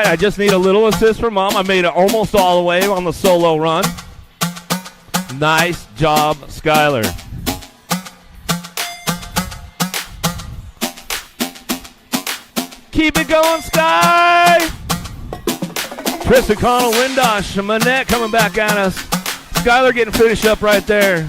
I just need a little assist from Mom. I made it almost all the way on the solo run. Nice job, Skylar. Keep it going, Sky! Tristan Connell, Windosh, Manette coming back at us. Skylar getting finished up right there.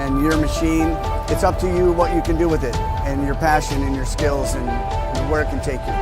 and your machine. It's up to you what you can do with it, and your passion and your skills and where it can take you.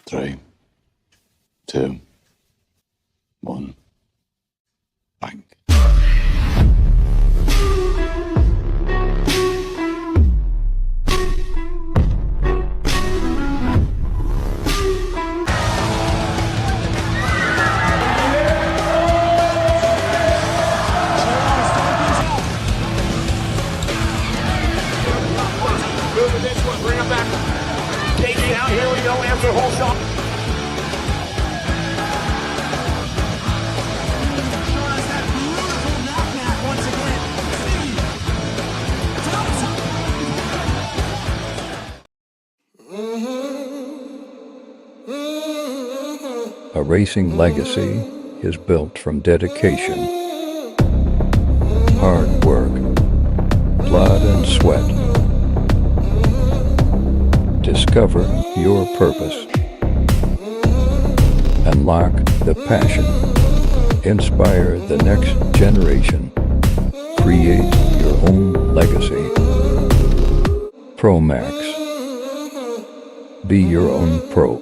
Three, two, one, bang. Moving this one, bring him back. KG out, here we go, after whole shot. A racing legacy is built from dedication, hard work, blood and sweat. Discover your purpose. Unlock the passion. Inspire the next generation. Create your own legacy. ProMax. Be your own pro.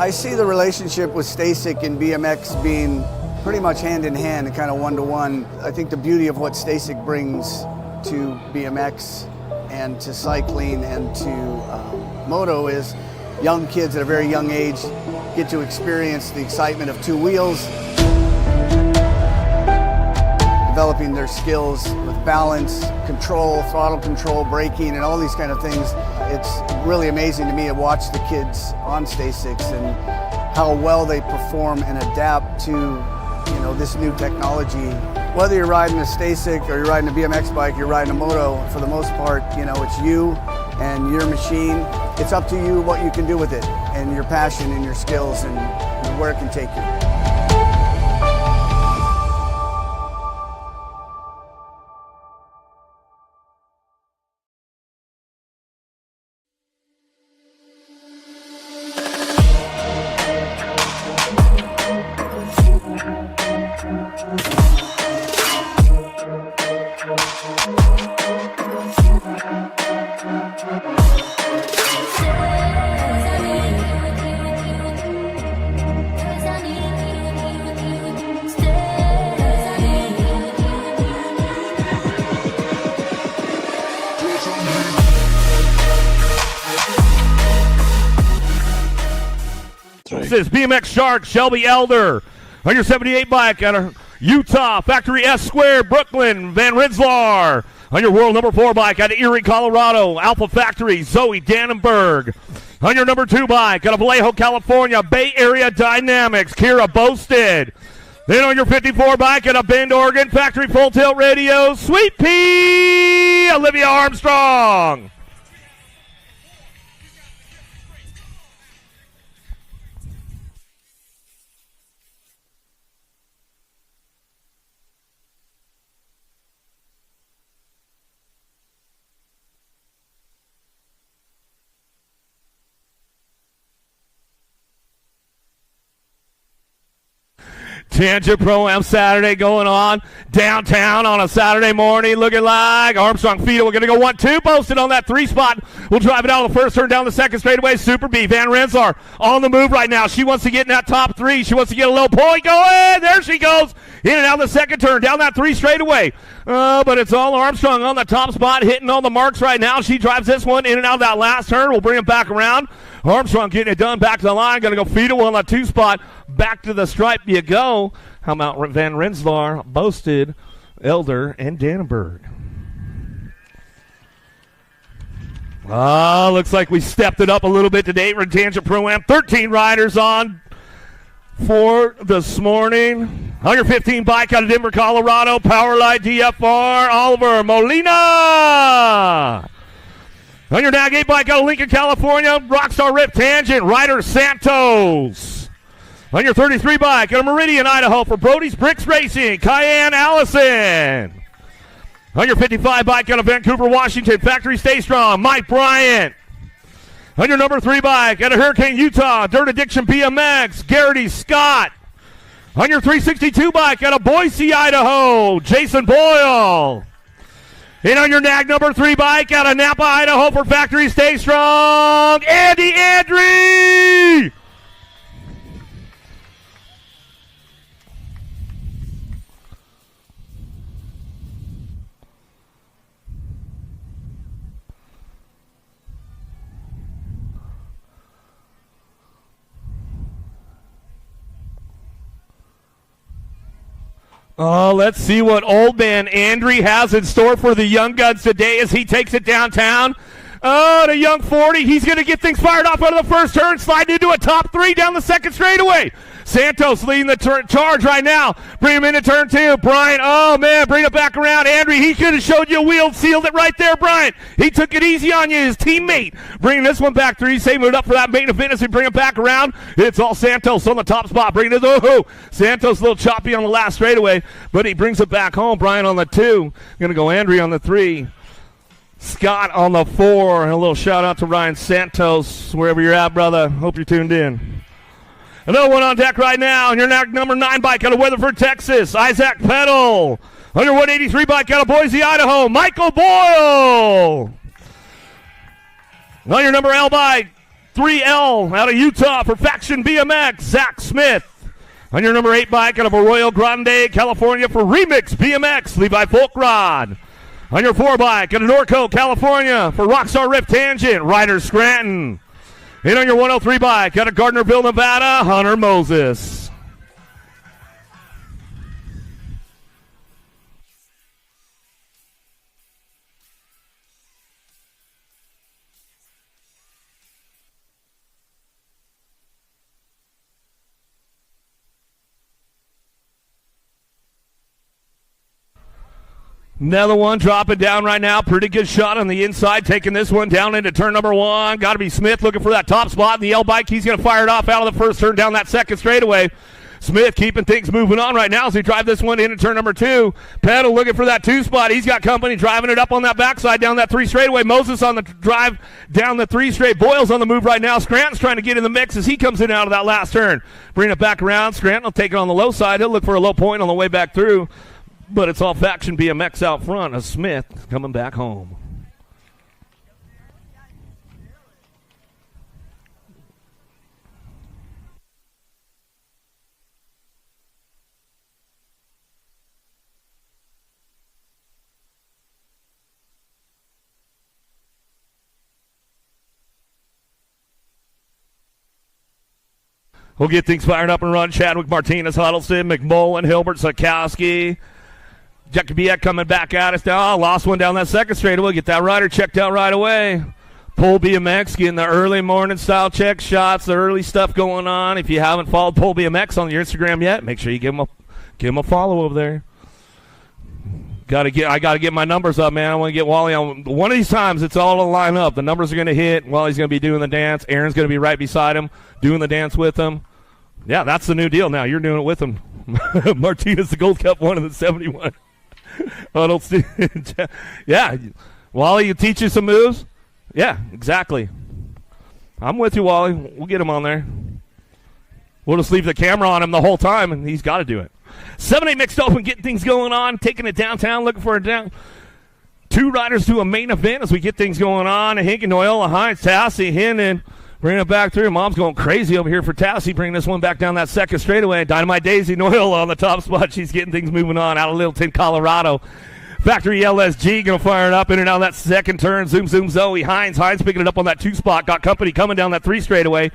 I see the relationship with Stasic and BMX being pretty much hand in hand and kind of one-to-one. I think the beauty of what Stasic brings to BMX and to cycling and to Moto is young kids at a very young age get to experience the excitement of two wheels, developing their skills with balance, control, throttle control, braking, and all these kind of things. It's really amazing to me to watch the kids on Stasics and how well they perform and adapt to this new technology. Whether you're riding a Stasic or you're riding a BMX bike, you're riding a Moto, for the most part, it's you and your machine. It's up to you what you can do with it and your passion and your skills and where it can take you. This is BMX Shark, Shelby Elder, on your 78 bike out of Utah, Factory S Square, Brooklyn, Van Rensselaer, on your world number 4 bike out of Erie, Colorado, Alpha Factory, Zoe Dannenberg, on your number 2 bike out of Vallejo, California, Bay Area Dynamics, Kira Boasted. Then on your 54 bike out of Bend, Oregon, Factory Full Tilt Radio, Sweet Pea, Olivia Armstrong. Tangent Pro-Am Saturday going on downtown on a Saturday morning, looking like Armstrong Fido. We're going to go 1-2, posted on that 3 spot. We'll drive it out of the first turn, down the second straightaway. Super B, Van Rensselaer on the move right now. She wants to get in that top 3. She wants to get a low point going. There she goes. In and out the second turn, down that 3 straightaway. But it's all Armstrong on the top spot, hitting all the marks right now. She drives this one in and out of that last turn. We'll bring it back around. Armstrong getting it done, back to the line. Going to go Fido on the 2 spot. Back to the stripe you go. How about Van Rensselaer, Boasted, Elder, and Dannenberg? Looks like we stepped it up a little bit today for Tangent Pro-Am. 13 riders on for this morning. On your 15 bike out of Denver, Colorado, Powerlight DFR, Oliver Molina. On your Nag 8 bike out of Lincoln, California, Rockstar Rip Tangent, Ryder Santos. On your 33 bike out of Meridian, Idaho, for Brody's Bricks Racing, Cayenne Allison. On your 55 bike out of Vancouver, Washington, Factory Stay Strong, Mike Bryant. On your number 3 bike out of Hurricane, Utah, Dirt Addiction BMX, Garrity Scott. On your 362 bike out of Boise, Idaho, Jason Boyle. And on your Nag number 3 bike out of Napa, Idaho, for Factory Stay Strong, Andy Andry. Oh, let's see what old man Andry has in store for the Young Guns today as he takes it downtown. Oh, the young 40. He's going to get things fired off out of the first turn, sliding into a top 3 down the second straightaway. Santos leading the charge right now. Bring him into turn 2. Bryant, oh, man, bring it back around. Andry, he could have showed you a wheel, sealed it right there, Bryant. He took it easy on you, his teammate. Bringing this one back 3, saving it up for that main event and bring it back around. It's all Santos on the top spot. Bringing it, oh, Santos a little choppy on the last straightaway, but he brings it back home. Bryant on the 2. Going to go Andry on the 3. Scott on the 4, and a little shout out to Ryan Santos, wherever you're at, brother. Hope you're tuned in. Another one on deck right now, and your number 9 bike out of Weatherford, Texas, Isaac Peddle. On your 183 bike out of Boise, Idaho, Michael Boyle. On your number L bike, 3L out of Utah for Faction BMX, Zach Smith. On your number 8 bike out of Arroyo Grande, California for Remix BMX, Levi Folkrod. On your 4 bike out of Norco, California for Rockstar Rift Tangent, Ryder Scranton. And on your 103 bike out of Gardnerville, Nevada, Hunter Moses. Another one dropping down right now. Pretty good shot on the inside, taking this one down into turn number 1. Got to be Smith looking for that top spot in the L bike. He's going to fire it off out of the first turn down that second straightaway. Smith keeping things moving on right now as he drives this one into turn number 2. Pedal looking for that 2 spot. He's got company driving it up on that backside down that 3 straightaway. Moses on the drive down the 3 straight. Boyle's on the move right now. Scranton's trying to get in the mix as he comes in out of that last turn. Bring it back around. Scranton will take it on the low side. He'll look for a low point on the way back through. But it's all Faction BMX out front of Smith coming back home. We'll get things fired up and run. Chadwick, Martinez, Huddleston, McMullen, Hilbert, Sakowski. Jacobiak coming back at us now. Lost one down that second straightaway. Get that rider checked out right away. Pole BMX getting the early morning style check shots, the early stuff going on. If you haven't followed Pole BMX on your Instagram yet, make sure you give him a follow over there. I gotta get my numbers up, man. I want to get Wally on. One of these times, it's all to line up. The numbers are going to hit. Wally's going to be doing the dance. Aaron's going to be right beside him, doing the dance with him. Yeah, that's the new deal now. You're doing it with him. Martinez, the Gold Cup 1 and the 71. Yeah, Wally, you teach you some moves? Yeah, exactly. I'm with you, Wally. We'll get him on there. We'll just leave the camera on him the whole time, and he's got to do it. 7-8 mixed open, getting things going on, taking it downtown, looking for a down. 2 riders to a main event as we get things going on. Hinken, Noyola, Hines, Tassie, Hinton. Bring it back through. Mom's going crazy over here for Tassie. Bring this one back down that second straightaway. Dynamite Daisy Noyola on the top spot. She's getting things moving on out of Littleton, Colorado. Factory LSG going to fire it up in and out of that second turn. Zoom, Zoe. Hines picking it up on that 2 spot. Got company coming down that 3 straightaway.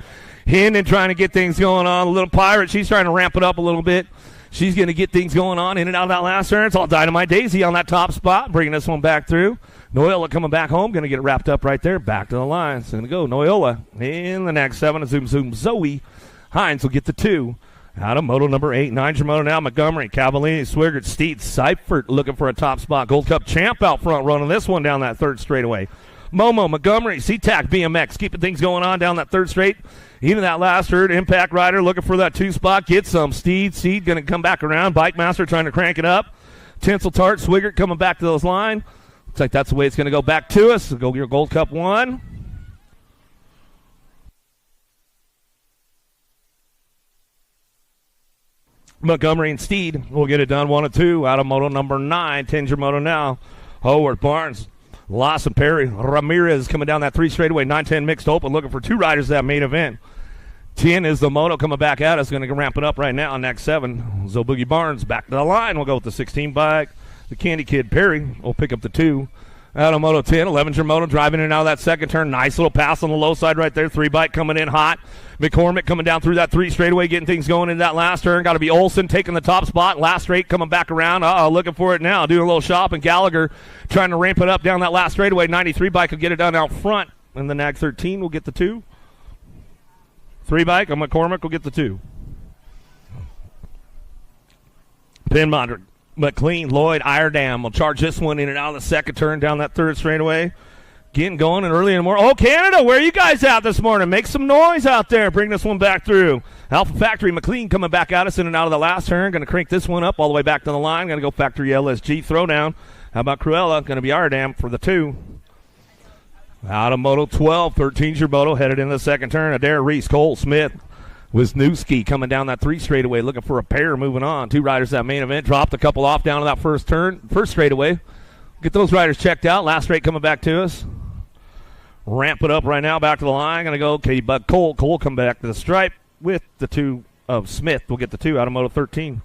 Hinton trying to get things going on. A little Pirate. She's trying to ramp it up a little bit. She's going to get things going on in and out of that last turn. It's all Dynamite Daisy on that top spot. Bringing this one back through. Noyola coming back home, going to get it wrapped up right there. Back to the line. It's going to go Noyola in the next 7. Zoom, Zoe. Hines will get the 2. Out of Moto number 8. 9 Moto now. Montgomery, Cavallini, Swigert, Steed, Seifert looking for a top spot. Gold Cup champ out front running this one down that 3rd straightaway. Momo, Montgomery, SeaTac, BMX keeping things going on down that 3rd straight. Even that last third, Impact Rider looking for that 2 spot. Get some. Steed going to come back around. Bike Master trying to crank it up. Tinsel Tart, Swigert coming back to those line. Looks like that's the way it's going to go back to us. So go your Gold Cup 1. Montgomery and Steed will get it done 1 and 2 out of Moto number 9. Tinger Moto now. Howard, Barnes, Lawson, Perry, Ramirez coming down that 3 straightaway. 9-10 mixed open, looking for 2 riders that main event. 10 is the Moto coming back at us. Going to ramp it up right now. Next 7. Boogie Barnes back to the line. We'll go with the 16 bike. The Candy Kid Perry will pick up the 2. Out of Moto 10, 11 Moto driving in and out of that second turn. Nice little pass on the low side right there. 3 bike coming in hot. McCormick coming down through that 3 straightaway, getting things going in that last turn. Got to be Olsen taking the top spot. Last straight coming back around. Looking for it now. Doing a little shop. And Gallagher trying to ramp it up down that last straightaway. 93 bike will get it done out front. And the Nag 13 will get the 2. 3 bike and McCormick will get the 2. Pinmont, McLean, Lloyd, Iredam will charge this one in and out of the second turn down that 3rd straightaway. Getting going and early in the morning. Oh, Canada, where are you guys at this morning? Make some noise out there. Bring this one back through. Alpha Factory, McLean coming back at us in and out of the last turn. Going to crank this one up all the way back to the line. Going to go Factory LSG throwdown. How about Cruella? Going to be Iredam for the 2. Out of Moto 12, 13's your Moto, headed in the second turn. Adair, Reese, Cole, Smith, Wisniewski coming down that 3 straightaway, looking for a pair moving on. 2 riders that main event, dropped a couple off down to that first straightaway. Get those riders checked out. Last straight coming back to us. Ramp it up right now, back to the line. Going to go K-Bug Cole. Cole come back to the stripe with the 2 of Smith. We'll get the 2 out of Moto 13.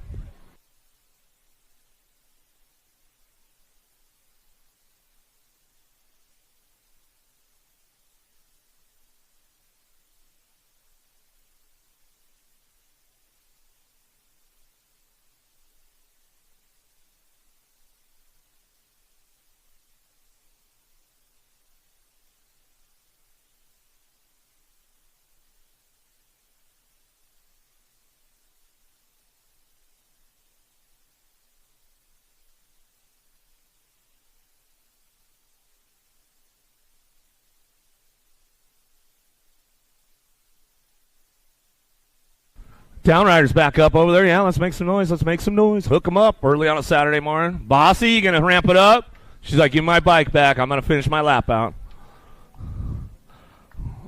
Downrider's back up over there. Yeah, let's make some noise. Let's make some noise. Hook them up early on a Saturday morning. Bossy, you going to ramp it up? She's like, give my bike back. I'm going to finish my lap out.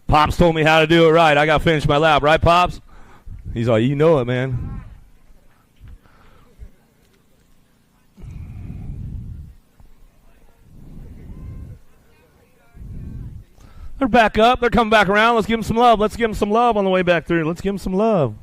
Pops told me how to do it right. I got to finish my lap. Right, Pops? He's like, you know it, man. They're back up. They're coming back around. Let's give them some love. Let's give them some love on the way back through. Let's give them some love.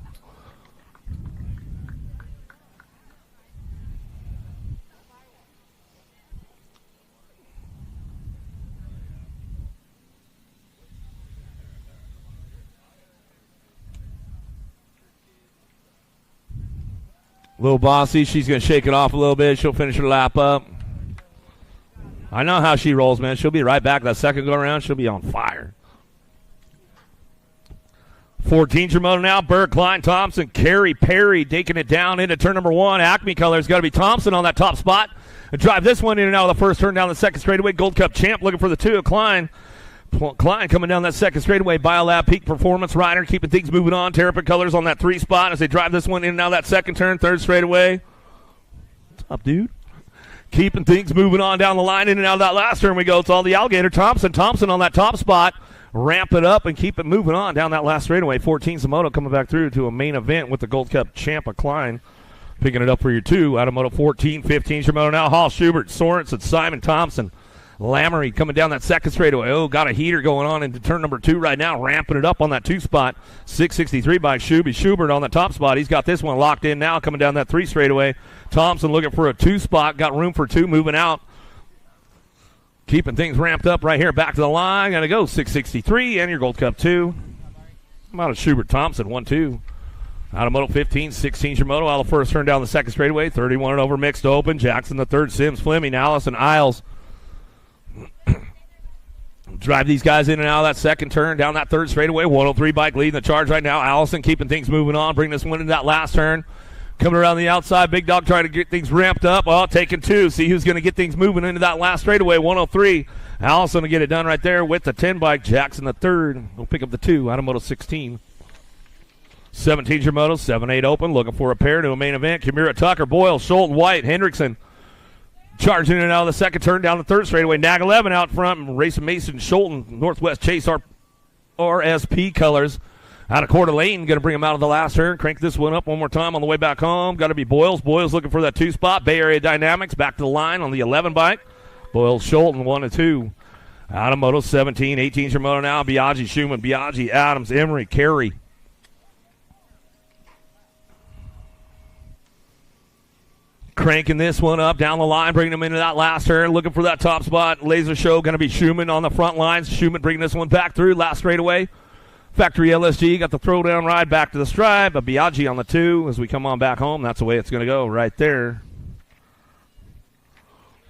Little Bossy, she's going to shake it off a little bit. She'll finish her lap up. I know how she rolls, man. She'll be right back. That second go around, she'll be on fire. 14's your moto now. Burke, Klein, Thompson, Carey, Perry taking it down into turn number 1. Acme colors got to be Thompson on that top spot. And drive this one in and out of the first turn down the second straightaway. Gold Cup champ looking for the 2 of Klein. Klein coming down that second straightaway. Biolab Peak Performance Rider keeping things moving on. Terrapin colors on that 3 spot as they drive this one in and out of that second turn. Third straightaway. What's up, dude? Keeping things moving on down the line in and out of that last turn we go. It's all the Alligator. Thompson on that top spot. Ramp it up and keep it moving on down that last straightaway. 14's the Moto coming back through to a main event with the Gold Cup champ of Klein. Picking it up for your 2 out of Moto 14. 15's your Moto now. Hall, Schubert, Sorensen, Simon Thompson. Lamery coming down that second straightaway. Oh, got a heater going on into turn number 2 right now. Ramping it up on that 2 spot. 663 by Schubert on the top spot. He's got this one locked in now coming down that 3 straightaway. Thompson looking for a 2 spot. Got room for 2 moving out. Keeping things ramped up right here. Back to the line. Going to go 663 and your Gold Cup 2. I'm out of Schubert Thompson. 1-2. Out of Moto 15. 16's your Moto. Out of the first turn down the second straightaway. 31 and over mixed open. Jackson the third. Sims, Fleming, Allison, Isles. Drive these guys in and out of that second turn down that third straightaway. 103 bike leading the charge right now. Allison keeping things moving on. Bring this one into that last turn. Coming around the outside. Big Dog trying to get things ramped up. Well, taking 2. See who's going to get things moving into that last straightaway. 103. Allison to get it done right there with the 10 bike. Jackson the third will pick up the 2 out of Moto 16. 17's your Moto. 7-8 open. Looking for a pair to a main event. Kimura Tucker, Boyle, Schulten, White, Hendrickson. Charging in and out of the second turn down the third straightaway. Nag 11 out front. Racing Mason, Schulten, Northwest Chase RSP colors. Out of Coeur d'Alene, going to bring him out of the last turn. Crank this one up one more time on the way back home. Got to be Boyles. Boyles looking for that 2 spot. Bay Area Dynamics back to the line on the 11 bike. Boyles, Schulten, 1-2. Out of Moto 17. 18's your Moto now. Biaggi, Schumann, Biaggi, Adams, Emery, Carey. Cranking this one up down the line, bringing them into that last turn, looking for that top spot. Laser show going to be Schumann on the front lines. Schumann bringing this one back through, last straightaway. Factory LSG got the throwdown ride back to the stripe. A Biaggi on the 2 as we come on back home. That's the way it's going to go right there.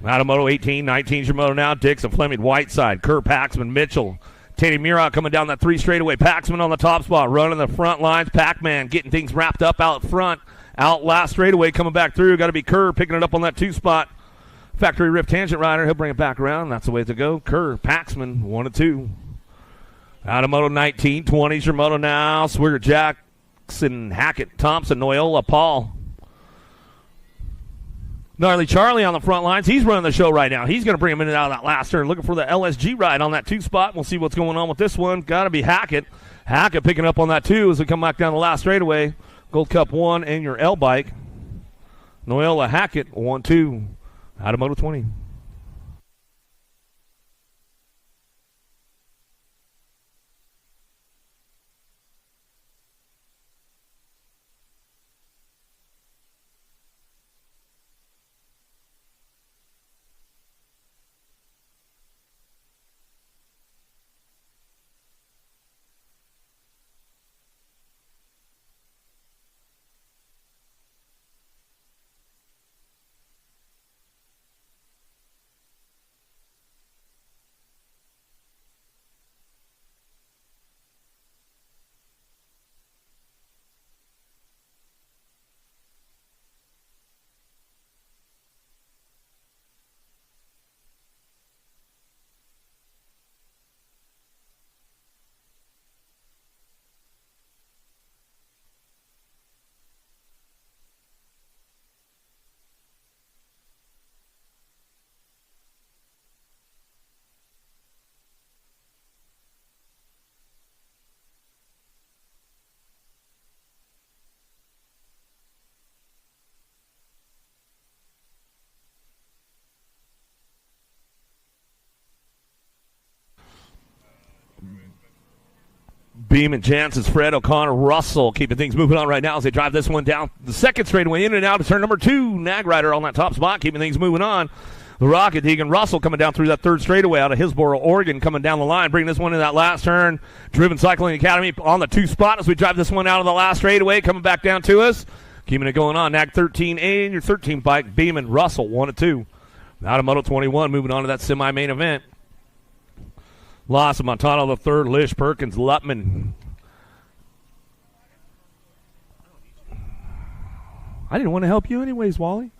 Out of Moto 18, 19's your Moto now. Dixon, Fleming, Whiteside, Kerr, Paxman, Mitchell. Teddy Murat coming down that 3 straightaway. Paxman on the top spot, running the front lines. Pac-Man getting things wrapped up out front. Out last straightaway, coming back through. Got to be Kerr picking it up on that 2 spot. Factory Rift Tangent Rider. He'll bring it back around. That's the way to go. Kerr, Paxman, 1-2. Out of Moto 19, 20's your Moto now. Swigert, Jackson, Hackett, Thompson, Noyola, Paul. Gnarly Charlie on the front lines. He's running the show right now. He's going to bring him in and out of that last turn. Looking for the LSG ride on that 2 spot. We'll see what's going on with this one. Got to be Hackett. Hackett picking up on that 2 as we come back down the last straightaway. Gold Cup 1 and your L bike. Noella Hackett, 1-2. Out of Moto 20. Beeman, Jansen's Fred O'Connor, Russell keeping things moving on right now as they drive this one down the second straightaway in and out of turn number 2. Nag Rider on that top spot keeping things moving on. The Rocket, Deegan Russell coming down through that third straightaway out of Hillsboro, Oregon, coming down the line, bringing this one in that last turn. Driven Cycling Academy on the 2 spot as we drive this one out of the last straightaway, coming back down to us. Keeping it going on. Nag 13A and your 13 bike, Beeman, Russell, 1-2. Out of Moto 21, moving on to that semi-main event. Loss of Montano the third, Lish, Perkins, Lutman. I didn't want to help you anyways, Wally.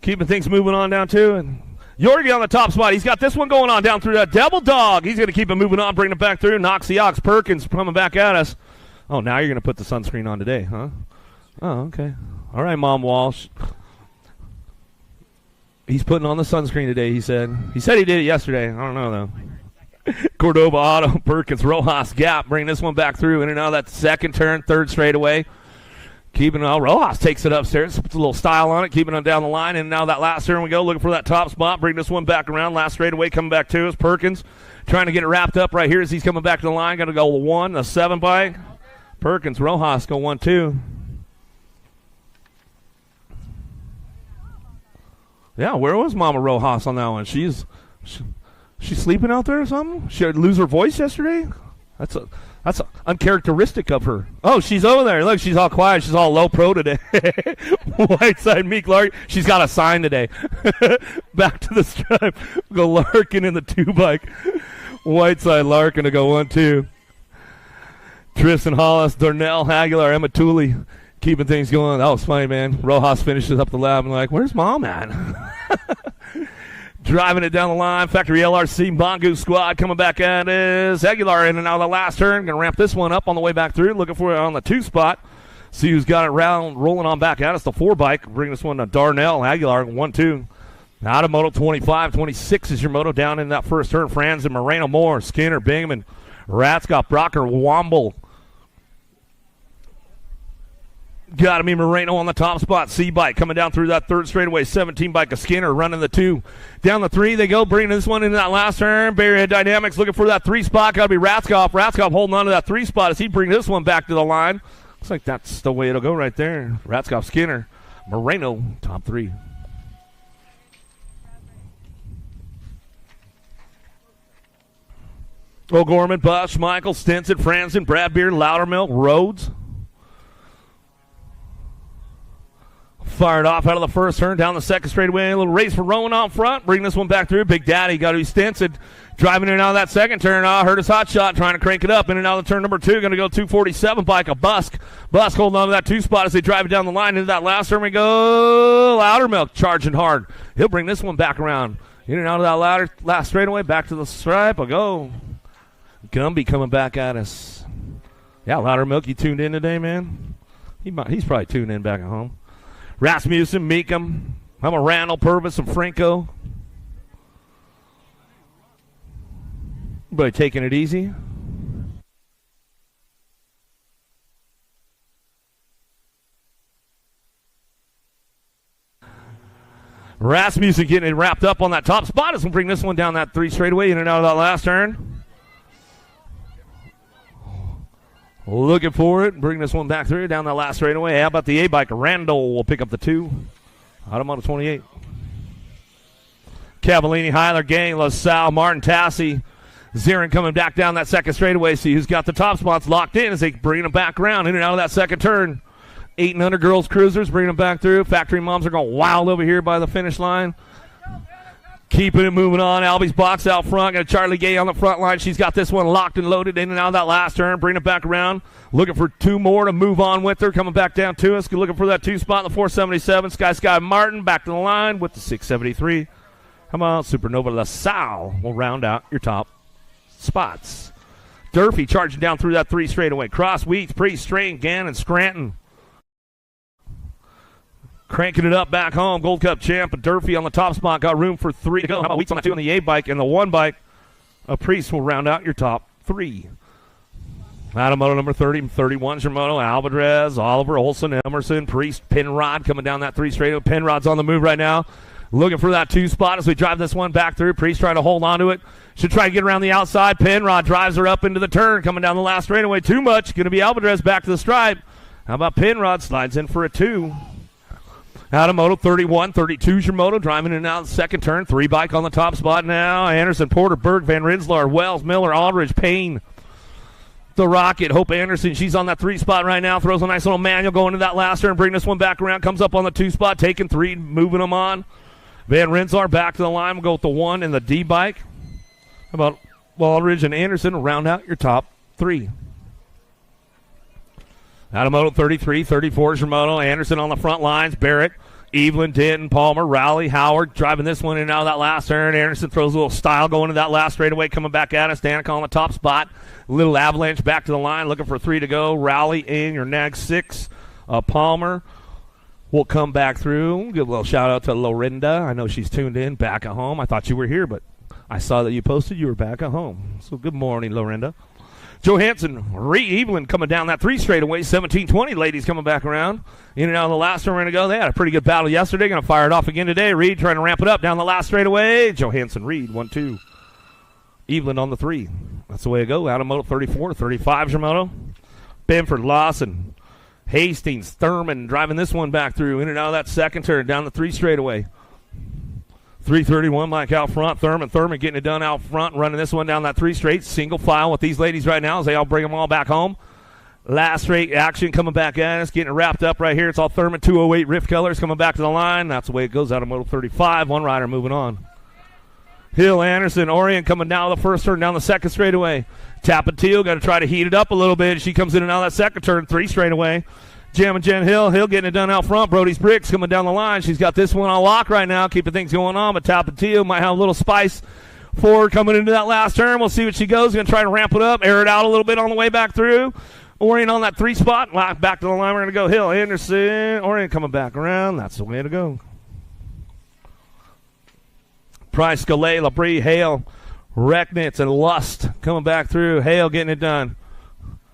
Keeping things moving on down too. And Yorgi on the top spot. He's got this one going on down through that Devil Dog. He's going to keep it moving on, bring it back through. Noxie Ox, Perkins coming back at us. Oh, now you're going to put the sunscreen on today, huh? Oh, okay. All right, Mom Walsh. He's putting on the sunscreen today, he said. He said he did it yesterday. I don't know, though. Cordova, Otto, Perkins, Rojas, Gap. Bring this one back through in and out of that second turn, third straightaway. Keeping it, Rojas takes it upstairs, puts a little style on it, keeping it down the line. And now that last turn we go, looking for that top spot. Bring this one back around. Last straightaway coming back to us. Perkins trying to get it wrapped up right here as he's coming back to the line. Going to go 1, a 7 bike. Perkins, Rojas go 1-2. Yeah, where was Mama Rojas on that one? She's sleeping out there or something? She lose her voice yesterday? That's uncharacteristic of her. Oh, she's over there. Look, she's all quiet. She's all low pro today. Whiteside Meek Lark. She's got a sign today. Back to the stripe. Go Larkin in the 2 bike. Whiteside Larkin to go 1-2. Tristan Hollis, Darnell Aguilar, Emma Tooley. Keeping things going. That was funny, man. Rojas finishes up the lap and like, where's Mom at? Driving it down the line. Factory LRC Mongoose squad coming back at us. Aguilar in and out of the last turn. Going to ramp this one up on the way back through. Looking for it on the 2 spot. See who's got it round, rolling on back at us. The 4 bike. Bring this one to Darnell Aguilar. 1-2. Out of Moto 25. 26 is your Moto down in that first turn. Franz and Moreno Moore. Skinner, Bingman, Ratzkoff, Brocker, Womble. Got to be Moreno on the top spot. C-bike coming down through that third straightaway. 17 bike of Skinner running the 2. Down the 3 they go, bringing this one into that last turn. Barrier Dynamics looking for that 3 spot. Got to be Ratzkoff. Ratzkoff holding on to that 3 spot as he brings this one back to the line. Looks like that's the way it'll go right there. Ratzkoff, Skinner, Moreno, top 3. O'Gorman, Bush, Michael, Stinson, Franzen, Bradbeard, Loudermilk, Rhodes. Fired off out of the first turn, down the second straightaway. A little race for Rowan on front. Bring this one back through. Big Daddy got to be Stinson. Driving in and out of that second turn. Heard his hot shot, trying to crank it up. In and out of turn number 2. Going to go 247 bike of Busk. Busk holding on to that 2 spot as they drive it down the line. Into that last turn we go. Loudermilk charging hard. He'll bring this one back around. In and out of that last straightaway. Back to the stripe. I'll go. Gumby coming back at us. Yeah, Loudermilk, you tuned in today, man? He's probably tuned in back at home. Rasmussen, Meekum, I'm a Randall, Purvis, and Franco. Everybody taking it easy. Rasmussen getting it wrapped up on that top spot as we bring this one down that 3 straightaway in and out of that last turn. Looking for it. Bring this one back through down that last straightaway. How about the A-bike? Randall will pick up the 2. Out of Moto 28. Cavallini, Heiler, Gang, LaSalle, Martin, Tassi. Zarin coming back down that second straightaway. See who's got the top spots locked in as they bring them back around in and out of that second turn. 8 and under girls cruisers bringing them back through. Factory moms are going wild over here by the finish line. Keeping it moving on. Albie's box out front. Got Charlie Gay on the front line. She's got this one locked and loaded in and out of that last turn. Bring it back around. Looking for 2 more to move on with her. Coming back down to us. Looking for that 2 spot in the 477. Sky Martin back to the line with the 673. Come on, Supernova LaSalle will round out your top spots. Durfee charging down through that 3 straightaway. Cross, Weeks, Priest, Strain, Gannon, Scranton. Cranking it up back home. Gold Cup champ. Durfee on the top spot. Got room for 3 to go. How about Weeks on the 2 on the A-bike and the 1 bike? A Priest will round out your top 3. Out of Moto number 30, 31 is your Moto. Alvarez, Oliver, Olson, Emerson, Priest, Penrod coming down that 3 straightaway. Penrod's on the move right now. Looking for that 2 spot as we drive this one back through. Priest trying to hold on to it. Should try to get around the outside. Penrod drives her up into the turn. Coming down the last straightaway. Too much. Going to be Alvarez back to the stripe. How about Penrod? Slides in for a 2. Out of Moto 31. 32's your Moto. Driving in and out the second turn. 3 bike on the top spot now. Anderson, Porter, Berg, Van Rensselaer, Wells, Miller, Aldridge, Payne. The Rocket, Hope Anderson, she's on that 3 spot right now. Throws a nice little manual going to that last turn. Bring this one back around. Comes up on the 2 spot. Taking 3. Moving them on. Van Rensselaer back to the line. We'll go with the 1 and the D bike. How about Aldridge and Anderson round out your top 3. Out of Moto 33, 34 is your Moto. Anderson on the front lines. Barrett, Evelyn, Denton, Palmer, Rowley, Howard driving this one in and out of that last turn. Anderson throws a little style going to that last straightaway. Coming back at us. Danica on the top spot. Little avalanche back to the line. Looking for 3 to go. Rowley in your nag 6. Palmer will come back through. Give a little shout out to Lorinda. I know she's tuned in back at home. I thought you were here, but I saw that you posted you were back at home. So good morning, Lorinda. Johansson, Evelyn coming down that 3 straightaway. 17-20 ladies coming back around. In and out of the last turn we're going to go. They had a pretty good battle yesterday. Going to fire it off again today. Reed trying to ramp it up down the last straightaway. Johansson, Reed, 1-2. Evelyn on the 3. That's the way to go. Out of Moto 34, 35 your Moto. Benford, Lawson, Hastings, Thurman driving this one back through. In and out of that second turn down the 3 straightaway. 331 Mike out front. Thurman getting it done out front, running this one down that 3 straight. Single file with these ladies right now as they all bring them all back home. Last straight action coming back at us, getting it wrapped up right here. It's all Thurman 208 Rift colors coming back to the line. That's the way it goes out of Moto 35. One rider moving on. Hill, Anderson, Orient coming down the first turn, down the second straightaway. Tapatio got to try to heat it up a little bit. She comes in and out of that second turn, 3 straightaway. Jam and Jen Hill getting it done out front. Brody's Bricks coming down the line. She's got this one on lock right now, keeping things going on. But Tapatio might have a little spice forward coming into that last turn. We'll see what she goes. Going to try to ramp it up, air it out a little bit on the way back through. Orient on that 3 spot. Back to the line. We're going to go Hill, Anderson. Orient coming back around. That's the way to go. Price, Gallet, Labrie, Hale, Recknitz, and Lust coming back through. Hale getting it done.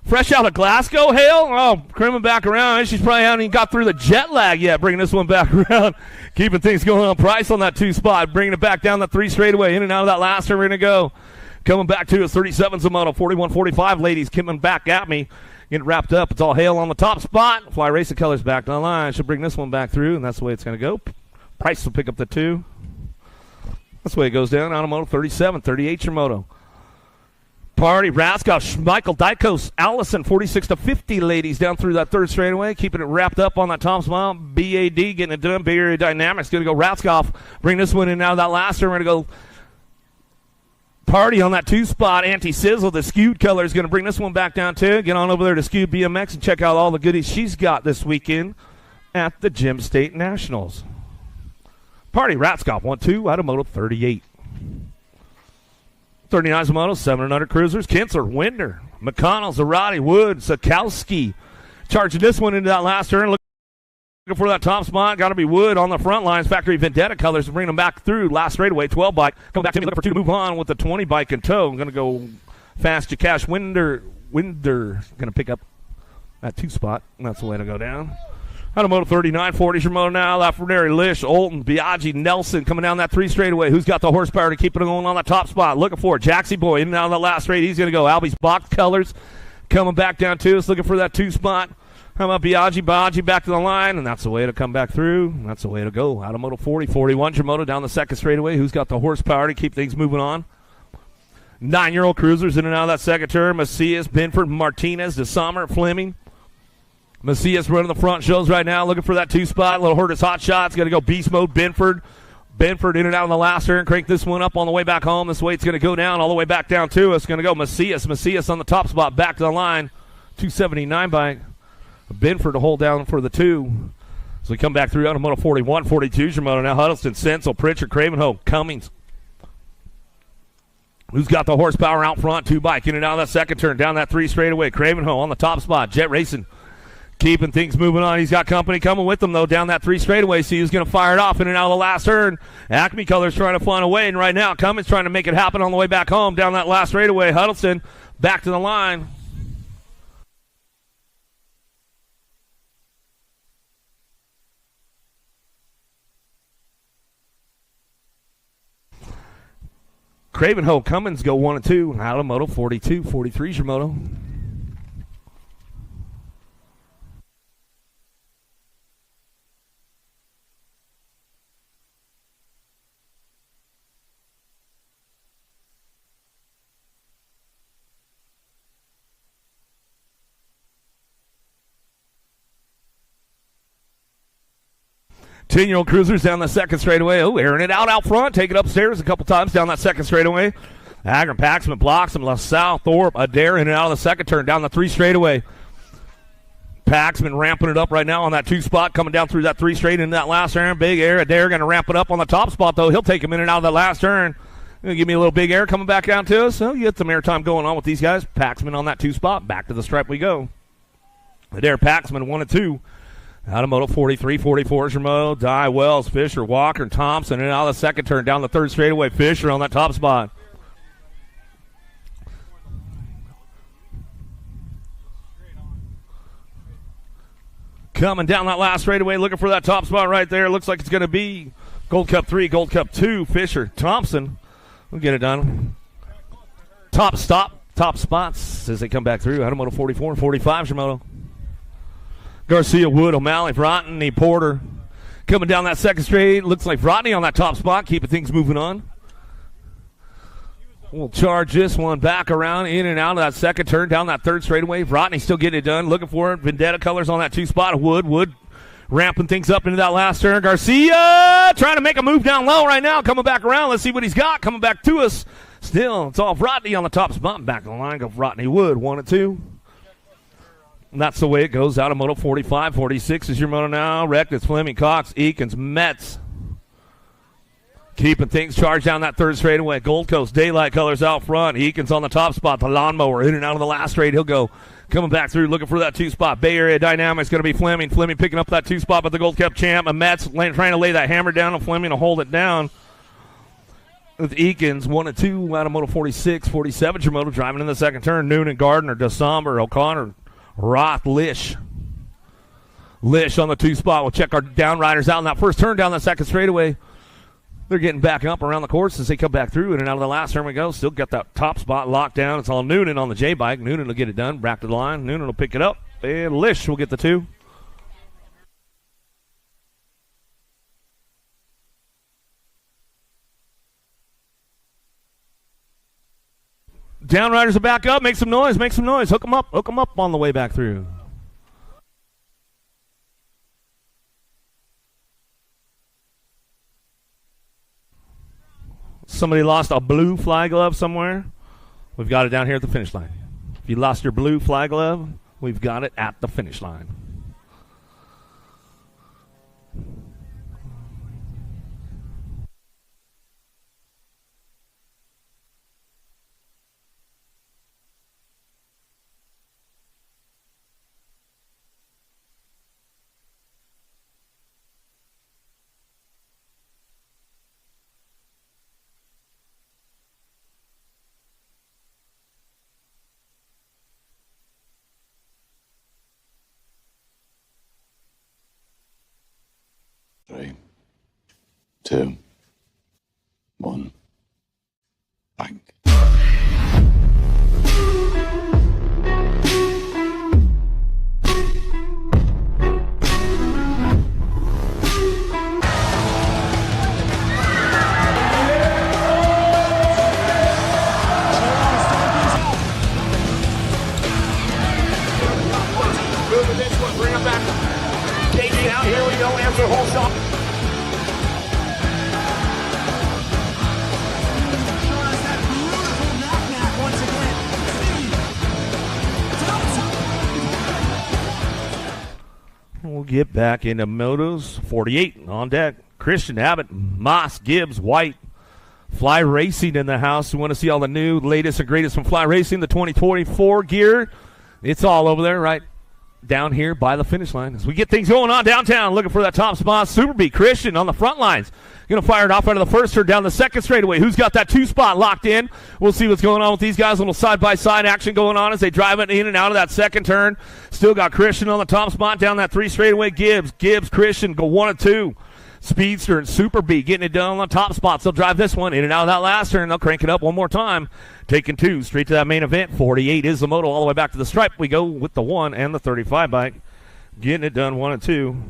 Fresh out of Glasgow, Hale. Oh, coming back around. She's probably hasn't even got through the jet lag yet, bringing this one back around. Keeping things going on. Price on that 2 spot, bringing it back down the 3 straightaway. In and out of that last turn, we're going to go. Coming back to us, 37's a Moto, 41-45 ladies coming back at me. Getting wrapped up. It's all Hale on the top spot. Fly Racing Colors back to the line. She'll bring this one back through, and that's the way it's going to go. Price will pick up the 2. That's the way it goes down. Out of Moto 37, 38 your Moto. Party, Raskoff, Michael Dykos, Allison, 46-50 ladies down through that 3rd straightaway, keeping it wrapped up on that top spot. BAD getting it done. Bay Area Dynamics going to go Raskoff. Bring this one in now. That last turn, we're going to go Party on that 2 spot. Anti-Sizzle, the skewed color, is going to bring this one back down too. Get on over there to Skewed BMX and check out all the goodies she's got this weekend at the Gem State Nationals. Party, Ratzkoff, 1-2 out of Moto 38. 39's Moto, 700 cruisers. Kinsler, Winder, McConnell, Zarate, Wood, Sikowski. Charging this one into that last turn. Looking for that top spot. Got to be Wood on the front lines. Factory Vendetta colors to bring them back through. Last straightaway, 12 bike. Coming back to me, looking for 2 to move on with the 20 bike in tow. I'm going to go fast to cash. Winder going to pick up that 2 spot. That's the way to go down. Out of Moto 39, 40's your Moto now. Lafreniere, Lish, Olton, Biaggi, Nelson coming down that 3 straightaway. Who's got the horsepower to keep it going on that top spot? Looking for it. Jaxie Boy in and out of the last straight. He's going to go. Albie's box colors coming back down to us. Looking for that 2 spot. How about Biaggi? Biaggi back to the line, and that's the way to come back through. That's the way to go. Out of Moto 40, 41's your Moto down the 2nd straightaway. Who's got the horsepower to keep things moving on? 9-year-old cruisers in and out of that 2nd turn. Macias, Binford, Martinez, DeSommer, Fleming. Macias running the front shows right now, looking for that 2 spot. Little Hurtis hot shot's going to go beast mode. Benford in and out on the last turn. Crank this one up on the way back home. This way it's going to go down all the way back down to us. Going to go Macias on the top spot, back to the line. 279 bike. Benford to hold down for the 2. So we come back through out of Moto 41, 42's your Moto now. Huddleston, Sensel, Pritchard, Cravenhoe, Cummings. Who's got the horsepower out front? 2 bike in and out of that 2nd turn. Down that 3 straightaway. Cravenhoe on the top spot. Jet Racing. Keeping things moving on. He's got company coming with him, though, down that 3 straightaway. See who's going to fire it off in and out of the last turn. Acme Colors trying to find a way, and right now Cummins trying to make it happen on the way back home down that last straightaway. Huddleston back to the line. Cravenho, Cummins go 1 and 2. Out of Moto 42. 43 is your Moto. Ten-year-old cruisers down the second straightaway. Oh, airing it out front. Take it upstairs a couple times down that second straightaway. Agron Paxman blocks him. LaSalle, Thorpe, Adair in and out of the second turn down the 3 straightaway. Paxman ramping it up right now on that 2 spot, coming down through that 3 straight into that last turn. Big air. Adair going to ramp it up on the top spot, though. He'll take him in and out of that last turn. Gonna give me a little big air coming back down to us. So you get some air time going on with these guys. Paxman on that 2 spot. Back to the stripe we go. Adair Paxman 1 and 2. Out of Moto 43, 44 is your Moto. Dye, Wells, Fisher, Walker, and Thompson. And out of the second turn down the 3rd straightaway. Fisher on that top spot. Coming down that last straightaway, looking for that top spot right there. Looks like it's going to be Gold Cup 3, Gold Cup 2. Fisher, Thompson. We'll get it done. Top spots as they come back through. Out of Moto 44 and 45 is your Moto. Garcia, Wood, O'Malley, Rodney, Porter. Coming down that second straight. Looks like Rodney on that top spot, keeping things moving on. We'll charge this one back around, in and out of that second turn, down that 3rd straightaway. Rodney still getting it done. Looking for it. Vendetta colors on that 2 spot. Wood ramping things up into that last turn. Garcia trying to make a move down low right now. Coming back around. Let's see what he's got. Coming back to us. Still, it's all Rodney on the top spot. Back in the line goes Rodney Wood, 1 and 2. And that's the way it goes. Out of Moto 45, 46 is your Moto now. Reckless, Fleming, Cox, Eakins, Metz. Keeping things charged down that 3rd straightaway. Gold Coast, daylight colors out front. Eakins on the top spot. The lawnmower in and out of the last straight. He'll go coming back through, looking for that 2 spot. Bay Area Dynamics going to be Fleming. Fleming picking up that 2 spot, but the Gold Cup champ. And Metz trying to lay that hammer down, and Fleming to hold it down. With Eakins, 1 and 2 out of Moto 46, 47 your Moto driving in the second turn. Noonan, Gardner, DeSomber, O'Connor, Roth, Lish. Lish on the 2 spot. We'll check our downriders out in that first turn down that second straightaway. They're getting back up around the course as they come back through, in and out of the last turn we go. Still got that top spot locked down. It's all Noonan on the J-bike. Noonan will get it done. Back to the line. Noonan will pick it up. And Lish will get the 2. Downriders are back up. Make some noise. Make some noise. Hook them up. Hook them up on the way back through. Somebody lost a blue fly glove somewhere. We've got it down here at the finish line. If you lost your blue fly glove, we've got it at the finish line. Three, two, one, bang. Moving this one, bring him back. KD out here we go, answer whole shot. We'll get back into Motos. 48 on deck. Christian Abbott, Moss, Gibbs, White. Fly Racing in the house. We want to see all the new, latest, and greatest from Fly Racing. The 2024 gear. It's all over there, right down here by the finish line. As we get things going on downtown, looking for that top spot. Superbeat Christian on the front lines. Going to fire it off out of the first turn down the second straightaway. Who's got that 2 spot locked in? We'll see what's going on with these guys. A little side-by-side action going on as they drive it in and out of that second turn. Still got Christian on the top spot down that 3 straightaway. Gibbs, Christian go 1 and 2. Speedster and Super B getting it done on the top spots. They'll drive this one in and out of that last turn. They'll crank it up one more time. Taking 2 straight to that main event. 48 is the Moto all the way back to the stripe. We go with the 1 and the 35 bike. Getting it done 1 and 2.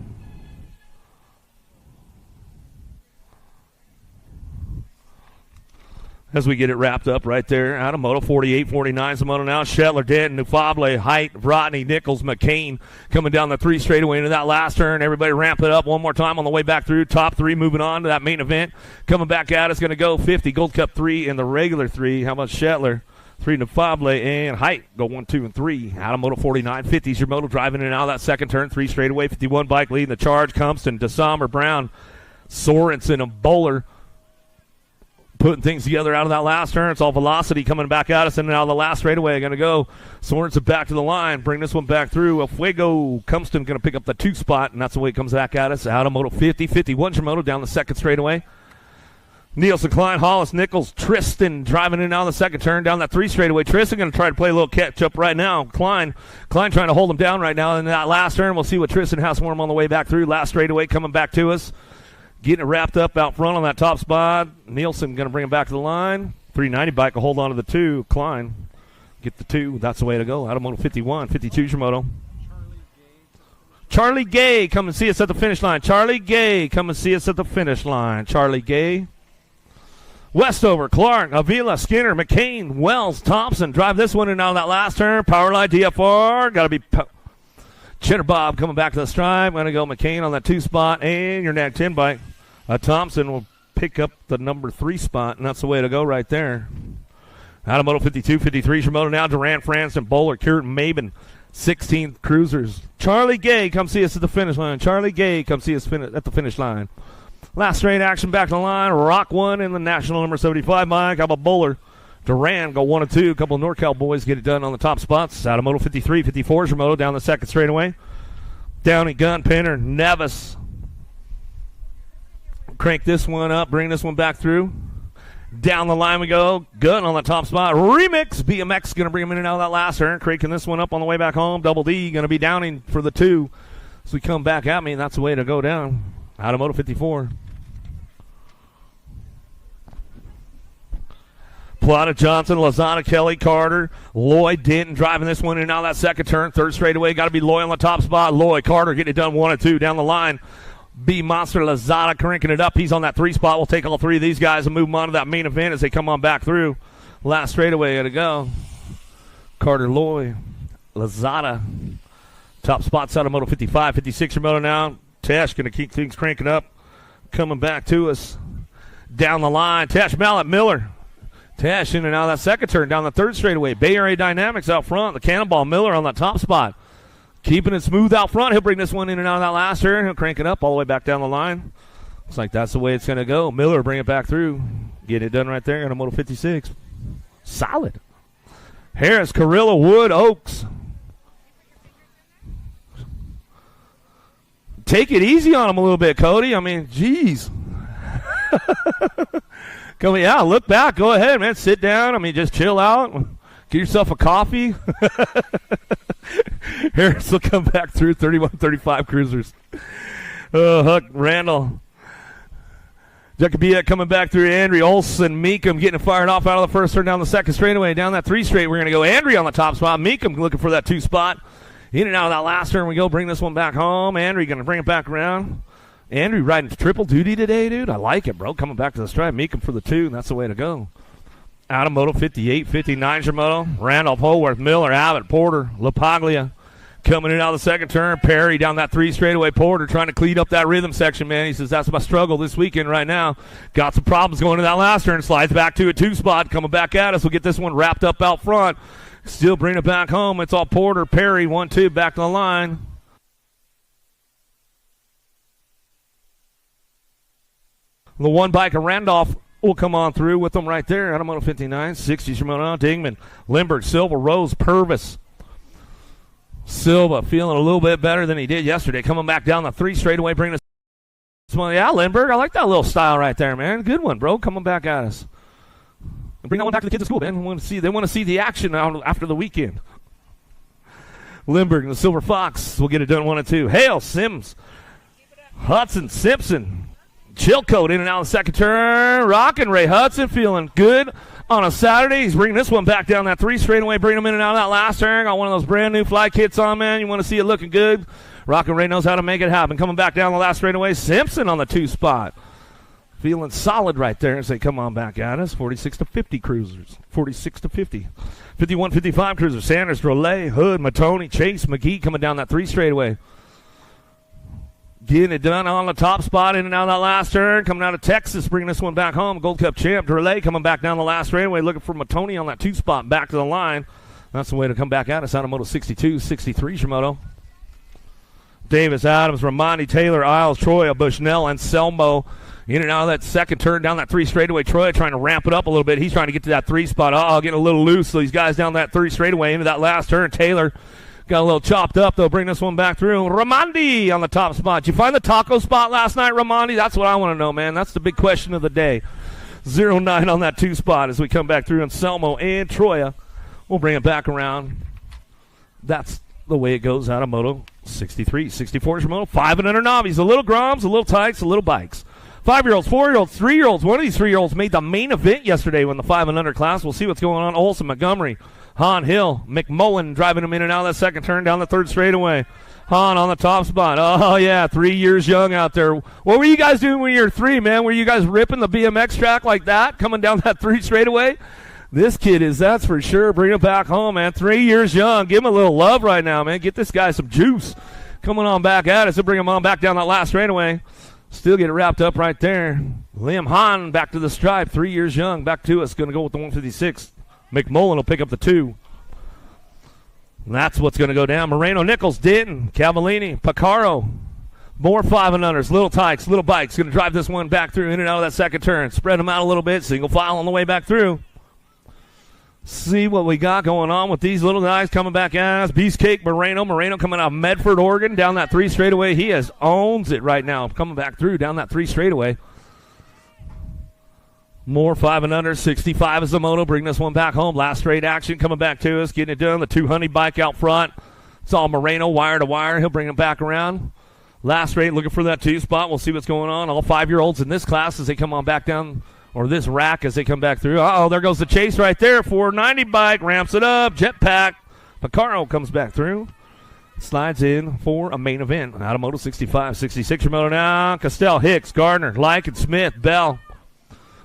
As we get it wrapped up right there out of Moto. 48-49 is the Moto now. Shetler, Denton, Nufable, Height, Rodney, Nichols, McCain coming down the 3 straightaway into that last turn. Everybody ramp it up one more time on the way back through. Top 3 moving on to that main event. Coming back out is going to go 50. Gold Cup 3 and the regular 3. How about Shetler? 3 Nufable and Height go 1, 2, and 3. Out of Moto 49. 50 is your Moto driving in and out of that second turn. 3 straightaway. 51 bike leading the charge. Compton, DeSommer, Brown, Sorensen, and Bowler putting things together out of that last turn. It's all velocity coming back at us in and out of the last straightaway. Going to go Sorensen back to the line. Bring this one back through. A Fuego. Cumston going to pick up the 2 spot, and that's the way it comes back at us. Out of Moto 50. 51's your Moto down the second straightaway. Nielsen, Klein, Hollis, Nichols, Tristan driving in and out of the second turn down that 3 straightaway. Tristan going to try to play a little catch up right now. Klein trying to hold him down right now in that last turn. We'll see what Tristan has for him on the way back through. Last straightaway coming back to us. Getting it wrapped up out front on that top spot. Nielsen going to bring him back to the line. 390 bike will hold on to the 2. Klein get the 2. That's the way to go. Out of Moto 51. 52's your Moto. Charlie Gay, come and see us at the finish line. Charlie Gay, come and see us at the finish line. Charlie Gay. Westover, Clark, Avila, Skinner, McCain, Wells, Thompson. Drive this one in out of that last turn. Powerline DFR. Got to be Cheddar Bob coming back to the stripe. Going to go McCain on that 2 spot. And your nag 10 bike. Thompson will pick up the number 3 spot, and that's the way to go right there. Out of Moto 52, 53's your Moto now. Durant, Franson, Bowler, Curtin, Maben, 16th Cruisers. Charlie Gay, come see us at the finish line. Charlie Gay, come see us at the finish line. Last straight action back to the line. Rock 1 in the national number 75 bike. How about Bowler? Duran go 1 and 2. A couple of NorCal boys get it done on the top spots. Out of Moto 53, 54's your Moto down the second straightaway. Downey, Gunn, Penner, Nevis. Crank this one up, bring this one back through. Down the line we go. Gunn on the top spot. Remix. BMX going to bring him in and out of that last turn. Cranking this one up on the way back home. Double D going to be Downing for the 2. So we come back at me, and that's the way to go down. Out of Moto 54. Plata, Johnson, Lozada, Kelly, Carter, Lloyd, Denton driving this one in and out of that second turn. 3rd straightaway. Got to be Lloyd on the top spot. Lloyd, Carter getting it done 1 and 2 down the line. B Monster, Lozada cranking it up. He's on that 3 spot. We'll take all 3 of these guys and move them on to that main event as they come on back through. Last straightaway got to go. Carter, Lloyd, Lozada. Top spots out of Moto 55, 56 your Moto now. Tesh going to keep things cranking up. Coming back to us. Down the line. Tesh, Mallet, Miller. Tesh in and out of that second turn. Down the 3rd straightaway. Bay Area Dynamics out front. The Cannonball, Miller on the top spot. Keeping it smooth out front. He'll bring this one in and out of that last turn. He'll crank it up all the way back down the line. Looks like that's the way it's going to go. Miller bring it back through. Get it done right there on a Moto 56. Solid. Harris, Carrillo, Wood, Oaks. Take it easy on him a little bit, Cody. I mean, geez. Yeah, look back. Go ahead, man. Sit down. I mean, just chill out. Get yourself a coffee. Harris will come back through 31-35 Cruisers. Huck, Randall. Jacobiak coming back through. Andrew, Olson, Meekum getting fired off out of the first turn down the second straightaway. Down that 3 straight, we're going to go Andrew on the top spot. Meekum looking for that 2 spot. In and out of that last turn we go. Bring this one back home. Andrew going to bring it back around. Andrew riding triple duty today, dude. I like it, bro. Coming back to the stride. Meekum for the 2, and that's the way to go. Out of Moto 58, 59's your Moto. Randolph, Holworth, Miller, Abbott, Porter, LaPaglia coming in out of the second turn. Perry down that 3 straightaway. Porter trying to clean up that rhythm section, man. He says, that's my struggle this weekend right now. Got some problems going to that last turn. Slides back to a 2 spot. Coming back at us. We'll get this one wrapped up out front. Still bring it back home. It's all Porter, Perry, 1-2, back to the line. The 1 bike of Randolph will come on through with them right there. Out of Moto 59, 60's your Moto. Dingman, Lindbergh, Silva, Rose, Purvis. Silva feeling a little bit better than he did yesterday. Coming back down the 3 straightaway, bringing us one. Yeah, Lindbergh, I like that little style right there, man. Good one, bro. Coming back at us. Bring that one back to the kids at school, man. They want to see the action after the weekend. Lindbergh and the Silver Fox will get it done 1 and 2. Hale, Sims, Hudson, Simpson. Chilcote in and out of the second turn. Rocking Ray Hudson feeling good on a Saturday. He's bringing this one back down that 3 straightaway, bringing him in and out of that last turn. Got one of those brand new fly kits on, man. You want to see it looking good. Rockin' Ray knows how to make it happen. Coming back down the last straightaway, Simpson on the 2 spot. Feeling solid right there as they come on back at us. 46-50 cruisers. 46-50. 51-55 cruisers. Sanders, Drolet, Hood, Matoni, Chase, McGee coming down that 3 straightaway. Getting it done on the top spot, in and out of that last turn. Coming out of Texas, bringing this one back home. Gold Cup champ, Drolet coming back down the last straightaway, looking for Matoni on that 2 spot, back to the line. That's the way to come back at us out of Moto 62, 63, Shimoto. Davis, Adams, Ramani, Taylor, Isles, Troy, Bushnell, and Selmo. In and out of that second turn, down that 3 straightaway. Troy trying to ramp it up a little bit. He's trying to get to that 3 spot. Getting a little loose. So these guys down that 3 straightaway into that last turn. Taylor got a little chopped up. They'll bring this one back through. Ramandi on the top spot. Did you find the taco spot last night, Ramandi? That's what I want to know, man. That's the big question of the day. 0-9 on that 2 spot as we come back through. And Selmo and Troya will bring it back around. That's the way it goes out of Moto 63, 64 Moto. 5 and under Novice. A little Groms, a little Tykes, a little Bikes. 5-year-olds, 4-year-olds, 3-year-olds. One of these 3-year-olds made the main event yesterday when the 5 and under class. We'll see what's going on. Olson, Montgomery, Hahn, Hill, McMullen driving him in and out of that second turn down the 3rd straightaway. Hahn on the top spot. Oh, yeah, 3 years young out there. What were you guys doing when you were 3, man? Were you guys ripping the BMX track like that, coming down that 3 straightaway? This kid is, that's for sure. Bring it back home, man. 3 years young. Give him a little love right now, man. Get this guy some juice. Coming on back at us. So bring him on back down that last straightaway. Still get it wrapped up right there. Liam Hahn back to the stripe. 3 years young. Back to us. Going to go with the 156. McMullen will pick up the 2. And that's what's going to go down. Moreno, Nichols, Denton, Cavallini, Picaro. More 5 and unders. Little Tykes, little Bikes. Going to drive this one back through in and out of that second turn. Spread them out a little bit. Single file on the way back through. See what we got going on with these little guys coming back at us. Beastcake Moreno. Moreno coming out of Medford, Oregon, down that 3 straightaway. He owns it right now. Coming back through down that 3 straightaway. More 5 and under. 65 is the Moto. Bring this one back home. Last straight action coming back to us. Getting it done. The 2 Honey Bike out front. It's all Moreno, wire to wire. He'll bring it back around. Last straight looking for that 2 spot. We'll see what's going on. All 5-year-olds in this class as they come on back down. Or this rack as they come back through. There goes the chase right there. 490 bike, ramps it up, jetpack. Picaro comes back through. Slides in for a main event. Out of Moto 65, 66 Moto now. Castell, Hicks, Gardner, Lycan, Smith, Bell.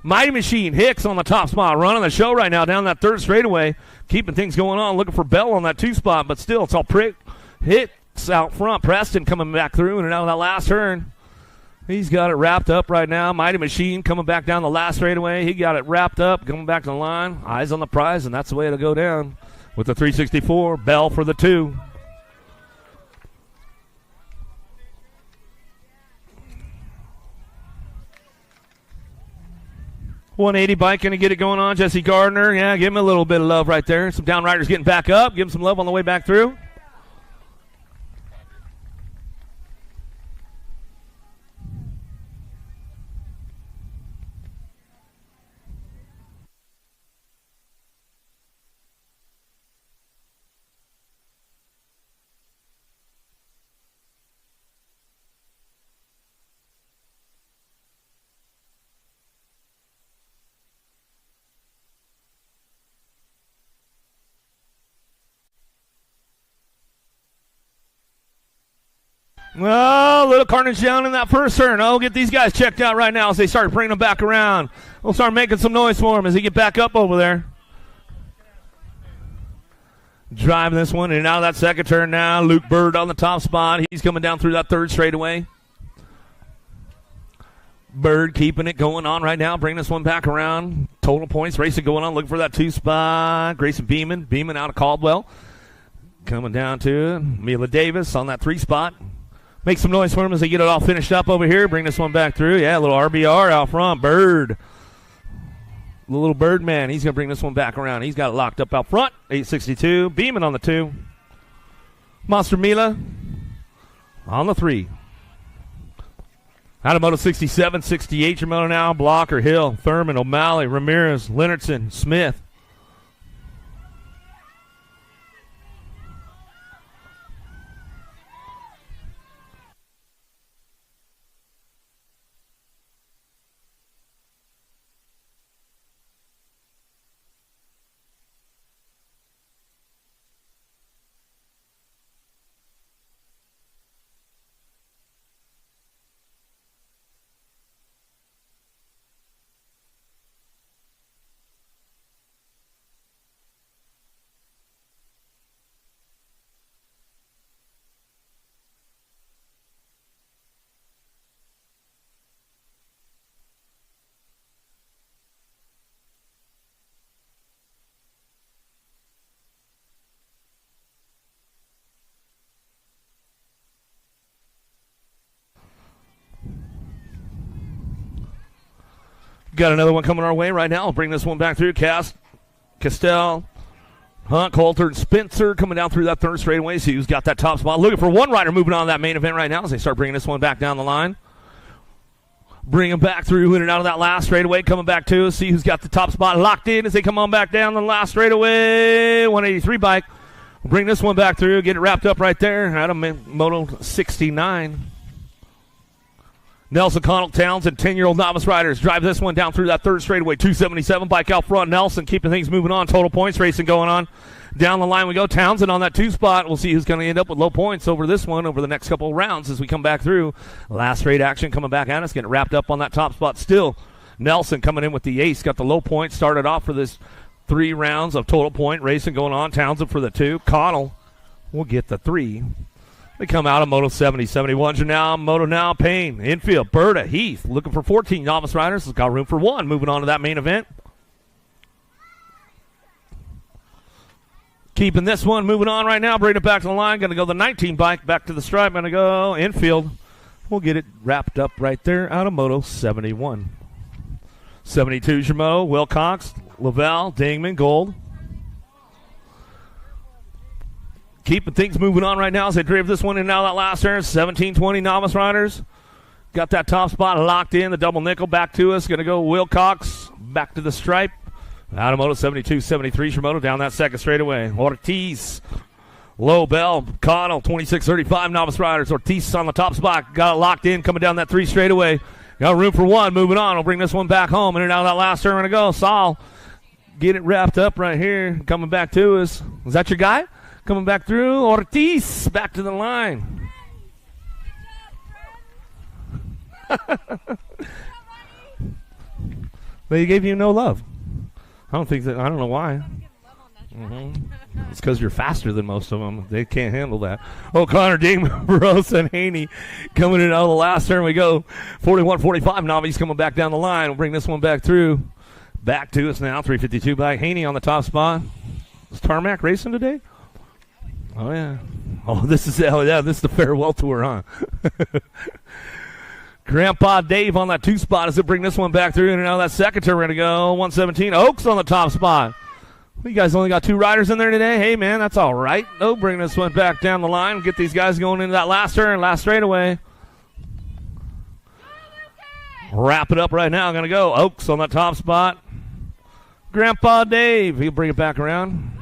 Mighty Machine, Hicks on the top spot. Running the show right now down that 3rd straightaway. Keeping things going on. Looking for Bell on that 2 spot. But still, it's all Hicks out front. Preston coming back through and out of that last turn. He's got it wrapped up right now. Mighty Machine coming back down the last straightaway. He got it wrapped up, coming back to the line. Eyes on the prize, and that's the way it'll go down. With the 364, Bell for the 2. .180 bike going to get it going on. Jesse Gardner, yeah, give him a little bit of love right there. Some downriders getting back up. Give him some love on the way back through. Well, a little carnage down in that first turn. I'll get these guys checked out right now as they start bringing them back around. We'll start making some noise for them as they get back up over there. Driving this one in and out of that second turn now. Luke Bird on the top spot. He's coming down through that 3rd straightaway. Bird keeping it going on right now. Bring this one back around. Total points racing going on. Looking for that 2 spot. Grayson Beeman out of Caldwell. Coming down to Mila Davis on that 3 spot. Make some noise for them as they get it all finished up over here. Bring this one back through. Yeah, a little RBR out front. Bird. The little Bird man. He's going to bring this one back around. He's got it locked up out front. 862. Beeman on the 2. Monster Mila on the 3. Out of Moto 67, 68 your Moto now. Blocker, Hill, Thurman, O'Malley, Ramirez, Leonardson, Smith. Got another one coming our way right now. I'll bring this one back through. Castell, Hunt, Coulter, and Spencer coming down through that third straightaway. See who's got that top spot. Looking for one rider moving on that main event right now as they start bringing this one back down the line. Bring them back through in and out of that last straightaway. Coming back to us. See who's got the top spot locked in as they come on back down the last straightaway. 183 bike. We'll bring this one back through. Get it wrapped up right there. Out of Moto 69. Nelson, Connell, Townsend, 10-year-old novice riders drive this one down through that third straightaway. 277 bike out front. Nelson keeping things moving on. Total points racing going on. Down the line we go. Townsend on that 2 spot. We'll see who's going to end up with low points over this one over the next couple of rounds as we come back through. Last straight action coming back at us. Getting wrapped up on that top spot still. Nelson coming in with the ace. Got the low point. Started off for this 3 rounds of total point racing going on. Townsend for the 2. Connell will get the 3. They come out of Moto 70. 71s are now. Moto now. Payne. Infield. Berta. Heath. Looking for 14 novice riders. Has got room for 1. Moving on to that main event. Keeping this one moving on right now. Bring it back to the line. Going to go the 19 bike back to the stripe. Going to go infield. We'll get it wrapped up right there out of Moto 71. 72 is your Moto. Wilcox, Lavelle, Dingman, Gold. Keeping things moving on right now as they drive this one in and out of that last turn. 17-20 novice riders. Got that top spot locked in. The double nickel back to us. Going to go Wilcox back to the stripe. Out of Moto 72, 73 Shimoto down that second straightaway. Ortiz, Low Bell, Connell, 26-35 novice riders. Ortiz on the top spot. Got it locked in coming down that 3 straightaway. Got room for 1. Moving on. We'll bring this one back home. In and out of that last turn. Going to go. Saul, get it wrapped up right here. Coming back to us. Is that your guy? Coming back through. Ortiz back to the line. They gave you no love. I don't know why. It's because you're faster than most of them. They can't handle that. O'Connor, Dingman, Barossa, and Haney coming in out of the last turn. We go 41-45. Novice coming back down the line. We'll bring this one back through. Back to us now. 352 back. Haney on the top spot. Is Tarmac racing today? Oh, yeah. This is the farewell tour, huh? Grandpa Dave on that 2 spot as they bring this one back through. And now that second turn, we're going to go 117. Oaks on the top spot. You guys only got 2 riders in there today? Hey, man, that's all right. Oh, bring this one back down the line. Get these guys going into that last turn, last straightaway. Wrap it up right now. Going to go Oaks on that top spot. Grandpa Dave. He'll bring it back around.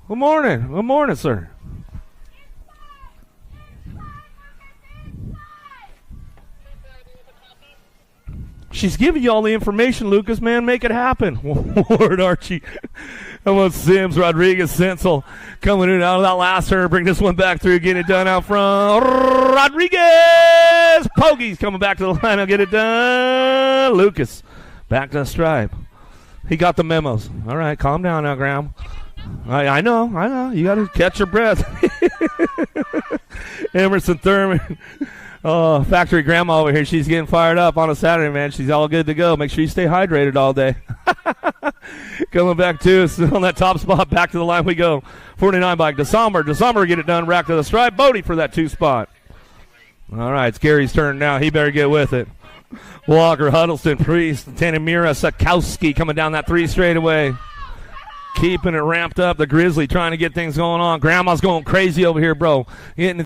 Good morning. Good morning, sir. She's giving you all the information, Lucas, man. Make it happen. Ward Archie. How about Sims, Rodriguez, Sensel coming in and out of that last turn. Bring this one back through. Get it done out front. Rodriguez. Pogie's coming back to the line. I'll get it done. Lucas back to the stripe. He got the memos. All right, calm down now, Graham. I know. You got to catch your breath. Emerson Thurman. Oh, factory grandma over here. She's getting fired up on a Saturday, man. She's all good to go. Make sure you stay hydrated all day. Coming back to us on that top spot. Back to the line we go. 49 bike. DeSommer get it done. Back to the stripe. Bodie for that 2 spot. All right, it's Gary's turn now. He better get with it. Walker, Huddleston, Priest, Tanamira, Sakowski coming down that 3 straightaway. Keeping it ramped up. The Grizzly trying to get things going on. Grandma's going crazy over here, bro. Getting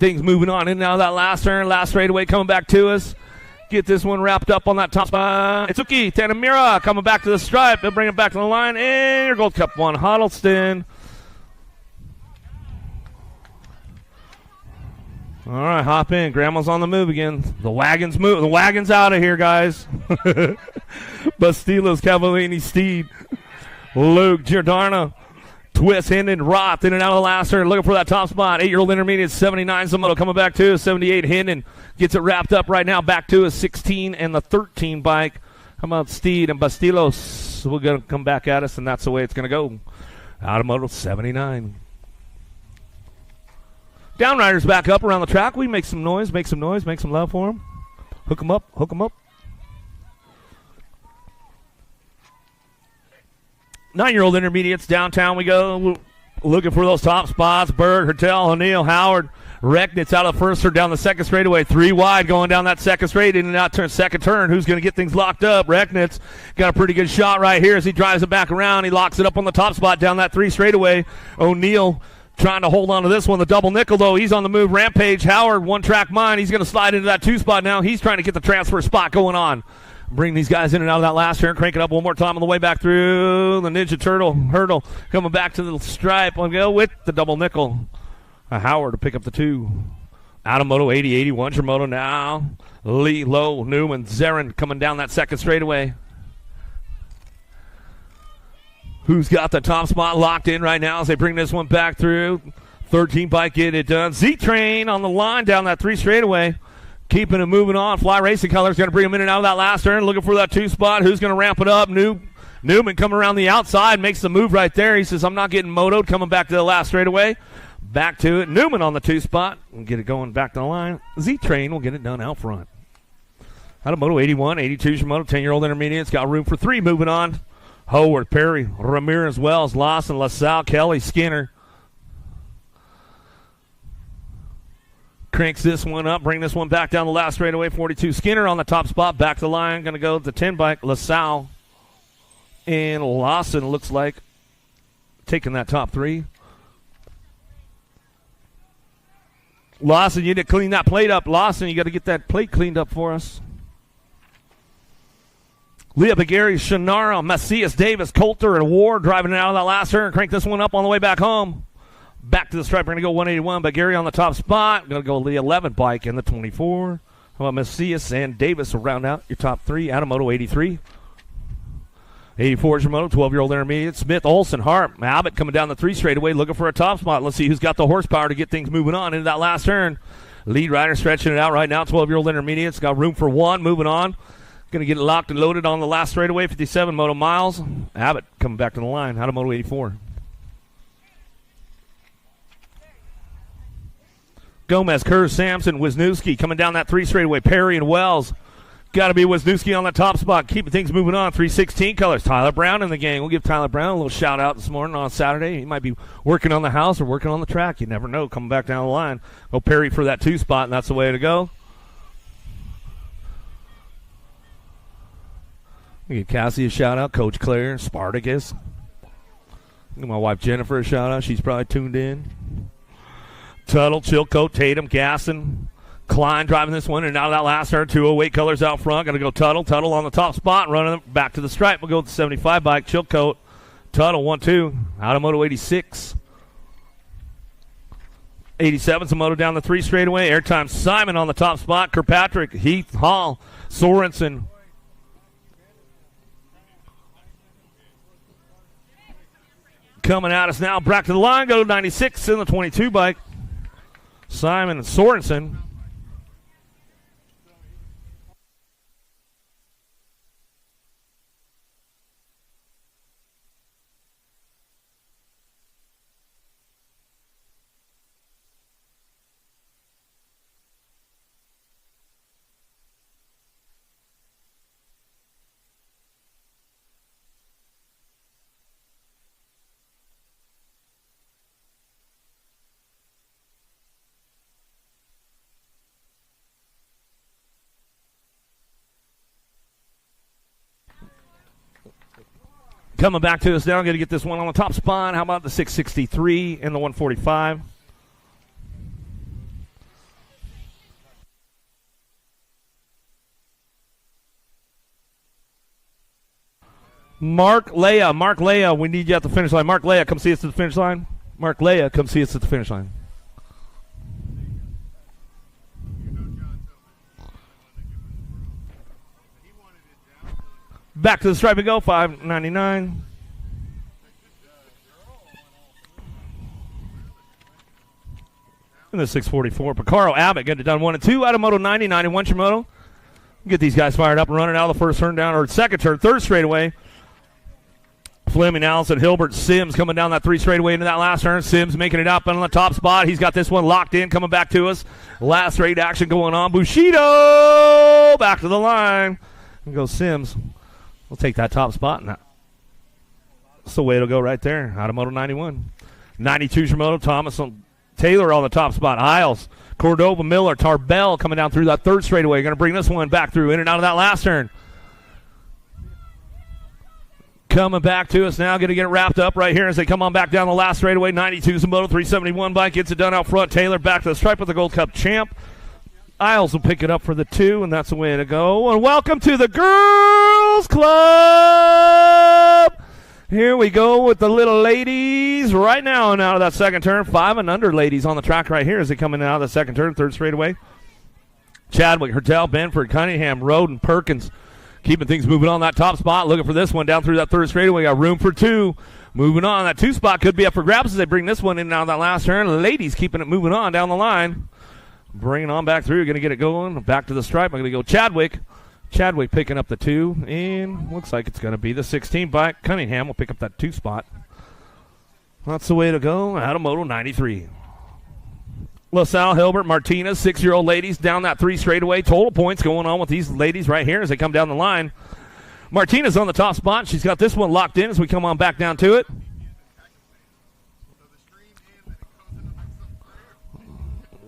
things moving on in and out of that last turn. Last straightaway coming back to us. Get this one wrapped up on that top spot. Itsuki, Tanamira coming back to the stripe. They'll bring it back to the line. And your Gold Cup 1, Huddleston. All right, hop in. Grandma's on the move again. The wagon's move. The wagon's out of here, guys. Bastilos, Cavallini, Steed, Luke, Giordano, Twist, Hendon, Roth in and out of the last turn. Looking for that top spot. 8-year-old intermediate, 79 Zamoto coming back to us. 78 Hendon gets it wrapped up right now. Back to us, 16 and the 13 bike. How about Steed and Bastilos? We're going to come back at us, and that's the way it's going to go. Out of Moto 79. Downriders back up around the track. We make some noise, make some love for them. Hook them up. 9-year-old intermediates, downtown we go. Looking for those top spots. Berg, Hertel, O'Neill, Howard, Recknitz out of the first turn down the second straightaway. 3 wide going down that second straight in and out turn. Second turn. Who's going to get things locked up? Recknitz got a pretty good shot right here as he drives it back around. He locks it up on the top spot down that 3 straightaway. O'Neal trying to hold on to this one. The double nickel, though. He's on the move. Rampage Howard, one track mine. He's going to slide into that 2 spot now. He's trying to get the transfer spot going on. Bring these guys in and out of that last turn. Crank it up one more time on the way back through the Ninja Turtle hurdle. Coming back to the stripe. I'll go with the double nickel. Howard to pick up the 2. Out of Moto 80, 81 your Moto now. Lee, Lowe, Newman, Zarin coming down that second straightaway. Who's got the top spot locked in right now as they bring this one back through? 13 bike getting it done. Z-Train on the line down that 3 straightaway. Keeping it moving on. Fly Racing Colors going to bring him in and out of that last turn. Looking for that 2 spot. Who's going to ramp it up? Newman coming around the outside. Makes the move right there. He says, I'm not getting motoed. Coming back to the last straightaway. Back to it. Newman on the 2 spot. We'll get it going back to the line. Z-Train will get it done out front. Out of Moto 81, 82's your Moto. 10-year-old intermediates. Got room for 3 moving on. Howard, Perry, Ramirez, Wells, Lawson, LaSalle, Kelly, Skinner. Cranks this one up, bring this one back down the last straightaway. 42 Skinner on the top spot, back to the line. Going to go to 10 bike. LaSalle and Lawson looks like taking that top 3. Lawson, you need to clean that plate up. Lawson, you got to get that plate cleaned up for us. Leah Bagari, Shannara, Macias, Davis, Coulter, and Ward driving it out of that last turn. Crank this one up on the way back home. Back to the stripe. We're going to go 181. Bagari on the top spot. Going to go the 11 bike in the 24. How about Macias and Davis will round out your top 3. Out of Moto 83. 84 is your Moto, 12-year-old intermediate. Smith, Olsen, Hart, Abbott coming down the 3 straightaway looking for a top spot. Let's see who's got the horsepower to get things moving on into that last turn. Lead rider stretching it out right now. 12-year-old intermediates. Got room for 1. Moving on. Going to get it locked and loaded on the last straightaway. 57 Moto Miles. Abbott coming back to the line. Out of Moto 84. Gomez, Kerr, Sampson, Wisniewski coming down that 3 straightaway. Perry and Wells. Got to be Wisniewski on the top spot. Keeping things moving on. 316 colors. Tyler Brown in the gang. We'll give Tyler Brown a little shout out this morning on Saturday. He might be working on the house or working on the track. You never know. Coming back down the line. Go Perry for that 2 spot, and that's the way to go. We give Cassie a shout out. Coach Claire, Spartacus. Give my wife Jennifer a shout out. She's probably tuned in. Tuttle, Chilcote, Tatum, Gasson, Klein driving this one, and out of that last turn, 208 colors out front. Going to go Tuttle. Tuttle on the top spot, running back to the stripe. We'll go with the 75 bike. Chilcote, Tuttle, 1-2. Out of Moto 86. 87's a Moto down the 3 straightaway. Airtime Simon on the top spot. Kirkpatrick, Heath, Hall, Sorensen. Coming at us now. Back to the line. Go to 96 in the 22 bike. Simon and Sorensen. Coming back to us now, going to get this one on the top spot. How about the 663 and the 145? Mark Leah, we need you at the finish line. Mark Leah, come see us at the finish line. Mark Leah, come see us at the finish line. Back to the stripe and go, $5.99. And the 644. Picaro Abbott getting it done 1 and 2 out of Moto 90, 91 your Moto. Get these guys fired up and running out of the first turn down, or second turn, third straightaway. Fleming, Allison, Hilbert, Sims coming down that 3 straightaway into that last turn. Sims making it up on the top spot. He's got this one locked in, coming back to us. Last straight action going on. Bushido back to the line. And goes Sims. We'll take that top spot. And that's the way it'll go right there. Out of Moto 91. 92's your Moto. Thomas on Taylor on the top spot. Isles, Cordova, Miller, Tarbell coming down through that third straightaway. Going to bring this one back through in and out of that last turn. Coming back to us now, going to get it wrapped up right here as they come on back down the last straightaway. 92's a Moto 371 bike, gets it done out front. Taylor back to the stripe with the Gold Cup champ. Isles will pick it up for the 2, and that's the way to go. And welcome to the Girls Club. Here we go with the little ladies right now and out of that second turn. 5 and under ladies on the track right here as they come in and out of the second turn, third straightaway. Chadwick, Hertel, Benford, Cunningham, Roden, Perkins. Keeping things moving on that top spot. Looking for this one down through that third straightaway. Got room for 2. Moving on. That 2 spot could be up for grabs as they bring this one in and out of that last turn. Ladies keeping it moving on down the line. Bringing on back through. Going to get it going. Back to the stripe. I'm going to go Chadwick. Chadwick picking up the 2. And looks like it's going to be the 16 bike. Cunningham will pick up that 2 spot. That's the way to go. Out of Moto 93. LaSalle, Hilbert, Martinez, 6-year-old ladies down that 3 straightaway. Total points going on with these ladies right here as they come down the line. Martinez on the top spot. She's got this one locked in as we come on back down to it.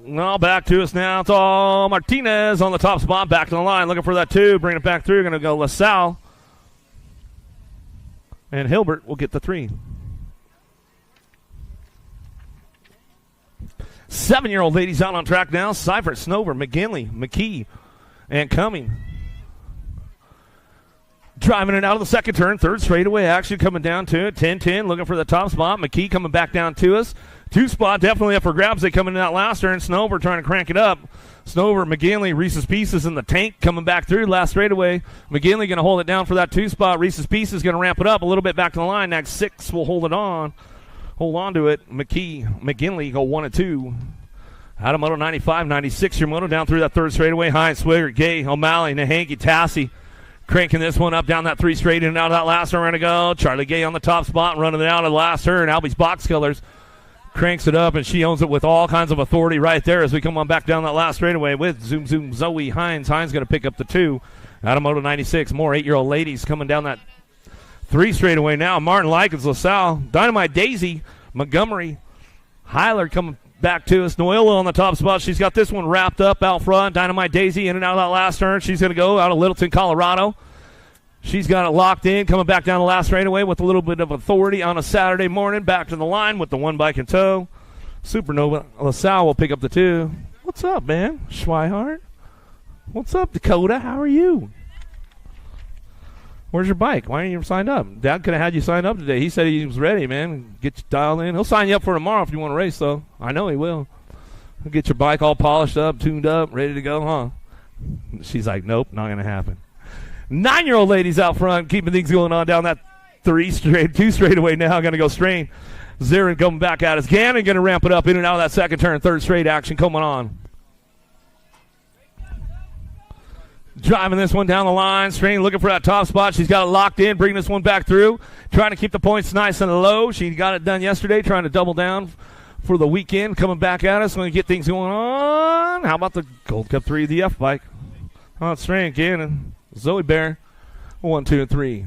Well, back to us now. It's all Martinez on the top spot. Back to the line. Looking for that 2. Bring it back through. Going to go LaSalle. And Hilbert will get the 3. 7-year-old ladies out on track now. Seifert, Snover, McGinley, McKee, and Cumming. Driving it out of the second turn. Third straightaway action coming down to it. 10-10 looking for the top spot. McKee coming back down to us. 2 spot definitely up for grabs. They come in that last turn. Snover trying to crank it up. Snover, McGinley, Reese's Pieces in the tank coming back through last straightaway. McGinley going to hold it down for that 2 spot. Reese's Pieces going to ramp it up a little bit back to the line. Next 6 will hold it on. Hold on to it. McGinley go 1 and 2. Out of Moto 95, 96. Your Moto down through that third straightaway. Hines, Swigert, Gay, O'Malley, Nahanky, Tassie. Cranking this one up down that 3 straight in and out of that last turn. We're going to go. Charlie Gay on the top spot, running it out of the last turn. Albie's box colors. Cranks it up, and she owns it with all kinds of authority right there as we come on back down that last straightaway with Zoom Zoom Zoe Hines. Hines going to pick up the 2. Out of Moto 96. More 8-year-old ladies coming down that 3 straightaway now. Martin Likens, LaSalle, Dynamite Daisy, Montgomery, Hyler coming back to us. Noella on the top spot. She's got this one wrapped up out front. Dynamite Daisy in and out of that last turn. She's going to go out of Littleton, Colorado. She's got it locked in. Coming back down the last straightaway with a little bit of authority on a Saturday morning. Back to the line with the 1 bike in tow. Supernova LaSalle will pick up the 2. What's up, man? Schweihart? What's up, Dakota? How are you? Where's your bike? Why aren't you signed up? Dad could have had you sign up today. He said he was ready, man. Get you dialed in. He'll sign you up for tomorrow if you want to race, though. I know he will. He'll get your bike all polished up, tuned up, ready to go, huh? She's like, nope, not going to happen. 9-year-old ladies out front, keeping things going on down that 2 straightaway now. Going to go Strain. Zarin coming back at us. Gannon going to ramp it up in and out of that second turn. Third straight action coming on. Driving this one down the line. Strain looking for that top spot. She's got it locked in. Bringing this one back through. Trying to keep the points nice and low. She got it done yesterday. Trying to double down for the weekend. Coming back at us. Going to get things going on. How about the Gold Cup 3 the F bike? Oh, it's Strain, Gannon, Zoe Bear. 1, 2, and 3.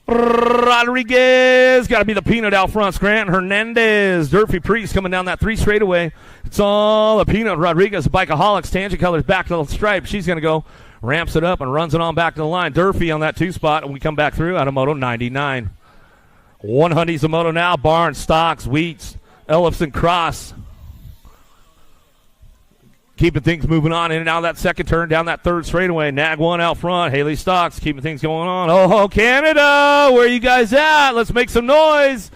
Rodriguez. Got to be the peanut out front. Scranton, Hernandez. Durfee Priest coming down that 3 straightaway. It's all the peanut. Rodriguez, Bikeaholics, Tangent Colors back to the stripe. She's going to go, ramps it up, and runs it on back to the line. Durfee on that 2 spot, and we come back through out of Moto 99. 100's a Moto now. Barnes, Stocks, Wheats, Ellefson, Cross. Keeping things moving on in and out of that second turn, down that 3rd straightaway. Nag 1 out front. Haley Stocks keeping things going on. Oh, Canada, where are you guys at? Let's make some noise.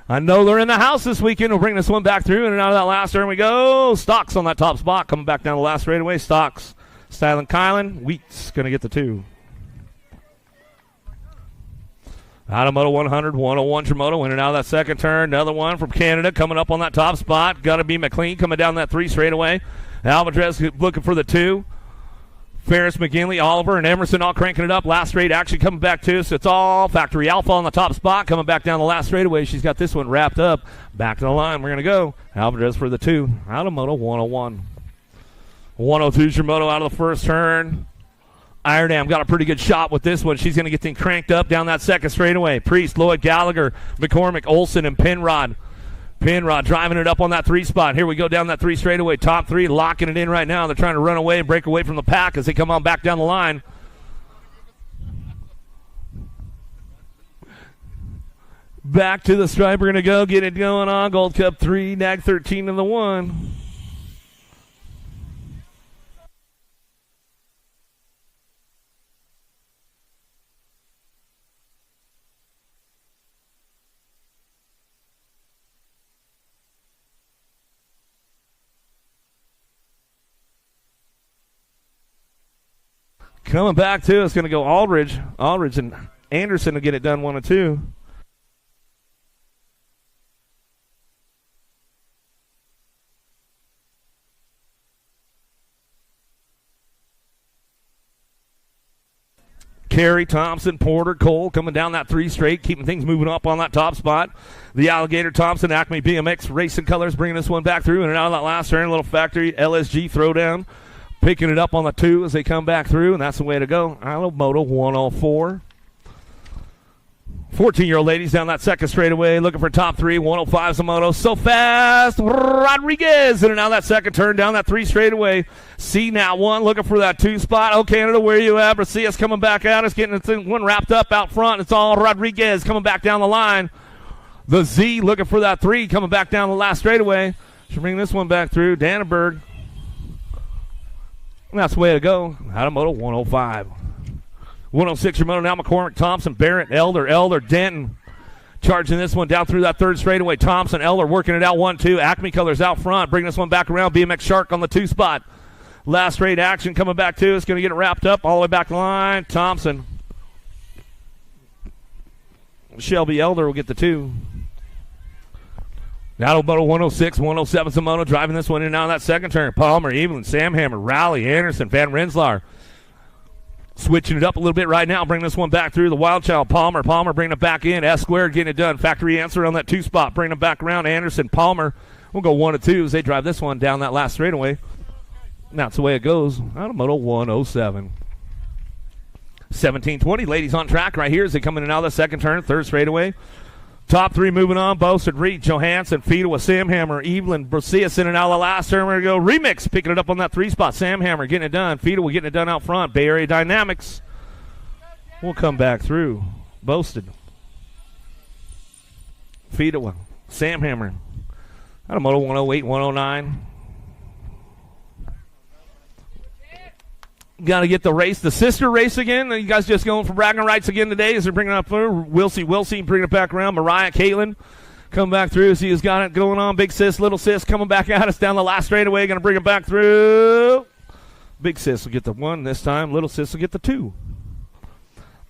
I know they're in the house this weekend. We'll bring this one back through in and out of that last turn we go. Stocks on that top spot, coming back down the last straightaway. Stocks, Styling Kylan. Wheats going to get the 2. Out of Moto 100, 101 Tremoto, in and out of that second turn. Another one from Canada coming up on that top spot. Got to be McLean coming down that 3 straightaway. Alvarez looking for the 2. Ferris, McGinley, Oliver, and Emerson all cranking it up. Last straight action coming back to us. It's all Factory Alpha on the top spot. Coming back down the last straightaway. She's got this one wrapped up. Back to the line. We're going to go. Alvarez for the 2. Out of Moto 101. 102's your Moto out of the first turn. Iredam got a pretty good shot with this one. She's going to get things cranked up down that second straightaway. Priest, Lloyd, Gallagher, McCormick, Olson, and Penrod. Penrod driving it up on that 3 spot. Here we go down that 3 straightaway. Top 3 locking it in right now. They're trying to run away and break away from the pack as they come on back down the line. Back to the stripe. We're going to go get it going on. Gold Cup 3, nag 13 in the 1. Coming back to, it's going to go Aldridge. Aldridge and Anderson to get it done 1 and 2. Carey, Thompson, Porter, Cole coming down that 3 straight, keeping things moving up on that top spot. The Alligator, Thompson, Acme BMX, Racing Colors bringing this one back through and out of that last turn. A little factory LSG throwdown. Picking it up on the 2 as they come back through, and that's the way to go. Idaho Moto 104. 14-year-old ladies down that second straightaway, looking for top 3. 105's the Moto. So fast. Rodriguez in and out that second turn down that 3 straightaway. C now 1, looking for that 2 spot. Oh, Canada, where you at? But see us coming back out. It's getting one wrapped up out front. It's all Rodriguez coming back down the line. The Z looking for that 3, coming back down the last straightaway. Should bring this one back through. Dannenberg. And that's the way to go. Out of Moto 105. 106 your Moto now. McCormick, Thompson, Barrett, Elder, Denton. Charging this one down through that 3rd straightaway. Thompson, Elder working it out 1-2. Acme Colors out front. Bring this one back around. BMX Shark on the 2 spot. Last straight action coming back to. It's going to get it wrapped up all the way back the line. Thompson. Shelby Elder will get the 2. Now to Moto 106, 107's the Moto, driving this one in and out of that second turn. Palmer, Evelyn, Sam Hammer, Rowley, Anderson, Van Rensselaer. Switching it up a little bit right now, bring this one back through. The Wild Child, Palmer bringing it back in. S squared getting it done. Factory answer on that 2 spot, bringing it back around. Anderson, Palmer. We'll go 1 and 2 as they drive this one down that last straightaway. And that's the way it goes. Out of Moto 107. 17-20, ladies on track right here as they come in and out of the second turn, 3rd straightaway. Top 3 moving on. Boasted, Reed, Johansson, Fiedel with Sam Hammer, Evelyn, Brasias in and out of the last turn. We're going to go Remix, picking it up on that 3 spot. Sam Hammer getting it done. Fiedel getting it done out front. Bay Area Dynamics will come back through. Boasted. Fiedel, Sam Hammer. Out of Moto 108, 109. Got to get the race, the sister race again. You guys just going for bragging rights again today as they're bringing it up through. Wilsey bringing it back around. Mariah, Caitlin come back through. See who's got it going on. Big sis, little sis coming back at us down the last straightaway. Going to bring it back through. Big sis will get the 1 this time. Little sis will get the 2.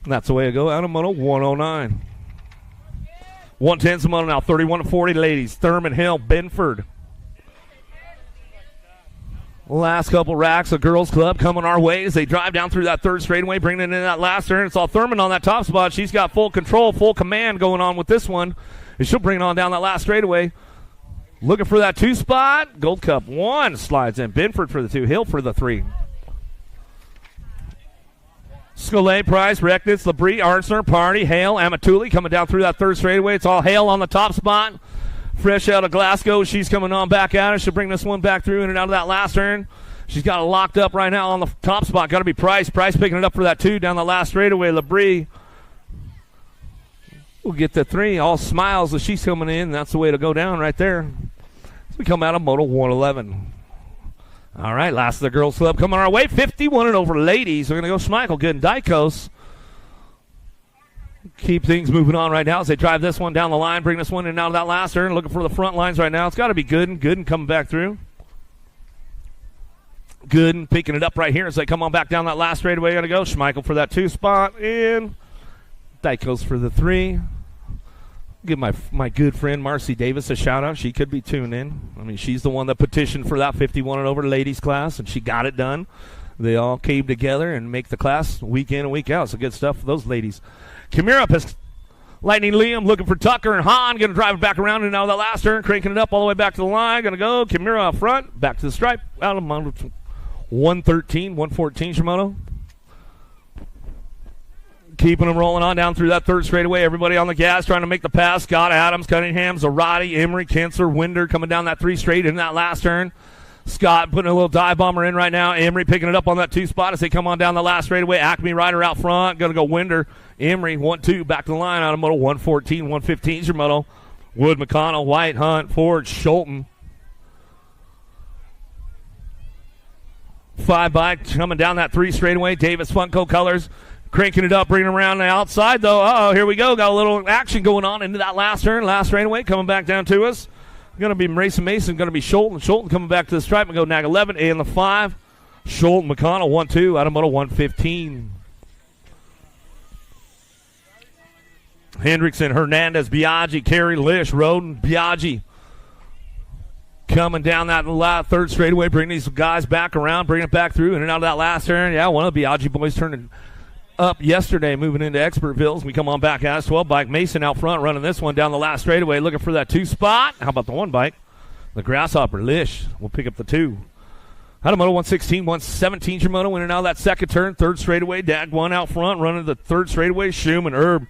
And that's the way it go. Out of Moto 109. 110's the Moto now. 31-40 ladies. Thurman, Hill, Benford. Last couple racks, the girls club coming our way as they drive down through that 3rd straightaway, bringing it in that last turn. It's all Thurman on that top spot. She's got full control, full command going on with this one. And she'll bring it on down that last straightaway. Looking for that 2 spot. Gold Cup 1 slides in. Benford for the 2, Hill for the 3. Scolay, Price, Recknitz, Labrie, Arnsner, Party, Hale, Amatuli coming down through that 3rd straightaway. It's all Hale on the top spot. Fresh out of Glasgow, she's coming on back at us. She'll bring this one back through in and out of that last turn. She's got it locked up right now on the top spot. Got to be Price. Price picking it up for that 2 down the last straightaway. Labrie will get the 3. All smiles as she's coming in. That's the way to go down right there. So we come out of Moto 111. All right, last of the girls club coming our way. 51 and over ladies. We're going to go Schmeichel, Good, and Dykos. Keep things moving on right now as they drive this one down the line, bring this one in and out of that last turn, looking for the front lines right now. It's got to be Gooden coming back through. Gooden picking it up right here as they come on back down that last straightaway. Going to go Schmeichel for that 2 spot, and Dykos for the 3. Give my good friend Marcy Davis a shout out. She could be tuned in. I mean, she's the one that petitioned for that 51 and over ladies class, and she got it done. They all came together and make the class week in and week out. So good stuff for those ladies. Kimura has Lightning Liam looking for Tucker and Hahn. Going to drive it back around and out of the last turn, cranking it up all the way back to the line. Going to go Kimura up front, back to the stripe. Out of 113, 114 Shimono. Keeping them rolling on down through that third straightaway. Everybody on the gas trying to make the pass. Scott Adams, Cunningham, Zarate, Emery, Kinsler, Winder coming down that 3 straight in that last turn. Scott putting a little dive bomber in right now. Emery picking it up on that 2 spot as they come on down the last straightaway. Acme Rider out front. Going to go Winder. Emery, 1-2, back to the line out of Moto. 114, 115 is your Moto. Wood, McConnell, White, Hunt, Ford, Schulten. 5 bike coming down that 3 straightaway. Davis Funko Colors cranking it up, bringing it around the outside, though. Uh-oh, here we go. Got a little action going on into that last turn. Last straightaway coming back down to us. Going to be Mason, going to be Schulten. Schulten coming back to the stripe and go nag 11 and the 5. Schulten, McConnell, 1-2 out of Moto 115. Hendrickson, Hernandez, Biaggi, Carey, Lish, Roden, Biaggi. Coming down that third straightaway, bringing these guys back around, bringing it back through in and out of that last turn. Yeah, one of the Biaggi boys turning up yesterday, moving into Expertville. We come on back as 12 bike. Mason out front running this one down the last straightaway, looking for that 2 spot. How about the 1 bike? The Grasshopper, Lish, will pick up the 2. Out of Moto 116, 117 your Moto, in and out of that second turn, third straightaway. Dag 1 out front, running the third straightaway. Schumann, Herb,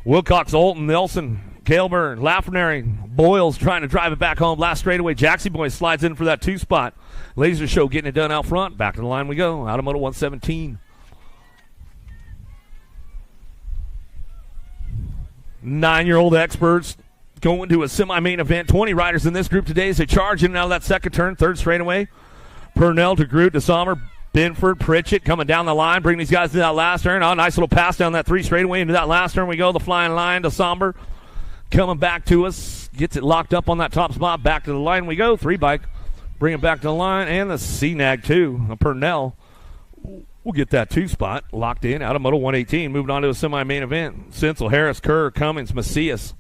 Wilcox, Olton, Nelson, Kaleburn, Lafrenary, Boyles trying to drive it back home. Last straightaway, Jaxie Boy slides in for that 2 spot. Laser Show getting it done out front. Back to the line we go. Out of Moto 117. 9-year-old experts going to a semi-main event. 20 riders in this group today as they charge in and out of that second turn, third straightaway. Purnell to Groot to Sommer, Binford, Pritchett coming down the line, bring these guys to that last turn. Oh, nice little pass down that 3 straightaway into that last turn we go. The flying line to Somber coming back to us, gets it locked up on that top spot. Back to the line we go. 3 bike, bring it back to the line, and the CNAG 2. Purnell will get that 2 spot locked in out of Moto 118. Moving on to a semi-main event. Sinsel, Harris, Kerr, Cummings, Macias.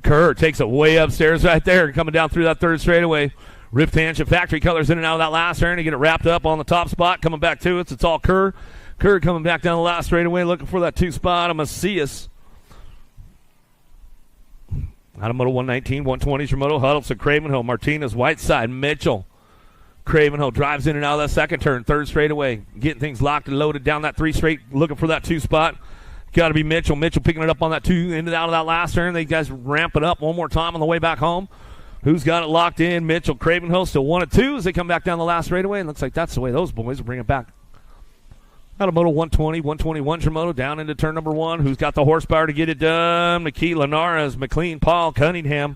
Kerr takes it way upstairs right there, coming down through that third straightaway. Rift Tangent Factory Colors in and out of that last turn to get it wrapped up on the top spot. Coming back to us, it's all Kerr. Kerr coming back down the last straightaway, looking for that 2 spot of Macias. Out of Moto 119, 120 is your Moto. Huddleston, Cravenhill, Martinez, Whiteside, Mitchell. Cravenhill drives in and out of that second turn, third straightaway, getting things locked and loaded down that 3 straight, looking for that 2 spot. Got to be Mitchell. Mitchell picking it up on that 2 into out of that last turn. They guys ramp it up one more time on the way back home. Who's got it locked in? Mitchell. Cravenhill still 1-2 as they come back down the last straightaway. And looks like that's the way those boys will bring it back. Out of Moto 120, 121 your Moto down into turn number 1. Who's got the horsepower to get it done? McKee, Linares, McLean, Paul, Cunningham.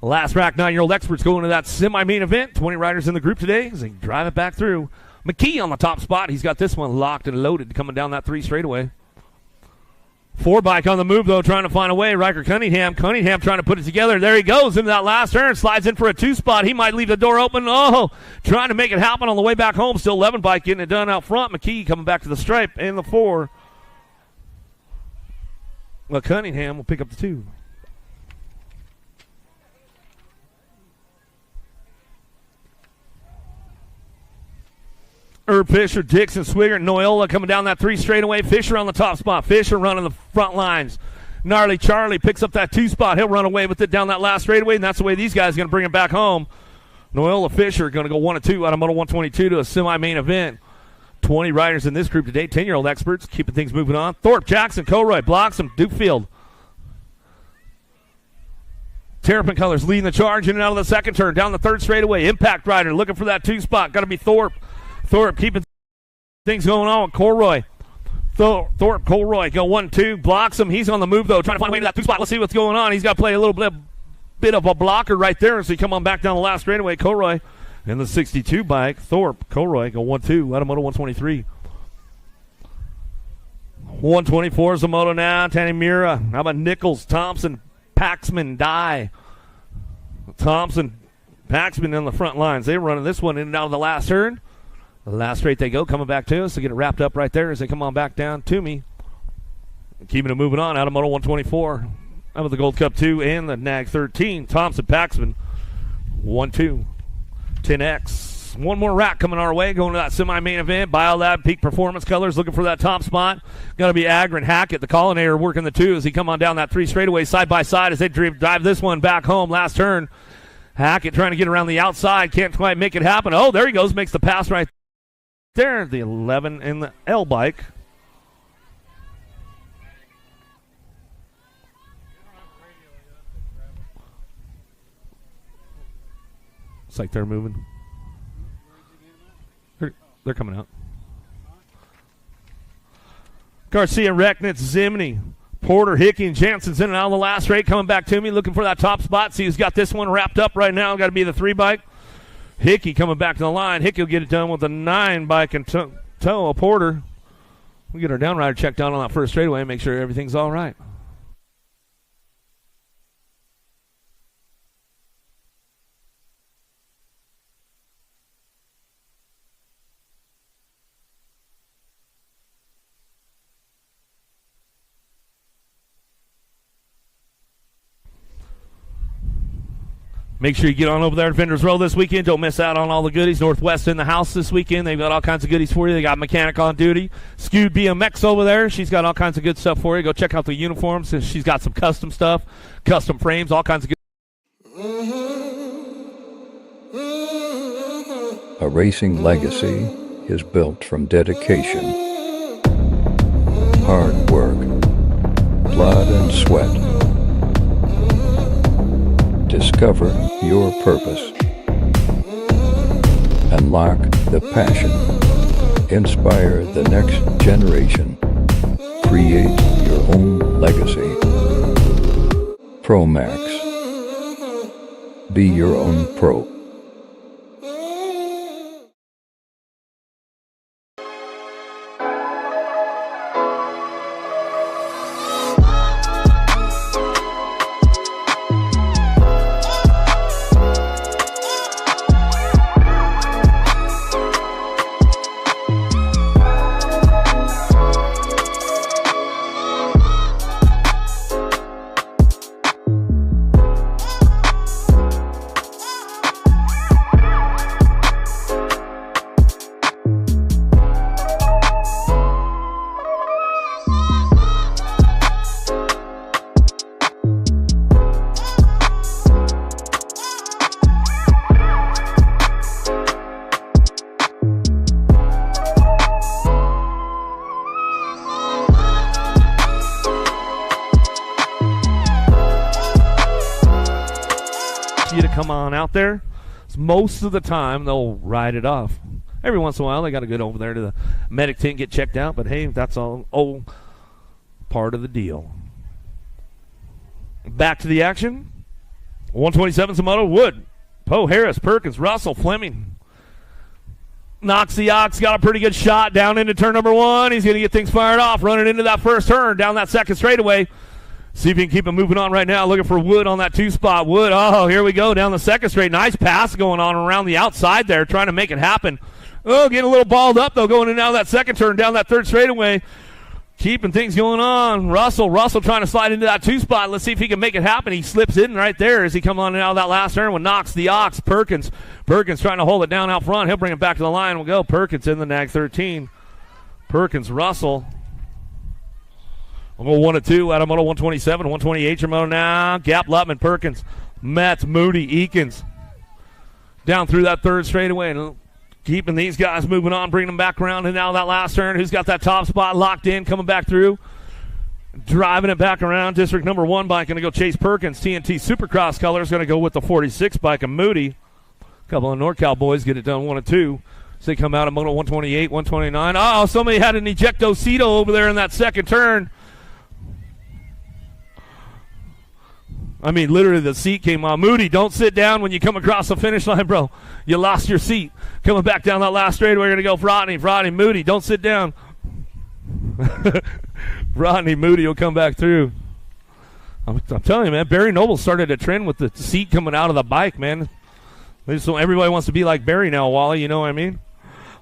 Last rack 9-year-old experts going to that semi-main event. 20 riders in the group today as they drive it back through. McKee on the top spot. He's got this one locked and loaded coming down that 3 straightaway. 4 bike on the move, though, trying to find a way. Riker Cunningham. Cunningham trying to put it together. There he goes into that last turn. Slides in for a 2 spot. He might leave the door open. Oh, trying to make it happen on the way back home. Still 11 bike getting it done out front. McKee coming back to the stripe and the 4. Well, Cunningham will pick up the 2. Herb Fisher, Dixon, Swigert, Noyola coming down that 3 straightaway. Fisher on the top spot. Fisher running the front lines. Gnarly Charlie picks up that 2 spot. He'll run away with it down that last straightaway, and that's the way these guys are going to bring it back home. Noyola Fisher going to go 1-2 out of Moto 122 to a semi-main event. 20 riders in this group today. 10-year-old experts keeping things moving on. Thorpe, Jackson, Colroy, Bloxham, Dukefield. Terrapin Colors leading the charge in and out of the second turn. Down the third straightaway. Impact Rider looking for that 2 spot. Got to be Thorpe. Thorpe keeping things going on with Colroy. Thorpe, Colroy go 1-2. Blocks him. He's on the move, though, trying to find a way to that 2 spot. Let's see what's going on. He's got to play a little bit of a blocker right there. So he come on back down the last straightaway. Colroy in the 62 bike. Thorpe, Colroy go 1-2 out of Moto 123. 124 is the Moto now. Tanimura. How about Nichols, Thompson, Paxman, Dye. Thompson, Paxman in the front lines. They're running this one in and out of the last turn. The last straight they go, coming back to us to get it wrapped up right there as they come on back down to me. Keeping it moving on out of Moto 124. Out of the Gold Cup 2 and the NAG 13. Thompson, Paxman, 1-2. 10X. One more rack coming our way, going to that semi-main event. Biolab, Peak Performance Colors, looking for that top spot. Going to be Agron, Hackett, the Collinator working the 2 as he come on down that 3 straightaway side by side as they drive this one back home. Last turn. Hackett trying to get around the outside. Can't quite make it happen. Oh, there he goes. Makes the pass right there. The 11 in the L bike. Looks like they're moving. They're coming out. Garcia, Recknitz, Zimney, Porter, Hickey, and Jansen's in and out of the last straight. Coming back to me, looking for that top spot. See who's got this one wrapped up right now. Got to be the 3 bike. Hickey coming back to the line. Hickey will get it done with a 9 bike and tow a Porter. We'll get our down rider checked out on that first straightaway and make sure everything's all right. Make sure you get on over there at Vendors Row this weekend. Don't miss out on all the goodies. Northwest in the house this weekend. They've got all kinds of goodies for you. They got mechanic on duty. Skewed BMX over there. She's got all kinds of good stuff for you. Go check out the uniforms. She's got some custom stuff, custom frames, all kinds of good. A racing legacy is built from dedication, hard work, blood and sweat. Discover your purpose. Unlock the passion. Inspire the next generation. Create your own legacy. ProMax. Be your own pro. You to come on out there. Most of the time they'll ride it off. Every once in a while they got to go over there to the medic tent, get checked out, but hey, that's all part of the deal. Back to the action. 127's Moto. Wood, Poe, Harris, Perkins, Russell, Fleming. Knocks the ox, got a pretty good shot down into turn number 1. He's going to get things fired off, running into that first turn, down that second straightaway. See if he can keep it moving on right now. Looking for Wood on that 2 spot. Wood, oh, here we go, down the second straight. Nice pass going on around the outside there, trying to make it happen. Oh, getting a little balled up, though, going in and out of that second turn, down that third straightaway. Keeping things going on. Russell trying to slide into that 2 spot. Let's see if he can make it happen. He slips in right there as he comes on and out of that last turn with knocks the ox. Perkins trying to hold it down out front. He'll bring it back to the line. We'll go. Perkins in the nag 13. Perkins, Russell. We'll go 1 to 2 out of Moto 127, 128 your Moto now. Gap, Lutman, Perkins, Metz, Moody, Eakins. Down through that third straightaway and keeping these guys moving on, bringing them back around and out of that last turn. Who's got that top spot locked in, coming back through. Driving it back around. District number 1 bike going to go chase Perkins. TNT Supercross colors going to go with the 46 bike of Moody. A couple of NorCal boys get it done 1 and 2. So they come out of Moto 128, 129. Oh, somebody had an ejectocito over there in that second turn. I mean, literally the seat came on. Moody, don't sit down when you come across the finish line, bro. You lost your seat. Coming back down that last straightaway, we're going to go Rodney, Moody, don't sit down. Rodney, Moody will come back through. I'm telling you, man, Barry Noble started a trend with the seat coming out of the bike, man. So everybody wants to be like Barry now, Wally, you know what I mean?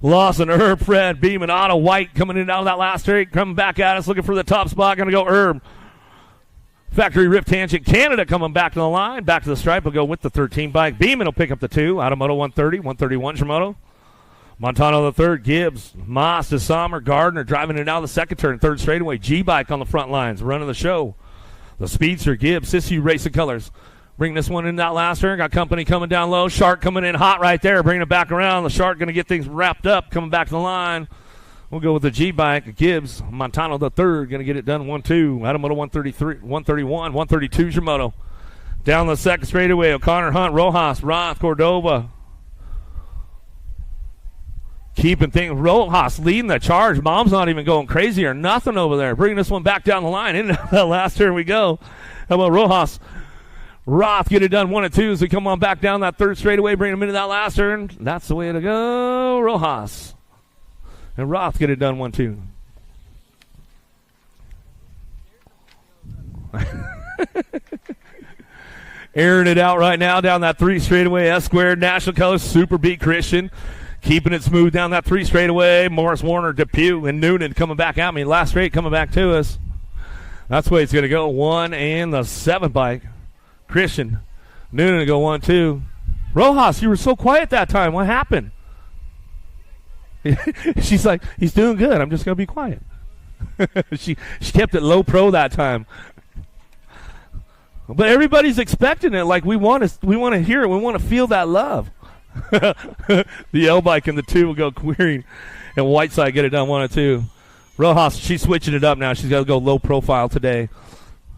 Lawson, Herb, Fred, Beeman, Otto, White coming in and out of that last straight, coming back at us, looking for the top spot. Going to go Herb. Factory Rip Tangent Canada coming back to the line. Back to the stripe. Will go with the 13 bike. Beeman will pick up the 2 out of Moto 130. 131 Shimoto. Montano the 3rd. Gibbs. Moss. DeSommer. Gardner driving it out of the second turn. Third straightaway. G-bike on the front lines. Running the show. The Speedster. Gibbs. Sissy Racing Colors. Bring this one in that last turn. Got company coming down low. Shark coming in hot right there. Bringing it back around. The Shark going to get things wrapped up. Coming back to the line. We'll go with the G-bike. Gibbs, Montano the 3rd, going to get it done 1-2. Out of Moto 133, 131, 132 Shimoto. Down the second straightaway, O'Connor, Hunt, Rojas, Roth, Cordova, keeping things. Rojas leading the charge. Mom's not even going crazy or nothing over there. Bringing this one back down the line. Into that last turn we go. How about Rojas? Roth get it done 1 and 2 as we come on back down that third straightaway, bring him into that last turn. That's the way to go. Rojas. And Roth get it done 1-2. Airing it out right now down that 3 straightaway. S squared, national colors, super beat Christian. Keeping it smooth down that 3 straightaway. Morris, Warner, Depew, and Noonan coming back at me. Last straight coming back to us. That's the way it's going to go. 1 and the 7 bike. Christian. Noonan to go 1-2. Rojas, you were so quiet that time. What happened? She's like, he's doing good. I'm just going to be quiet. she kept it low pro that time. But everybody's expecting it. Like we want to hear it. We want to feel that love. The L bike and the 2 will go queering, and Whiteside get it done 1 and 2. Rojas, she's switching it up now. She's got to go low profile today.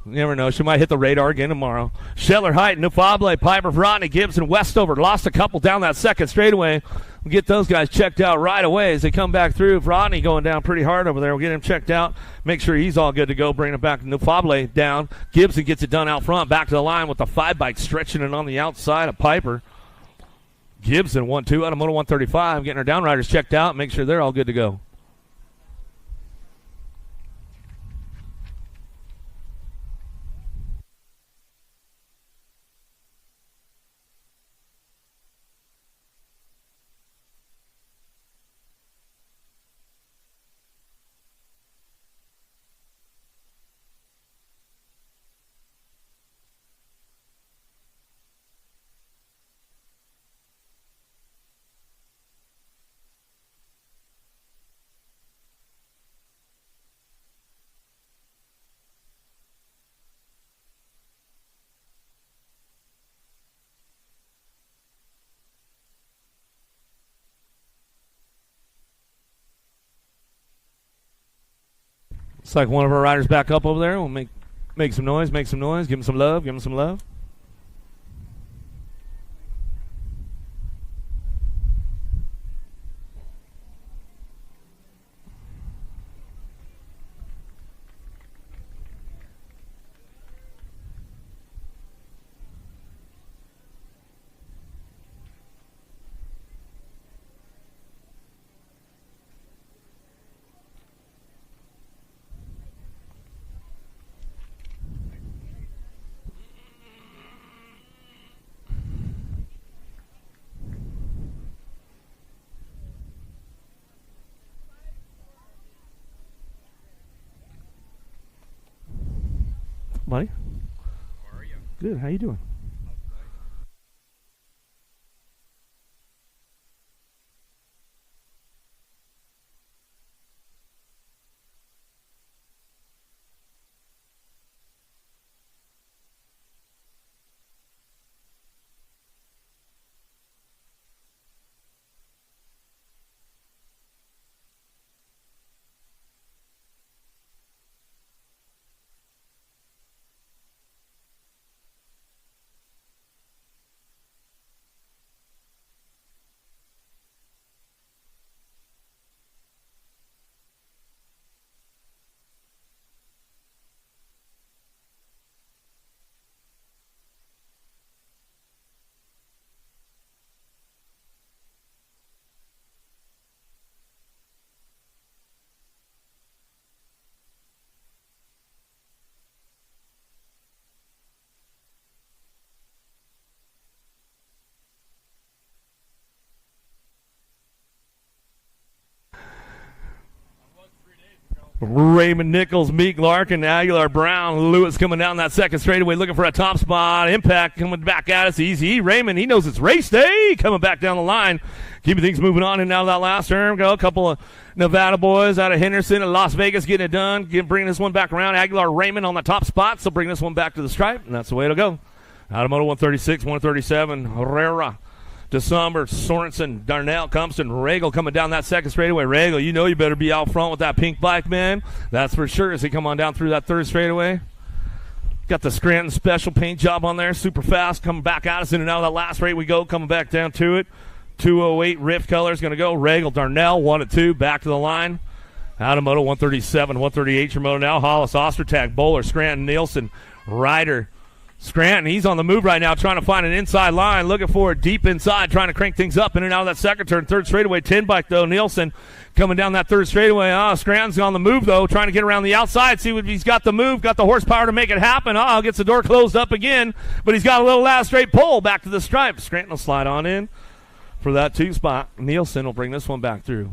You never know. She might hit the radar again tomorrow. Scheller, Height, Nufable, Piper, Rodney, Gibson, Westover. Lost a couple down that second straightaway. We'll get those guys checked out right away as they come back through. Rodney going down pretty hard over there. We'll get him checked out. Make sure he's all good to go. Bring him back to Nufable down. Gibson gets it done out front. Back to the line with the 5 bike stretching it on the outside of Piper. Gibson 1-2 out of Moto 135. Getting our downriders checked out. Make sure they're all good to go. Looks like one of our riders back up over there. We'll make some noise, give him some love. Buddy? How are you? Good. How you doing? Raymond Nichols, Meek Larkin, Aguilar Brown, Lewis coming down that second straightaway looking for a top spot. Impact coming back at us. Easy. Raymond, he knows it's race day. Coming back down the line. Keeping things moving on and out of that last turn. Go a couple of Nevada boys out of Henderson and Las Vegas getting it done. Bringing this one back around. Aguilar Raymond on the top spot. So bring this one back to the stripe, and that's the way it'll go. Out of Moto 136, 137, Herrera. December, Sorensen, Darnell, Compton, Regal coming down that second straightaway. Regal, you know you better be out front with that pink bike, man. That's for sure as they come on down through that third straightaway. Got the Scranton special paint job on there, super fast, coming back at us in and out of that last straight we go, coming back down to it. 208 Rift colors going to go. Regal, Darnell, 1 and 2, back to the line. Out of Moto, 137, 138 your Moto now. Hollis, Ostertag, Bowler, Scranton, Nielsen, Ryder. Scranton, he's on the move right now, trying to find an inside line, looking for it deep inside, trying to crank things up in and out of that second turn. Third straightaway, 10 bike though. Nielsen coming down that third straightaway. Scranton's on the move though, trying to get around the outside, see if he's got the move, got the horsepower to make it happen. Gets the door closed up again, but he's got a little last straight pull back to the stripe. Scranton will slide on in for that 2 spot. Nielsen will bring this one back through.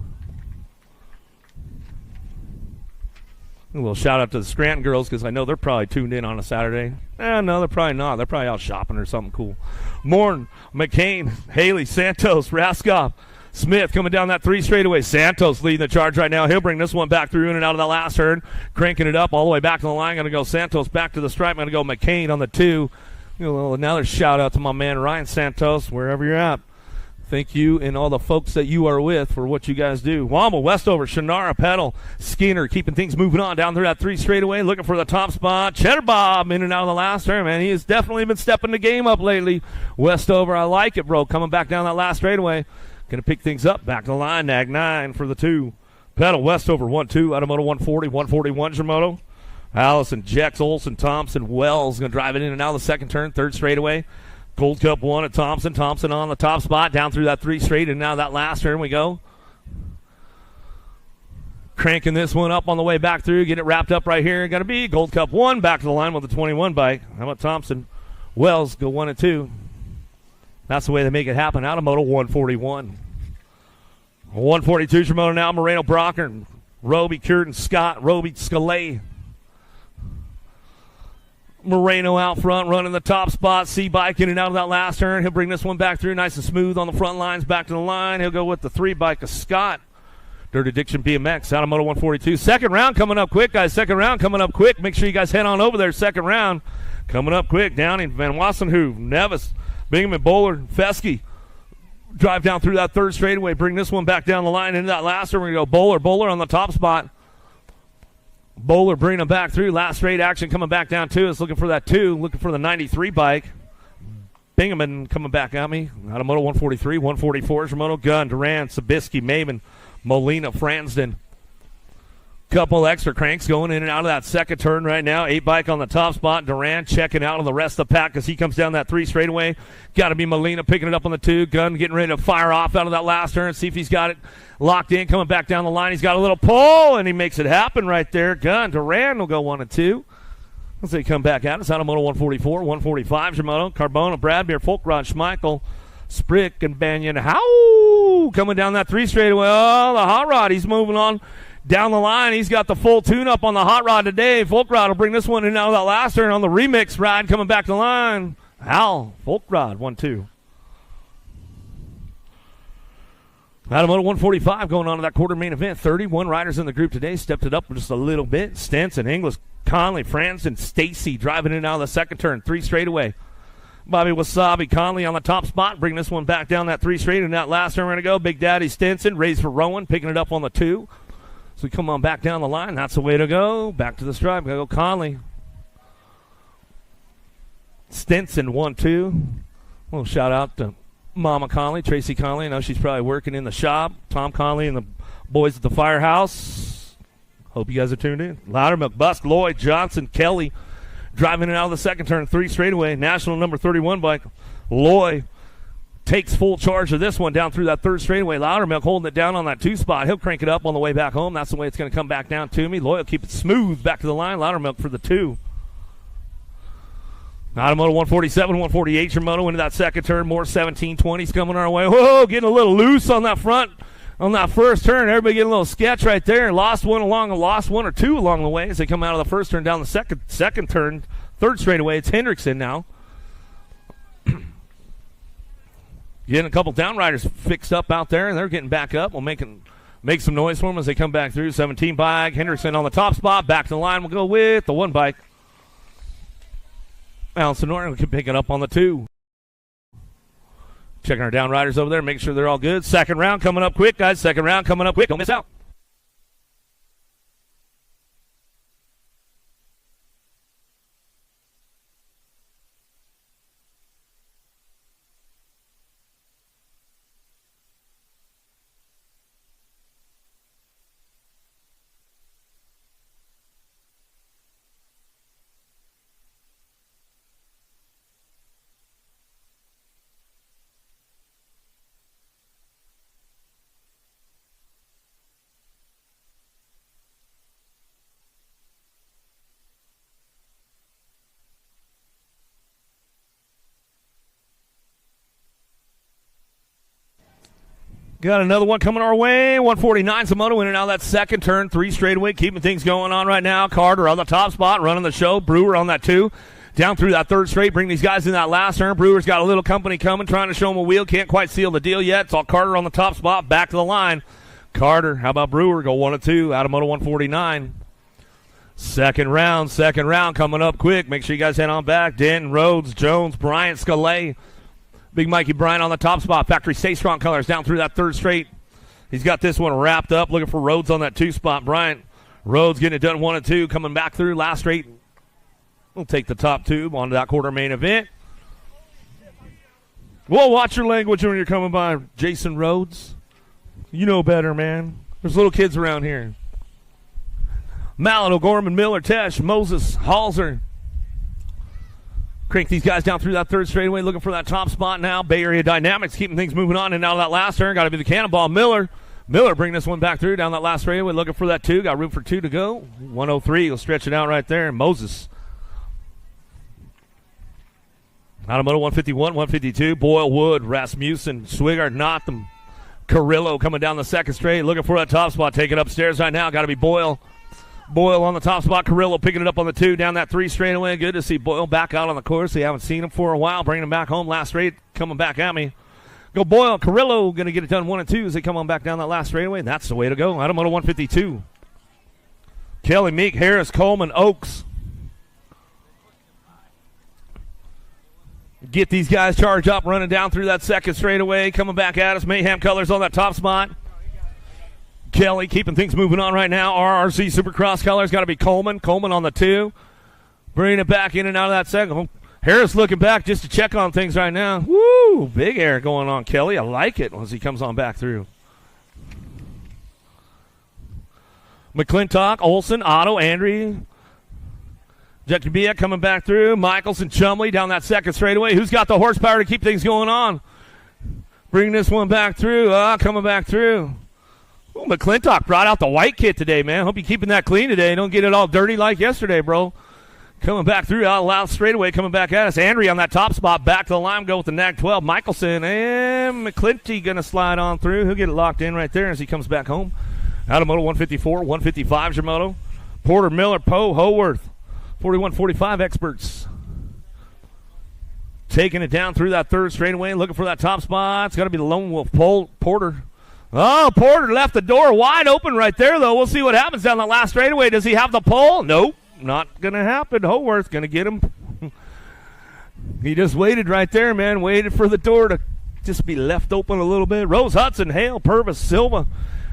A little shout out to the Scranton girls because I know they're probably tuned in on a Saturday. No, they're probably not. They're probably out shopping or something cool. Morton, McCain, Haley, Santos, Raskoff, Smith coming down that 3 straightaway. Santos leading the charge right now. He'll bring this one back through in and out of that last turn, cranking it up all the way back to the line. Going to go Santos back to the stripe. Going to go McCain on the 2. Another shout out to my man Ryan Santos, wherever you're at. Thank you and all the folks that you are with for what you guys do. Womble, Westover, Shannara, Pedal, Skinner, keeping things moving on down through that 3 straightaway, looking for the top spot. Cheddar Bob in and out of the last turn, man. He has definitely been stepping the game up lately. Westover, I like it, bro. Coming back down that last straightaway. Going to pick things up. Back to the line, Nag 9 for the 2. Pedal, Westover, 1-2, out of Moto 140, 141 Shimoto. Allison, Jex, Olson, Thompson, Wells going to drive it in and out of the second turn, 3rd straightaway. Gold Cup 1 at Thompson. Thompson on the top spot, down through that 3 straight, and now that last turn we go. Cranking this one up on the way back through, get it wrapped up right here. Got to be Gold Cup 1, back to the line with the 21 bike. How about Thompson? Wells go 1 and 2. That's the way they make it happen. Out of Moto 141. 142 your Moto now. Moreno, Brocker, Roby, Curtin, Scott, Roby, Scalay. Moreno out front, running the top spot. C-bike in and out of that last turn. He'll bring this one back through nice and smooth on the front lines, back to the line. He'll go with the 3 bike of Scott. Dirty Diction BMX out of Moto 142. Second round coming up quick, guys. Second round coming up quick. Make sure you guys head on over there. Second round coming up quick. Downing, Van Wassenhoeve, Nevis, Bingaman, Bowler, Fesky. Drive down through that 3rd straightaway. Bring this one back down the line into that last turn. We're going to go Bowler on the top spot. Bowler bringing him back through. Last straight action coming back down to us. Looking for that 2. Looking for the 93 bike. Bingaman coming back at me. Out of Moto 143. 144 is Moto. Gunn, Duran, Sabisky, Maven, Molina, Fransden. Couple extra cranks going in and out of that second turn right now. 8 bike on the top spot. Duran checking out on the rest of the pack as he comes down that 3 straightaway. Got to be Molina picking it up on the 2. Gunn getting ready to fire off out of that last turn. See if he's got it locked in. Coming back down the line. He's got a little pull, and he makes it happen right there. Gunn, Duran will go 1 and 2. Let's say come back at us. Out of Moto 144, 145 Shimoto. Carbona, Bradbeer, Folkrod, Schmeichel, Sprick, and Banyan. How coming down that 3 straightaway. Oh, the hot rod. He's moving on down the line. He's got the full tune-up on the hot rod today. Folkrod will bring this one in out of that last turn on the remix ride coming back to the line. Hal, Folkrod, 1-2. Out of Moto 145 going on to that quarter main event. 31 riders in the group today. Stepped it up just a little bit. Stenson, Inglis, Conley, Franson, Stacy driving in out of the second turn. 3 straightaway. Bobby Wasabi, Conley on the top spot. Bring this one back down that 3 straight. And that last turn we're going to go. Big Daddy Stenson, raised for Rowan, picking it up on the 2. So we come on back down the line. That's the way to go. Back to the stripe. Gotta go Conley. Stenson 1-2. Well, shout out to Mama Conley, Tracy Conley. I know she's probably working in the shop. Tom Conley and the boys at the firehouse. Hope you guys are tuned in. Loudermilk, Busk, Lloyd, Johnson, Kelly driving it out of the second turn. 3 straightaway. National number 31 bike. Lloyd takes full charge of this one down through that 3rd straightaway. Loudermilk holding it down on that 2 spot. He'll crank it up on the way back home. That's the way it's going to come back down to me. Lloyd will keep it smooth back to the line. Loudermilk for the 2. Out of Moto 147, 148 your Moto into that second turn. More 1720s coming our way. Whoa, getting a little loose on that front. On that first turn, everybody getting a little sketch right there. Lost one or two along the way as they come out of the first turn down the second turn. 3rd straightaway. It's Hendrickson now. Getting a couple downriders fixed up out there, and they're getting back up. We'll make some noise for them as they come back through. 17 bike. Hendrickson on the top spot. Back to the line. We'll go with the 1 bike. Allison Norton can pick it up on the 2. Checking our downriders over there. Make sure they're all good. Second round coming up quick, guys. Second round coming up quick. Don't miss out. Got another one coming our way. 149's a Moto in and out of that second turn. 3 straightaway, keeping things going on right now. Carter on the top spot, running the show. Brewer on that 2. Down through that third straight, bring these guys in that last turn. Brewer's got a little company coming, trying to show him a wheel. Can't quite seal the deal yet. It's all Carter on the top spot, back to the line. Carter, how about Brewer? Go 1 and 2 out of Moto 149. Second round coming up quick. Make sure you guys head on back. Denton, Rhodes, Jones, Bryant, Scalay. Big Mikey Bryant on the top spot. Factory Stay Strong colors down through that third straight. He's got this one wrapped up. Looking for Rhodes on that 2 spot. Bryant, Rhodes getting it done 1 and 2. Coming back through last straight. We'll take the top tube onto that quarter main event. Well, watch your language when you're coming by, Jason Rhodes. You know better, man. There's little kids around here. Malin, O'Gorman, Miller, Tesh, Moses, Halser. Crank these guys down through that third straightaway, looking for that top spot now. Bay Area Dynamics keeping things moving on and out of that last turn. Got to be the cannonball. Miller bringing this one back through down that last straightaway, looking for that 2. Got room for 2 to go. 103, he'll stretch it out right there. Moses. Out of Moto 151, 152, Boyle, Wood, Rasmussen, Swigart, Notham, Carrillo coming down the second straight, looking for that top spot, taking upstairs right now. Got to be Boyle. Boyle on the top spot, Carrillo picking it up on the 2, down that 3 straightaway. Good to see Boyle back out on the course. We haven't seen him for a while, bringing him back home last straight, coming back at me. Go Boyle, Carrillo going to get it done 1 and 2 as they come on back down that last straightaway. That's the way to go. Out of Moto 152. Kelly, Meek, Harris, Coleman, Oaks. Get these guys charged up, running down through that second straightaway, coming back at us. Mayhem colors on that top spot. Kelly keeping things moving on right now. RRC Supercross colors got to be Coleman. Coleman on the 2. Bringing it back in and out of that second. Harris looking back just to check on things right now. Woo! Big air going on, Kelly. I like it as he comes on back through. McClintock, Olson, Otto, Andrew. Jekabia coming back through. Michelson, Chumley down that second straightaway. Who's got the horsepower to keep things going on? Bringing this one back through. Coming back through. Ooh, McClintock brought out the white kit today, man. Hope you're keeping that clean today. Don't get it all dirty like yesterday, bro. Coming back through out loud straightaway, coming back at us. Andry on that top spot. Back to the line, go with the NAC 12. Michelson and McClinty going to slide on through. He'll get it locked in right there as he comes back home. Out of Moto 154, 155 is your Moto. Porter, Miller, Poe, Howarth. 41-45 experts. Taking it down through that third straightaway, looking for that top spot. It's got to be the Lone Wolf, Porter. Oh, Porter left the door wide open right there, though. We'll see what happens down the last straightaway. Does he have the pole? Nope, not going to happen. Howarth going to get him. He just waited right there, man. Waited for the door to just be left open a little bit. Rose Hudson, Hale, Purvis, Silva.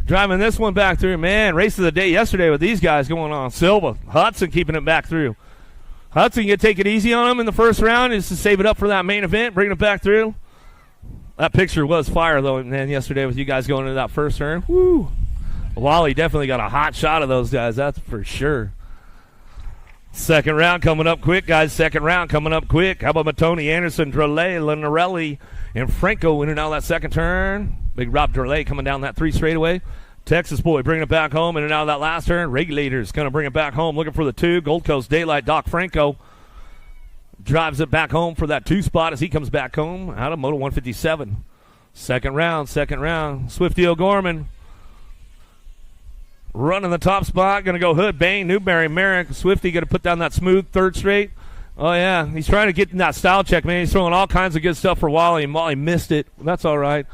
Driving this one back through. Man, race of the day yesterday with these guys going on. Silva, Hudson keeping it back through. Hudson, you take it easy on him in the first round just to save it up for that main event, bringing it back through. That picture was fire, though, man, yesterday with you guys going into that first turn. Woo! Wally definitely got a hot shot of those guys, that's for sure. Second round coming up quick, guys. Second round coming up quick. How about Matoni, Anderson, Drelay, Lenarelli, and Franco in and out of that second turn. Big Rob Drelay coming down that 3 straightaway. Texas boy bringing it back home in and out of that last turn. Regulators going to bring it back home, looking for the 2. Gold Coast Daylight, Doc Franco drives it back home for that 2 spot as he comes back home out of Moto 157. Second round. Swifty O'Gorman running the top spot. Going to go Hood, Bain, Newberry, Merrick. Swifty going to put down that smooth third straight. Oh, yeah. He's trying to get in that style check, man. He's throwing all kinds of good stuff for Wally, and Wally missed it. That's all right.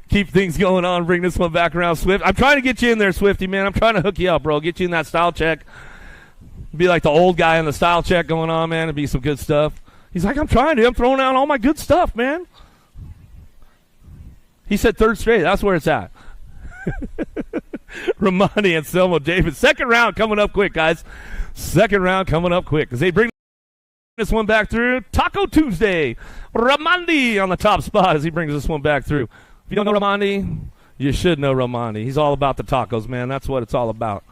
Keep things going on. Bring this one back around, Swift. I'm trying to get you in there, Swifty, man. I'm trying to hook you up, bro. Get you in that style check. Be like the old guy in the style check going on, man. It'd be some good stuff. He's like, I'm trying to. I'm throwing out all my good stuff, man. He said third straight. That's where it's at. Romani and Selmo Davis. Second round coming up quick, guys. Second round coming up quick as they bring this one back through. Taco Tuesday. Romandi on the top spot as he brings this one back through. If you don't know Romandi, you should know Romandi. He's all about the tacos, man. That's what it's all about.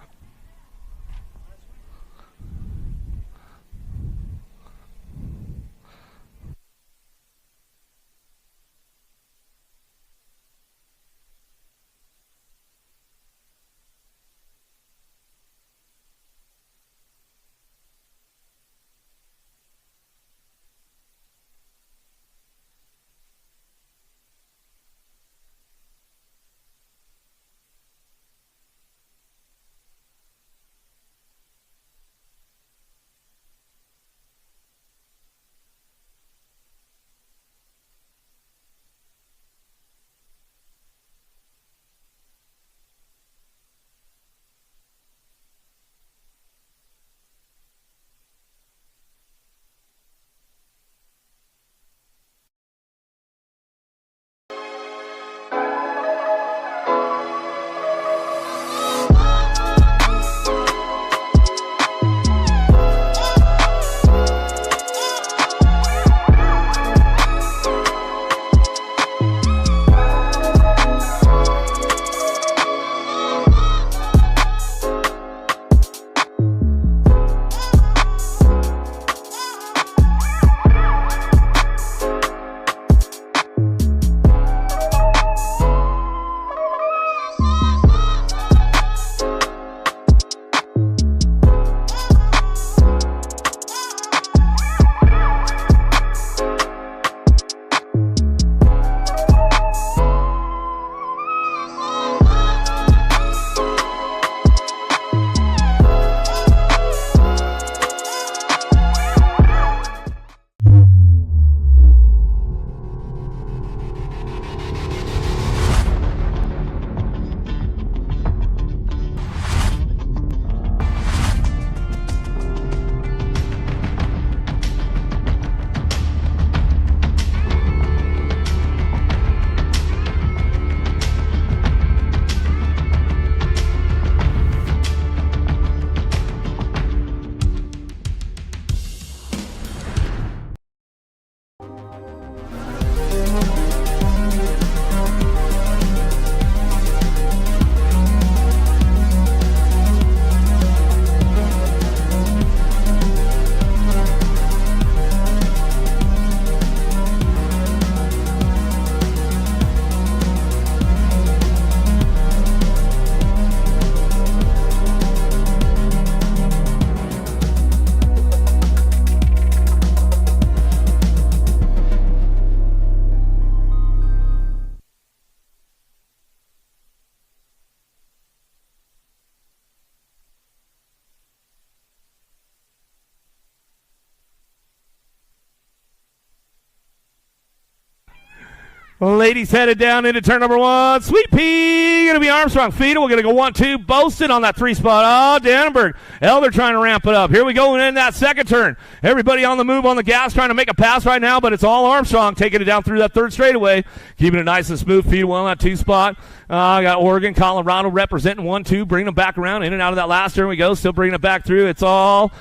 Ladies headed down into turn number 1. Sweet Pea going to be Armstrong. Feeder, we're going to go 1-2. Boasted on that 3 spot. Oh, Dannenberg. Elder trying to ramp it up. Here we go in that second turn. Everybody on the move on the gas trying to make a pass right now, but it's all Armstrong taking it down through that third straightaway. Keeping it nice and smooth. Feeder well on that 2 spot. I got Oregon, Colorado representing 1-2. Bringing them back around. In and out of that last turn we go. Still bringing it back through. It's all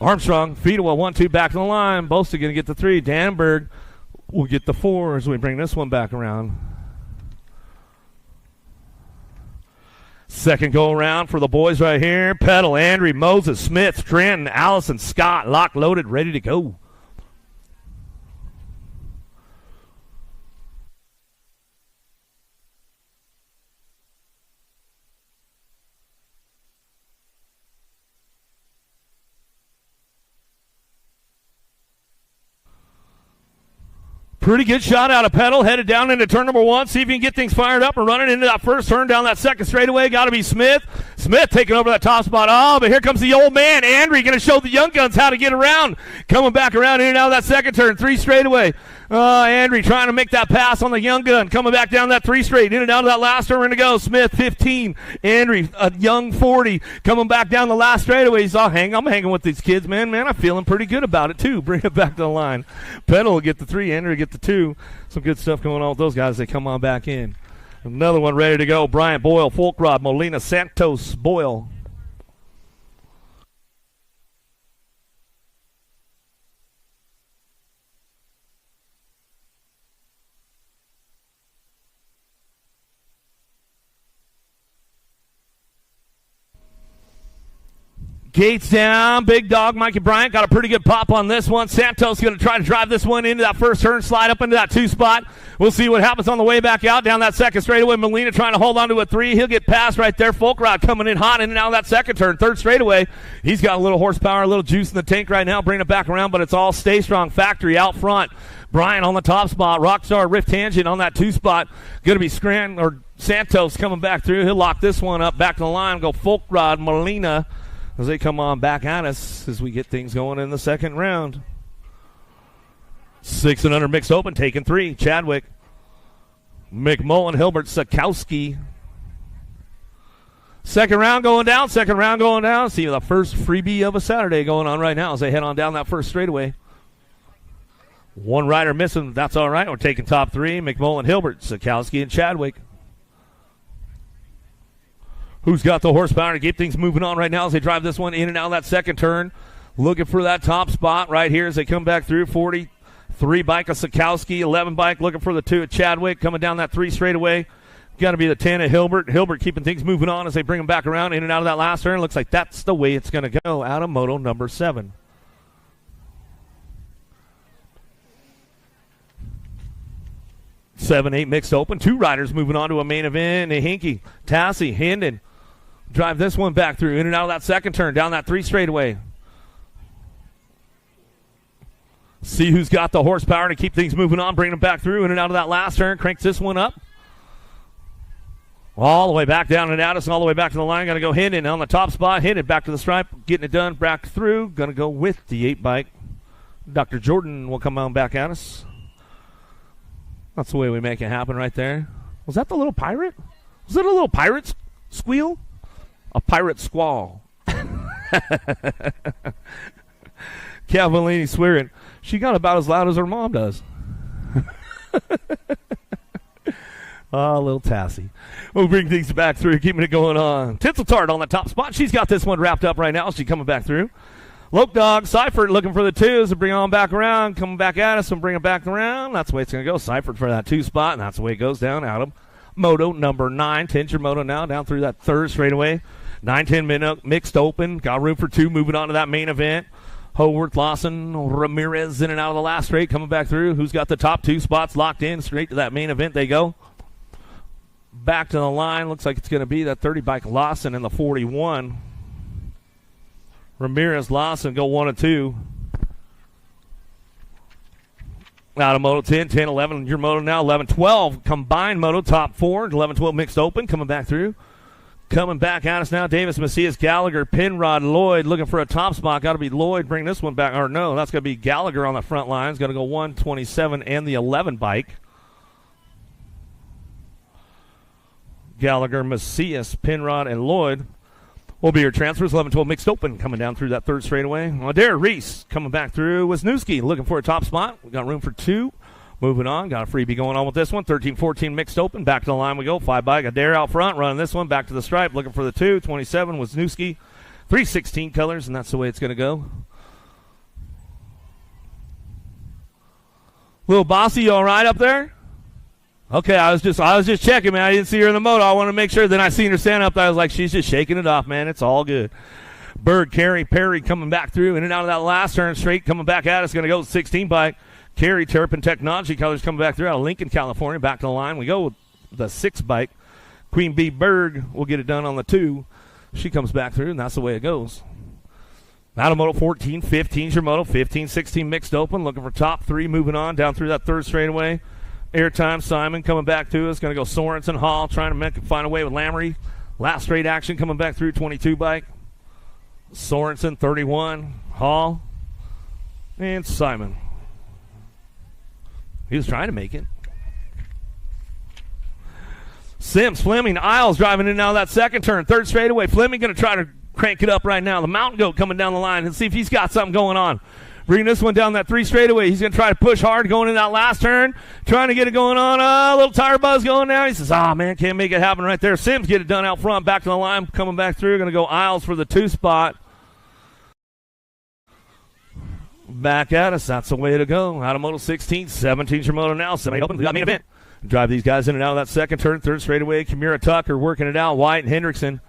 Armstrong. Feeder well 1-2 back to the line. Boasted going to get the 3. Dannenberg we'll get the 4 as we bring this one back around. Second go around for the boys right here. Peddle, Andrew, Moses, Smith, Trenton, Allison, Scott, locked, loaded, ready to go. Pretty good shot out of Peddle, headed down into turn number 1. See if you can get things fired up and running into that first turn down that second straightaway. Got to be Smith. Smith taking over that top spot. Oh, but here comes the old man. Andrew going to show the young guns how to get around. Coming back around in and out of that second turn. 3 straightaway. Andrew trying to make that pass on the young gun. Coming back down that 3 straight. In and out of that last turn. We're going to go. Smith, 15. Andrew, a young 40. Coming back down the last straightaway. He's all I'm hanging with these kids, man. I'm feeling pretty good about it, too. Bring it back to the line. Peddle will get the 3. Andrew will get the 2. Some good stuff going on with those guys. They come on back in. Another one ready to go. Bryant, Boyle, Folkrod, Molina, Santos, Boyle. Gates down, big dog Mikey Bryant got a pretty good pop on this one. Santos going to try to drive this one into that first turn, slide up into that 2 spot. We'll see what happens on the way back out down that second straightaway. Molina trying to hold on to a 3. He'll get past right there. Folkrod coming in hot in and out of that second turn. Third straightaway. He's got a little horsepower, a little juice in the tank right now. Bringing it back around, but it's all Stay Strong Factory out front. Bryant on the top spot. Rockstar Rift Tangent on that 2 spot. Going to be Santos coming back through. He'll lock this one up. Back to the line. Go Folkrod, Molina, as they come on back at us as we get things going in the second round. 6 and under mixed open, taking 3. Chadwick, McMullen, Hilbert, Sikowski. Second round going down. See the first freebie of a Saturday going on right now as they head on down that first straightaway. 1 rider missing. That's all right. We're taking top 3. McMullen, Hilbert, Sikowski, and Chadwick. Who's got the horsepower to keep things moving on right now as they drive this one in and out of that second turn. Looking for that top spot right here as they come back through. 43 bike of Sikowski, 11 bike looking for the 2 of Chadwick. Coming down that 3 straightaway. Got to be the 10 of Hilbert. Hilbert keeping things moving on as they bring him back around in and out of that last turn. Looks like that's the way it's going to go out of Moto number 7. Seven, 8 mixed open. 2 riders moving on to a main event. Hinky, Tassie, Hendon. Drive this one back through, in and out of that second turn, down that 3 straightaway. See who's got the horsepower to keep things moving on, bring them back through, in and out of that last turn, cranks this one up. All the way back down and out, us all the way back to the line. Got to go Hendon on the top spot, hit it back to the stripe, getting it done, back through. Going to go with the 8 bike. Dr. Jordan will come on back at us. That's the way we make it happen right there. Was that the little pirate? Was it a little pirate squeal? A pirate squall. Cavallini swearing. She got about as loud as her mom does. Oh, little Tassie. We'll bring things back through, keeping it going on. Tinseltart on the top spot. She's got this one wrapped up right now. She's coming back through. Lope Dog, Seifert looking for the 2s to bring on back around. Coming back at us and bring it back around. That's the way it's going to go. Seifert for that 2 spot, and that's the way it goes down out of Moto number 9. Tincher Moto now down through that 3rd straightaway. 9-10 mixed open. Got room for 2 moving on to that main event. Howarth, Lawson, Ramirez in and out of the last straight. Coming back through. Who's got the top 2 spots locked in? Straight to that main event they go. Back to the line. Looks like it's going to be that 30 bike Lawson in the 41. Ramirez, Lawson go 1 and 2. Out of Moto 10, 10, 11. Your Moto now 11, 12. Combined Moto top 4. 11, 12 mixed open. Coming back through. Coming back at us now, Davis, Macias, Gallagher, Penrod, Lloyd looking for a top spot. Got to be Lloyd. Bring this one back. Or no, that's going to be Gallagher on the front line. It's going to go 127 and the 11 bike. Gallagher, Macias, Penrod, and Lloyd will be your transfers. 11-12 mixed open coming down through that third straightaway. Adair Reese coming back through. Wisniewski looking for a top spot. We got room for 2. Moving on. Got a freebie going on with this one. 13-14 mixed open. Back to the line we go. 5 bike. Adair out front running this one. Back to the stripe. Looking for the 2. 27 Wisniewski. 316 colors, and that's the way it's going to go. Little Bossy, you all right up there? Okay, I was just checking, man. I didn't see her in the moto. I want to make sure. Then I seen her stand up there. I was like, she's just shaking it off, man. It's all good. Berg, Carey, Perry coming back through in and out of that last turn straight, coming back at us. Going to go with 16 bike. Carey, Terrapin Technology colors coming back through out of Lincoln, California. Back to the line. We go with the 6 bike. Queen Bee Berg will get it done on the 2. She comes back through, and that's the way it goes. Out of Moto 14, 15's your Moto, 15, 16 mixed open. Looking for top 3, moving on down through that third straightaway. Airtime, Simon coming back to us. Going to go Sorensen, Hall, trying to find a way with Lamry. Last straight action coming back through, 22 bike. Sorensen, 31, Hall, and Simon. He was trying to make it. Sims, Fleming, Isles driving in and out of that second turn. Third straightaway. Fleming going to try to crank it up right now. The Mountain Goat coming down the line and see if he's got something going on. Bringing this one down that 3 straightaway. He's going to try to push hard going in that last turn. Trying to get it going on. A little tire buzz going now. He says, man, can't make it happen right there. Sims get it done out front. Back to the line. Coming back through. Going to go Isles for the 2 spot. Back at us. That's the way to go. Out of Moto 16. 17's your Moto now. Semi open. We got main event. Drive these guys in and out of that second turn. Third straightaway. Kimura Tucker working it out. White and Hendrickson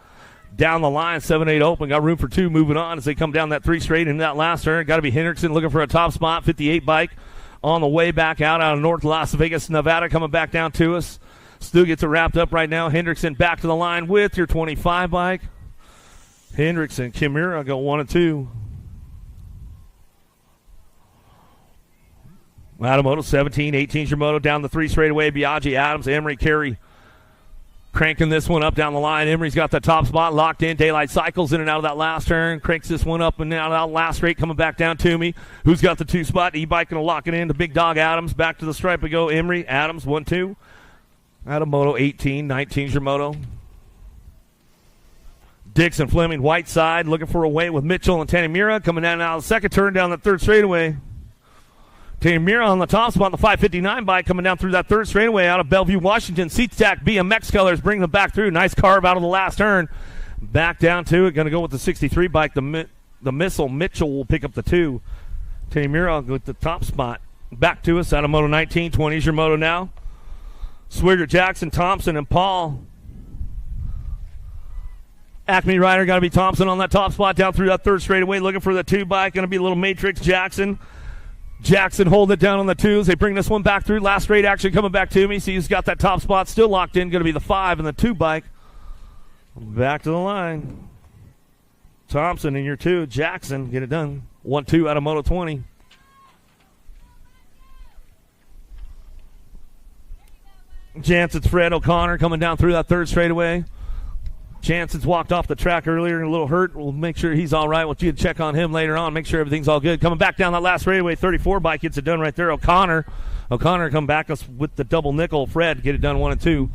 down the line. 7-8 open. Got room for 2 moving on as they come down that 3 straight in that last turn. Got to be Hendrickson looking for a top spot. 58 bike on the way back out of North Las Vegas, Nevada, coming back down to us. Stu gets it wrapped up right now. Hendrickson back to the line with your 25 bike. Hendrickson, Kimura go 1 and 2. Out of Moto 17, 18's your Moto down the 3 straightaway. Biaggi, Adams, Emery, Carey cranking this one up down the line. Emery's got the top spot locked in. Daylight cycles in and out of that last turn. Cranks this one up and out of that last straight coming back down to me. Who's got the 2 spot? E-bike going to lock it in. The big dog Adams. Back to the stripe we go. Emery, Adams, 1-2. Out of Moto 18, 19's your Moto. Dixon, Fleming, Whiteside looking for a way with Mitchell and Tanimura coming down out of the second turn down the 3rd straightaway. Tanimura on the top spot, the 559 bike coming down through that 3rd straightaway out of Bellevue, Washington. SeatStack BMX colors bring them back through. Nice carve out of the last turn. Back down to it. Going to go with the 63 bike. The Missile. Mitchell will pick up the 2. Tanimura with the top spot. Back to us out of Moto 19. 20's your Moto now. Swigert, Jackson, Thompson, and Paul. Acme Rider got to be Thompson on that top spot down through that 3rd straightaway. Looking for the 2 bike. Going to be a little Matrix Jackson. Jackson hold it down on the 2s. They bring this one back through. Last straight action coming back to me. See who's got that top spot still locked in. Going to be the 5 and the 2 bike. Back to the line. Thompson in your 2. Jackson get it done. 1-2 out of Moto 20. Jansen's Fred O'Connor coming down through that 3rd straightaway. Jansen's walked off the track earlier, a little hurt. We'll make sure he's all right. We'll check on him later on, make sure everything's all good. Coming back down that last straightaway, 34 bike gets it done right there. O'Connor come back us with the double nickel. Fred get it done 1 and 2.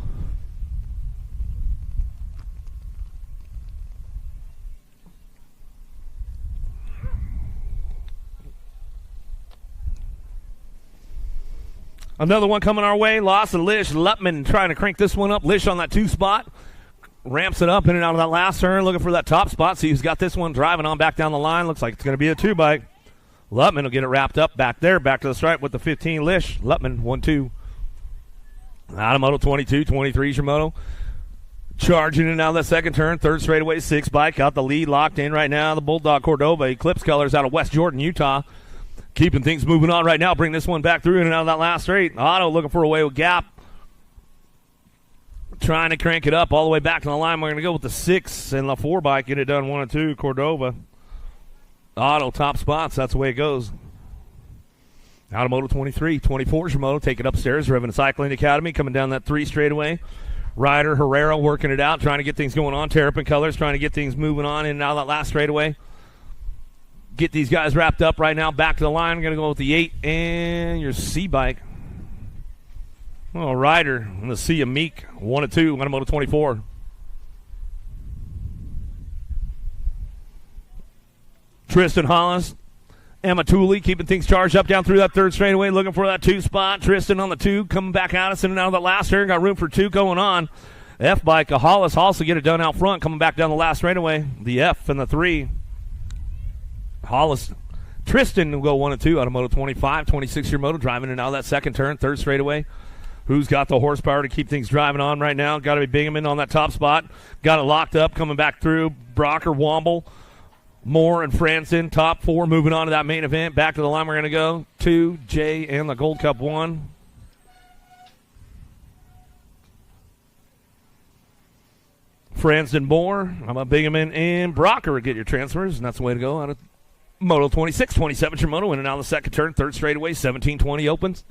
Another one coming our way. Loss of Lish. Lutman trying to crank this one up. Lish on that 2 spot. Ramps it up in and out of that last turn, looking for that top spot. See who's got this one driving on back down the line. Looks like it's going to be a 2 bike. Lutman will get it wrapped up back there, back to the stripe with the 15 Lish. Lutman, 1-2. Out of Moto 22, 23's your Moto. Charging in and out of the second turn, 3rd straightaway, 6 bike. Got the lead locked in right now. The Bulldog Cordova, Eclipse colors out of West Jordan, Utah. Keeping things moving on right now. Bring this one back through in and out of that last straight. Otto looking for a way with Gap. Trying to crank it up all the way back to the line. We're going to go with the 6 and the 4 bike. Get it done 1 and 2. Cordova. Auto top spots. That's the way it goes. Out of Moto 23. 24's your Moto. Take it upstairs. Revenant Cycling Academy coming down that 3 straightaway. Ryder Herrera working it out. Trying to get things going on. Terrapin colors. Trying to get things moving on in and out of that last straightaway. Get these guys wrapped up right now. Back to the line. We're going to go with the 8 and your C bike. Oh, Ryder in the Sea of Meek, 1-2 on a Moto 24. Tristan Hollis, Emma Tooley keeping things charged up down through that third straightaway, looking for that 2 spot. Tristan on the 2, coming back out us in and out of the last turn. Got room for 2 going on. F-bike, Hollis also get it done out front, coming back down the last straightaway. The F and the 3. Hollis, Tristan will go 1-2 out of Moto 25, 26-year Moto, driving in and out of that second turn, third straightaway. Who's got the horsepower to keep things driving on right now? Got to be Bingaman on that top spot. Got it locked up, coming back through. Brocker, Womble, Moore, and Franson, top 4, moving on to that main event. Back to the line we're going to go. 2, Jay, and the Gold Cup 1. Franson, Moore, how about Bingaman and Brocker get your transfers, and that's the way to go out of Moto 26, 27's your Moto, in and out of the second turn, third straightaway, 17-20 opens.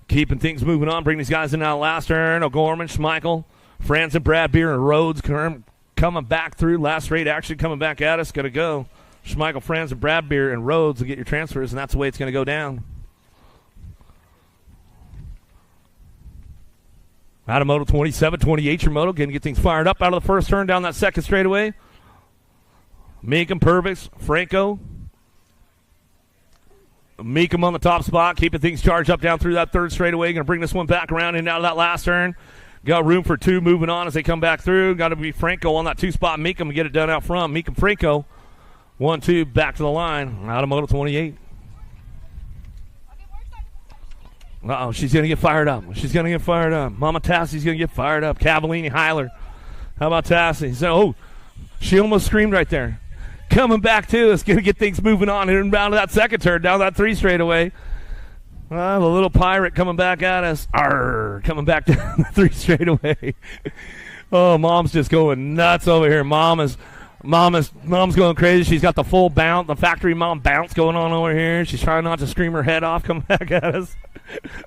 Keeping things moving on, bring these guys in now last turn. O'Gorman, Schmeichel, Franson, Brad Beer, and Rhodes coming back through. Last straight action coming back at us. Going to go. Schmeichel, Franson, Brad Beer, and Rhodes will get your transfers, and that's the way it's going to go down. Out of Moto 27, 28-year Moto, going to get things fired up out of the first turn down that second straightaway. Meekum, Purvis, Franco. Meekum on the top spot, keeping things charged up down through that third straightaway. Going to bring this one back around in and out of that last turn. Got room for 2 moving on as they come back through. Got to be Franco on that 2 spot. Meekum get it done out front. Meekum, Franco, 1-2 back to the line. Out of Moto 28. Uh-oh, she's going to get fired up. She's going to get fired up. Mama Tassie's going to get fired up. Cavallini, Heiler. How about Tassie? So, she almost screamed right there. Coming back to us, going to get things moving on and down to that second turn, down that 3 straightaway. The little pirate coming back at us. Arr, coming back down the 3 straightaway. Oh, Mom's just going nuts over here. Mom's going crazy. She's got the full bounce, the factory mom bounce going on over here. She's trying not to scream her head off, coming back at us.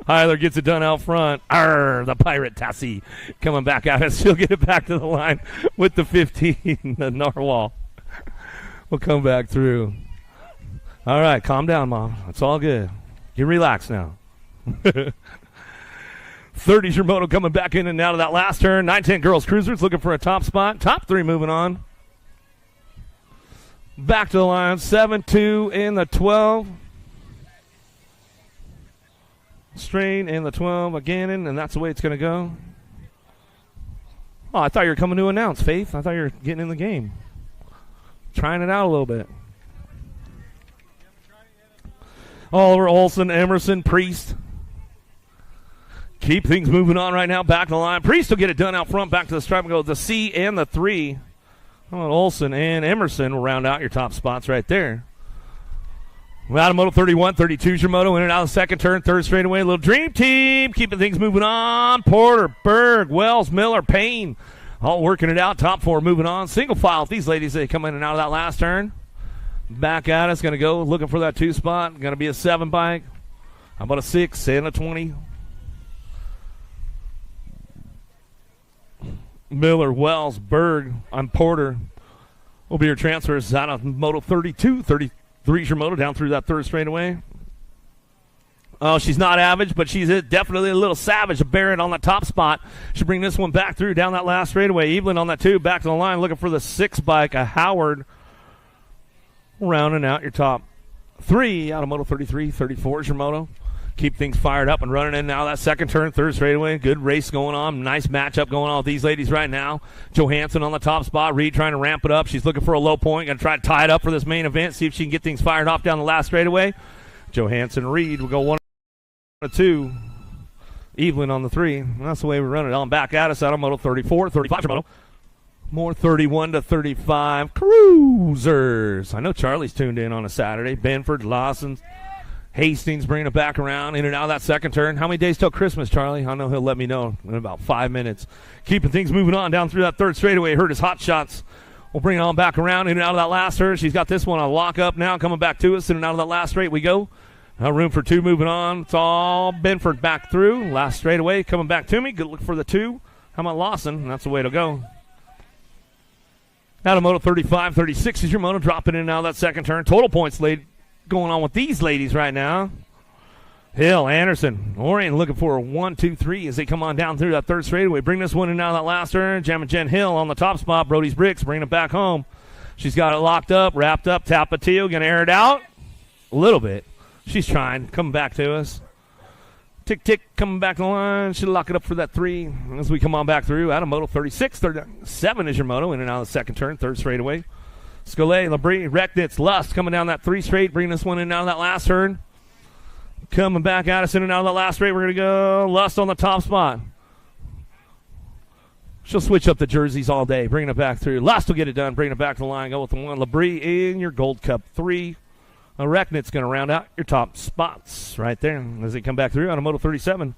Heiler gets it done out front. Arr, the pirate Tassie coming back at us. She'll get it back to the line with the 15, the Narwhal. We'll come back through. All right, calm down, Mom. It's all good. You relax now. 30's your Moto coming back in and out of that last turn. 9-10 girls cruisers looking for a top spot. Top 3 moving on. Back to the line. 7-2 in the 12. Strain in the 12 again, and that's the way it's going to go. Oh, I thought you were coming to announce, Faith. I thought you were getting in the game. Trying it out a little bit. Oliver, Olson, Emerson, Priest. Keep things moving on right now. Back to the line. Priest will get it done out front. Back to the stripe and go the C and the 3. Olson and Emerson will round out your top spots right there. Out of Moto 31, 32's your Moto. In and out of the second turn, third straightaway. A little dream team. Keeping things moving on. Porter, Berg, Wells, Miller, Payne. All working it out. Top 4 moving on. Single file. These ladies, they come in and out of that last turn. Back at us. Going to go looking for that 2 spot. Going to be a 7 bike. How about a 6 and a 20? Miller, Wells, Berg, and Porter will be your transfers out of Moto 32. 33's your Moto down through that third straightaway. Oh, she's not average, but she's definitely a little savage. Barrett on the top spot. She'll bring this one back through down that last straightaway. Evelyn on that 2, back to the line, looking for the 6 bike. A Howard rounding out your top 3 out of Moto 33. 34's your Moto. Keep things fired up and running in now. That second turn, third straightaway. Good race going on. Nice matchup going on with these ladies right now. Johansson on the top spot. Reed trying to ramp it up. She's looking for a low point. Going to try to tie it up for this main event. See if she can get things fired off down the last straightaway. Johansson, Reed will go 1-2. Evelyn on the 3. And that's the way we run it on back at us out of Moto 34. 35 Moto. More 31 to 35 cruisers. I know Charlie's tuned in on a Saturday. Benford, Lawson, Hastings bringing it back around in and out of that second turn. How many days till Christmas, Charlie? I know he'll let me know in about 5 minutes. Keeping things moving on down through that third straightaway. Heard his hot shots. We'll bring it on back around in and out of that last turn. She's got this one on lock up now, coming back to us in and out of that last straight we go. Room for 2 moving on. It's all Benford back through. Last straightaway coming back to me. Good look for the 2. How about Lawson? That's the way to go. Out of Moto 35, 36 is your Moto dropping in and out of that second turn. Total points going on with these ladies right now. Hill, Anderson, Orion looking for a 1-2-3 as they come on down through that third straightaway. Bring this one in out of that last turn. Jam and Jen Hill on the top spot. Brody's Bricks bringing it back home. She's got it locked up, wrapped up. Tapatio going to air it out a little bit. She's trying, coming back to us. Tick, tick, coming back to the line. She'll lock it up for that 3 as we come on back through. Out of Moto 36, 37 is your Moto. In and out of the second turn, third straightaway. Scolet, Labrie, Recknitz, Lust coming down that 3 straight, bringing this one in and out of that last turn. Coming back at us in and out of that last straight. We're going to go Lust on the top spot. She'll switch up the jerseys all day, bringing it back through. Lust will get it done, bringing it back to the line. Go with the 1. Labrie in your Gold Cup 3. Recknitz going to round out your top spots right there as they come back through on a Moto 37.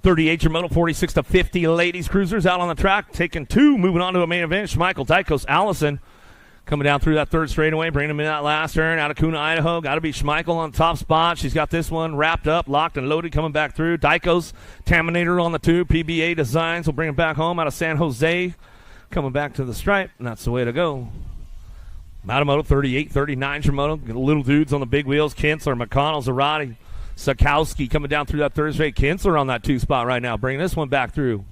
38 your Moto 46 to 50 ladies cruisers out on the track, taking 2, moving on to a main event. Schmeichel, Dykos, Allison coming down through that third straightaway, bringing them in that last turn out of Kuna, Idaho. Got to be Schmeichel on the top spot. She's got this one wrapped up, locked and loaded, coming back through. Dykos, Taminator on the 2. PBA Designs will bring it back home out of San Jose, coming back to the stripe, and that's the way to go. Moto 38, 39 your Moto. Little dudes on the big wheels. Kinsler, McConnell, Zarate, Sakowski coming down through that third straight. Kinsler on that 2 spot right now, bringing this one back through.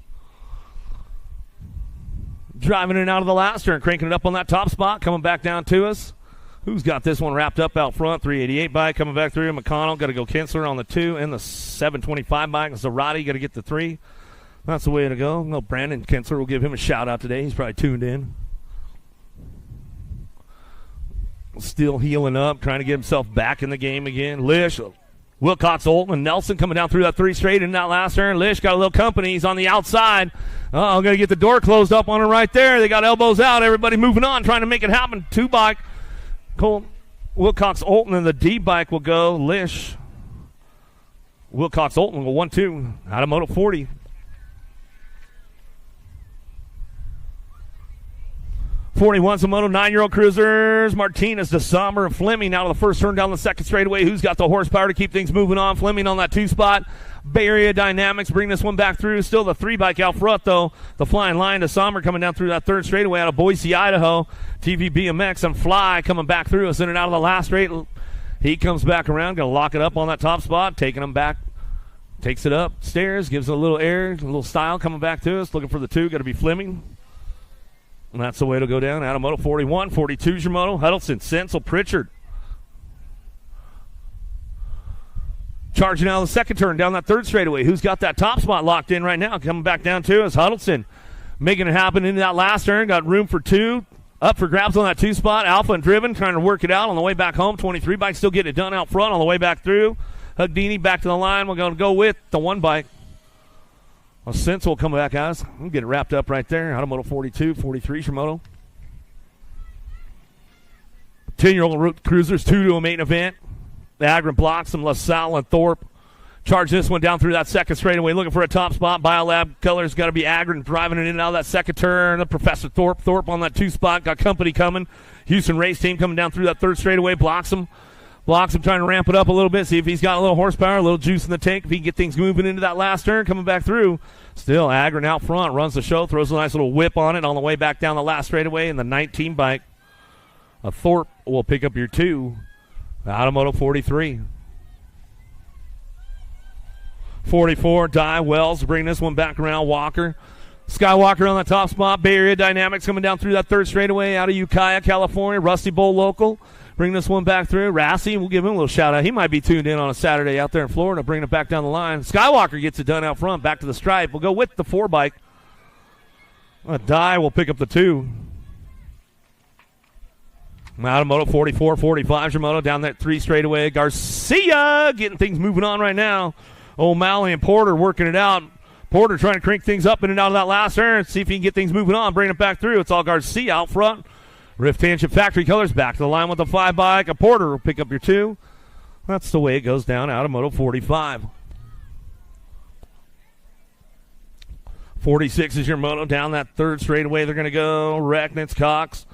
Driving it out of the last turn, cranking it up on that top spot, coming back down to us. Who's got this one wrapped up out front? 388 bike coming back through. McConnell got to go Kinsler on the 2 and the 725 bike. Zarate got to get the 3. That's the way to go. Well, Brandon Kinsler will give him a shout out today. He's probably tuned in. Still healing up, trying to get himself back in the game again. Lish, Wilcox, Olton, and Nelson coming down through that 3 straight in that last turn. Lish got a little company. He's on the outside. I'm going to get the door closed up on him right there. They got elbows out. Everybody moving on, trying to make it happen. 2 bike. Cole, Wilcox, Olton, and the D bike will go. Lish, Wilcox, Olton will 1-2 out of Moto 40. 41's a Moto 9-year-old cruisers. Martinez, DeSommer, and Fleming out of the first turn down the second straightaway. Who's got the horsepower to keep things moving on? Fleming on that 2 spot. Bay Area Dynamics bring this one back through. Still the 3 bike out front, though. The Flying Lion, DeSommer coming down through that third straightaway out of Boise, Idaho. TV BMX and Fly coming back through us in and out of the last straight. He comes back around, going to lock it up on that top spot, taking him back. Takes it upstairs, gives it a little air, a little style coming back to us. Looking for the 2, got to be Fleming. And that's the way to go down. Out of Moto 41, 42's your Moto. Huddleston, Sensel, Pritchard. Charging out of the second turn down that third straightaway. Who's got that top spot locked in right now? Coming back down to us. Huddleston making it happen into that last turn. Got room for 2. Up for grabs on that 2 spot. Alpha and Driven trying to work it out on the way back home. 23 bike still getting it done out front on the way back through. Hugdini back to the line. We're going to go with the 1 bike. Well, Sense will come back, guys. We'll get it wrapped up right there. Out of Moto 42, 43's your Moto. 10-year-old cruisers, 2 to a main event. The Agron blocks them, LaSalle and Thorpe. Charge this one down through that second straightaway, looking for a top spot. Biolab colors got to be Agron driving it in and out of that second turn. The Professor Thorpe on that 2 spot. Got company coming. Houston race team coming down through that third straightaway, blocks him, trying to ramp it up a little bit, see if he's got a little horsepower, a little juice in the tank, if he can get things moving into that last turn, coming back through. Still, Agron out front, runs the show, throws a nice little whip on it on the way back down the last straightaway, and the 19 bike. Thorpe will pick up your 2 out of Moto 43. 44, Di Wells bringing this one back around. Walker. Skywalker on the top spot. Bay Area Dynamics coming down through that third straightaway out of Ukiah, California. Rusty Bowl local. Bring this one back through. Rassi, we'll give him a little shout out. He might be tuned in on a Saturday out there in Florida, bringing it back down the line. Skywalker gets it done out front, back to the stripe. We'll go with the 4 bike. Di will pick up the 2. Out of Moto 44, 45's your Moto down that 3 straightaway. Garcia getting things moving on right now. O'Malley and Porter working it out. Porter trying to crank things up in and out of that last turn. See if he can get things moving on, bring it back through. It's all Garcia out front. Rift Tangent Factory Colors back to the line with the 5 bike. A Porter will pick up your 2. That's the way it goes down out of Moto 45. 46 is your Moto down that third straightaway. They're going to go. Recknitz, Cox.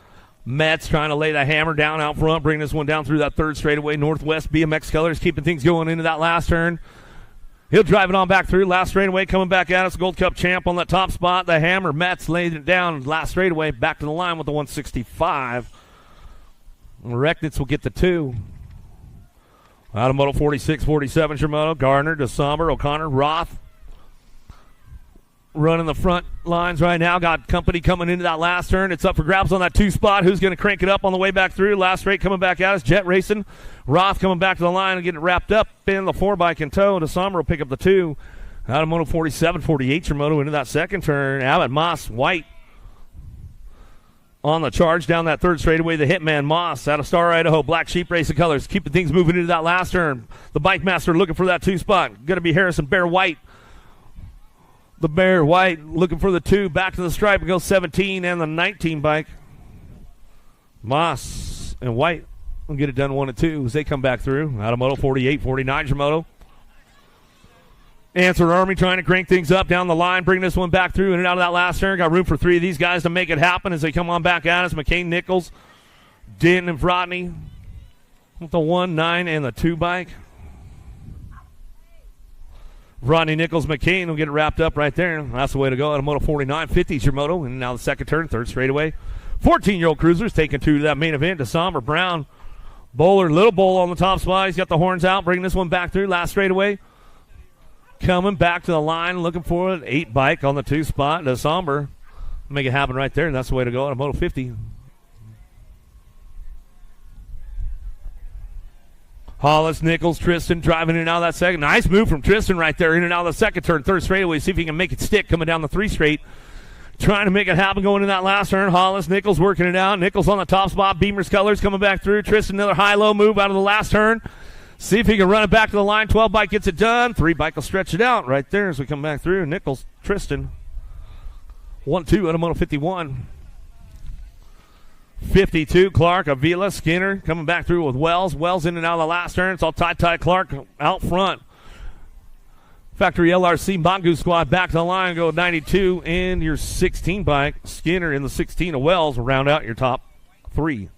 Metz trying to lay the hammer down out front, bring this one down through that third straightaway. Northwest BMX Colors keeping things going into that last turn. He'll drive it on back through. Last straightaway coming back at us. Gold Cup champ on that top spot. The hammer, Metz laid it down. Last straightaway back to the line with the 165. Recknitz will get the 2. Out of Moto 46, 47, Moto. Gardner, DeSomber, O'Connor, Roth. Running the front lines right now. Got company coming into that last turn. It's up for grabs on that 2 spot. Who's going to crank it up on the way back through? Last straight coming back at us. Jet racing. Roth coming back to the line and getting it wrapped up in the 4-bike in tow. DeSomber will pick up the 2. Out of Moto 47, 48, Moto into that second turn. Abbott, Moss, White on the charge down that third straightaway. The Hitman, Moss, out of Star, Idaho. Black Sheep Racing colors. Keeping things moving into that last turn. The Bike Master looking for that 2 spot. Going to be Harrison Bear White. The Bear White looking for the 2. Back to the stripe. It goes 17 and the 19 bike. Moss and White will get it done 1 and 2 as they come back through. Out of Moto 48, 49, Moto. Answer Army trying to crank things up down the line, bring this one back through in and out of that last turn. Got room for 3 of these guys to make it happen as they come on back at us. McCain, Nichols, Denton, and Rodney with the 1, 9, and the 2 bike. Rodney, Nichols, McCain will get it wrapped up right there. That's the way to go. Out of Moto 49, 50 is your Moto. And now the second turn, third straightaway. 14-year-old cruisers taking 2 to that main event. DeSomber, Brown, Bowler, Little Bowl on the top spot. He's got the horns out, bringing this one back through. Last straightaway. Coming back to the line, looking for an 8 bike on the 2 spot. DeSomber make it happen right there. And that's the way to go. Out of Moto 50. Hollis, Nichols, Tristan driving in and out of that second. Nice move from Tristan right there. In and out of the second turn, third straightaway. See if he can make it stick coming down the 3 straight. Trying to make it happen going in that last turn. Hollis, Nichols working it out. Nichols on the top spot. Beamer's colors coming back through. Tristan, another high-low move out of the last turn. See if he can run it back to the line. 12 bike gets it done. 3 bike will stretch it out right there as we come back through. Nichols, Tristan. 1-2 out of Moto 51. 52, Clark, Avila, Skinner coming back through with Wells. Wells in and out of the last turn. It's all Ty Clark out front. Factory LRC Mongoose squad back to the line. Go 92 in your 16 bike. Skinner in the 16 of Wells will round out your top 3.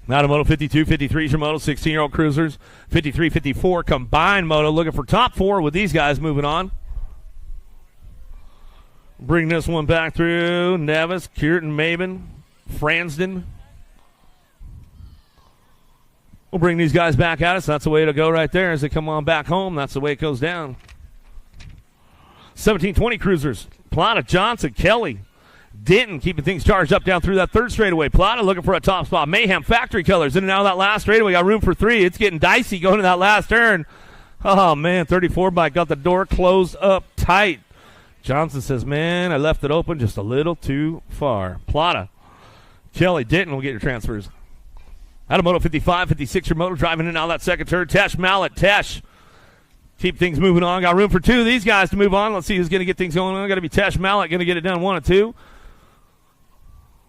Now to Moto 52, 53 is your Moto, 16-year-old cruisers. 53, 54 combined Moto. Looking for top 4 with these guys moving on. Bring this one back through. Nevis, Kierton, Maben, Fransden. We'll bring these guys back at us. That's the way to go right there as they come on back home. That's the way it goes down. 17-20 cruisers. Plata, Johnson, Kelly, Denton keeping things charged up down through that third straightaway. Plata looking for a top spot. Mayhem, factory colors in and out of that last straightaway. Got room for 3. It's getting dicey going to that last turn. Oh, man, 34 bike got the door closed up tight. Johnson says, man, I left it open just a little too far. Plata, Kelly, Denton will get your transfers. Out of Moto 55, 56 your Moto driving in and out of that second turn. Tesh, Mallet, Tesh. Keep things moving on. Got room for 2 of these guys to move on. Let's see who's going to get things going on. Got to be Tesh, Mallet, going to get it done 1 and 2.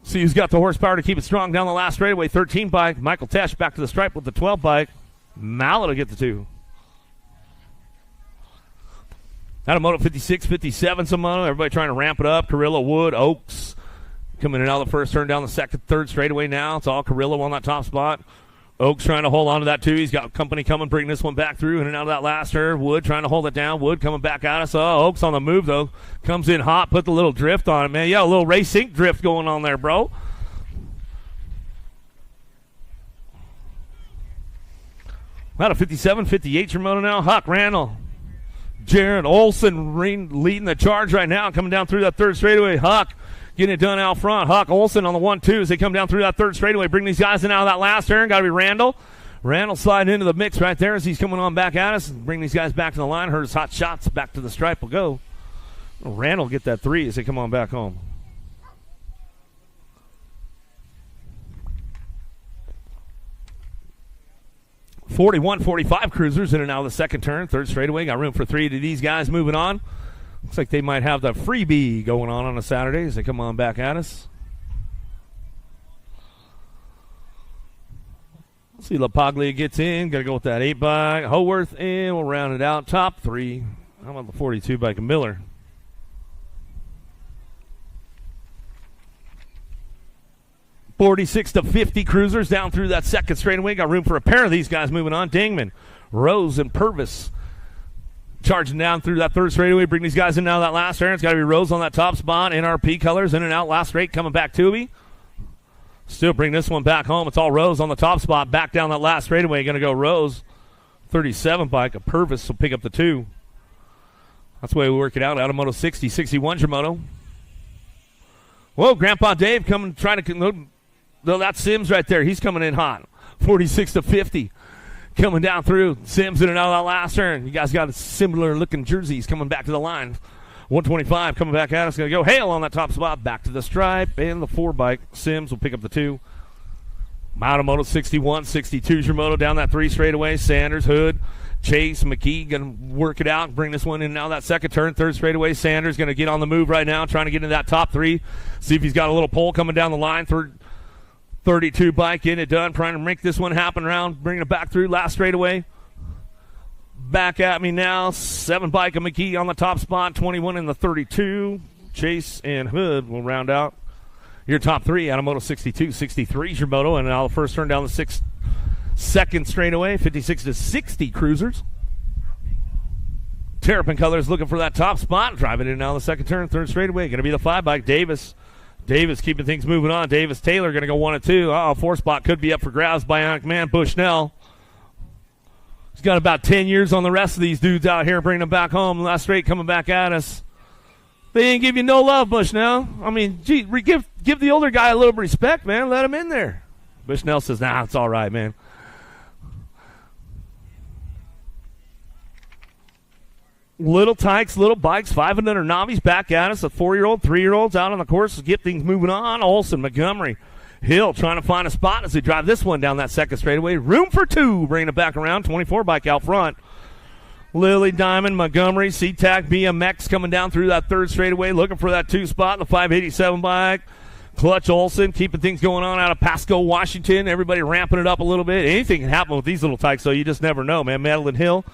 See who's got the horsepower to keep it strong down the last straightaway. 13 bike. Michael Tesh back to the stripe with the 12 bike. Mallet will get the 2. Out of Moto 56, 57, some Moto. Everybody trying to ramp it up. Carrillo, Wood, Oaks. Coming in out of the first turn down the second, third straightaway now. It's all Carrillo on that top spot. Oaks trying to hold on to that, too. He's got company coming, bringing this one back through in and out of that last turn. Wood trying to hold it down. Wood coming back at us. Oh, Oaks on the move, though. Comes in hot, put the little drift on it, man. Yeah, a little race sync drift going on there, bro. Out of 57, 58 your Moto now. Huck, Randall, Jared Olson leading the charge right now, coming down through that third straightaway. Huck getting it done out front. Huck, Olson on the 1-2 as they come down through that third straightaway. Bring these guys in out of that last turn. Got to be Randall. Randall sliding into the mix right there as he's coming on back at us. Bring these guys back to the line. Heard his hot shots. Back to the stripe will go. Randall get that 3 as they come on back home. .45 cruisers in and out of the second turn. Third straightaway. Got room for 3 to these guys moving on. Looks like they might have the freebie going on a Saturday as they come on back at us. Let's see, LaPaglia gets in. Got to go with that 8 bike. Howarth in. We'll round it out. Top 3. How about the 42 bike of Miller? .46 to 50 cruisers down through that second straightaway. Got room for a pair of these guys moving on. Dingman, Rose, and Purvis. Charging down through that third straightaway. Bring these guys in now that last turn. It's got to be Rose on that top spot. NRP colors in and out. Last straight coming back to me. Still bring this one back home. It's all Rose on the top spot. Back down that last straightaway. Going to go Rose. 37 bike. A Purvis will pick up the 2. That's the way we work it out. Out of Moto 60. 61's your moto. Whoa, Grandpa Dave coming, trying to. No, that's Sims right there. He's coming in hot. 46 to 50. Coming down through. Sims in and out of that last turn. You guys got similar looking jerseys coming back to the line. 125 coming back at us. Going to go Hale on that top spot. Back to the stripe. And the 4 bike. Sims will pick up the 2. Moto 61. 62's your moto. Down that 3 straightaway. Sanders, Hood, Chase, McKee going to work it out. Bring this one in now that second turn. 3rd straightaway. Sanders going to get on the move right now. Trying to get into that top 3. See if he's got a little pole coming down the line. 32 bike, getting it done, trying to make this one happen around, bringing it back through, last straightaway. Back at me now, 7 bike of McKee on the top spot, 21 in the 32. Chase and Hood will round out your top 3 out of Moto 62. 63 is your moto, and now the first turn down the 2nd straightaway, 56 to 60 cruisers. Terrapin Colors looking for that top spot, driving in now the 2nd turn, 3rd straightaway, going to be the 5 bike, Davis. Davis keeping things moving on. Davis Taylor going to go 1 and 2. 4 spot could be up for grabs. Bionic Man Bushnell. He's got about 10 years on the rest of these dudes out here, bringing them back home. Last straight coming back at us. They ain't give you no love, Bushnell. I mean, gee, give the older guy a little respect, man. Let him in there. Bushnell says, nah, it's all right, man. Little tykes, little bikes, 5 and under Novice back at us. A 4-year-old, 3-year-olds out on the course to get things moving on. Olsen, Montgomery, Hill trying to find a spot as they drive this one down that 2nd straightaway. Room for 2, bringing it back around. 24 bike out front. Lily, Diamond, Montgomery, SeaTac, BMX coming down through that 3rd straightaway, looking for that 2 spot. The 587 bike. Clutch Olsen keeping things going on out of Pasco, Washington. Everybody ramping it up a little bit. Anything can happen with these little tykes, so you just never know, man. Madeline Hill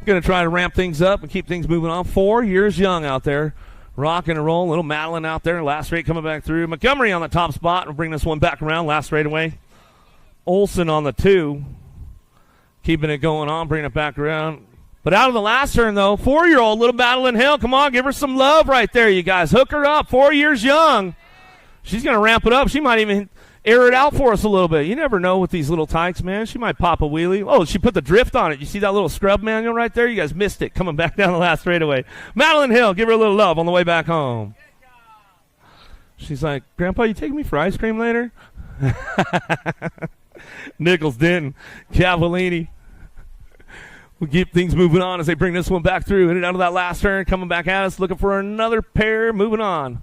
going to try to ramp things up and keep things moving on. 4 years young out there. Rocking and rolling. Little Madeline out there. Last straight coming back through. Montgomery on the top spot. We'll bring this one back around. Last straight away. Olsen on the 2. Keeping it going on. Bringing it back around. But out of the last turn, though, 4-year-old little Madeline Hill. Come on, give her some love right there, you guys. Hook her up. 4 years young. She's going to ramp it up. She might even air it out for us a little bit. You never know with these little tykes, man. She might pop a wheelie. Oh, she put the drift on it. You see that little scrub manual right there? You guys missed it coming back down the last straightaway. Madeline Hill, give her a little love on the way back home. She's like, Grandpa, you taking me for ice cream later? Nichols, Denton, Cavallini. We'll keep things moving on as they bring this one back through. And out of that last turn, coming back at us, looking for another pair, moving on.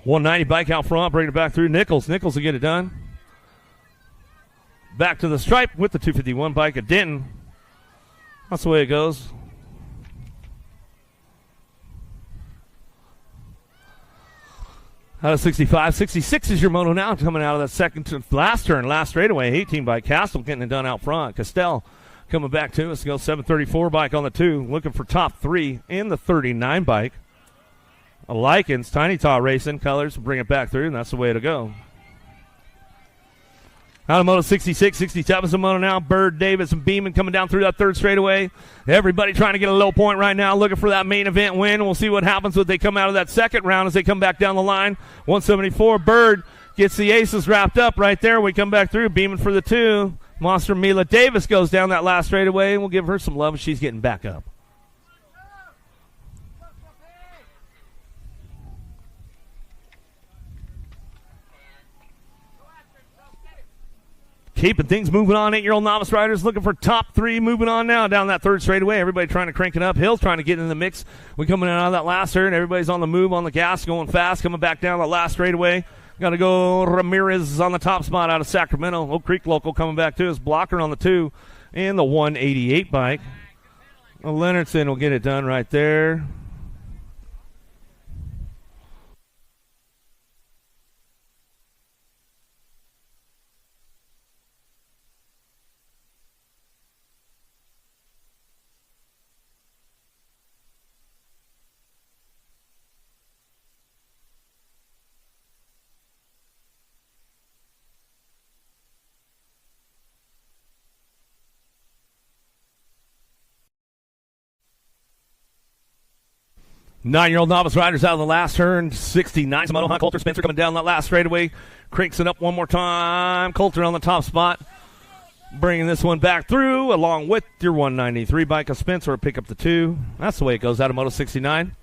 190 bike out front, bring it back through. Nichols will get it done. Back to the stripe with the 251 bike at Denton. That's the way it goes. Out of 65, 66 is your moto now, coming out of that second to last turn, last straightaway. 18 bike, Castle getting it done out front. Castell coming back to us, go 734 bike on the 2, looking for top 3 in the 39 bike. Likens, Tiny Taw Racing, Colors, bring it back through, and that's the way to go. Out of Moto 66, 67 is a moto now. Bird, Davis, and Beeman coming down through that 3rd straightaway. Everybody trying to get a low point right now, looking for that main event win. We'll see what happens when they come out of that 2nd round as they come back down the line. 174, Bird gets the aces wrapped up right there. We come back through, Beeman for the 2. Monster Mila Davis goes down that last straightaway, and we'll give her some love as she's getting back up. Keeping things moving on. 8-year-old novice riders looking for top 3. Moving on now down that 3rd straightaway. Everybody trying to crank it up. Hill's trying to get in the mix. We coming out of that last turn. Everybody's on the move, on the gas, going fast. Coming back down that last straightaway. Got to go Ramirez on the top spot out of Sacramento. Oak Creek local coming back to us. Blocker on the 2 and the 188 bike. Leonardson will get it done right there. 9-year-old novice riders out of the last turn, 69. Moto, Coulter Spencer coming down that last straightaway. Cranks it up one more time. Coulter on the top spot. Bringing this one back through along with your 193 bike of Spencer. Pick up the 2. That's the way it goes out of Moto 69.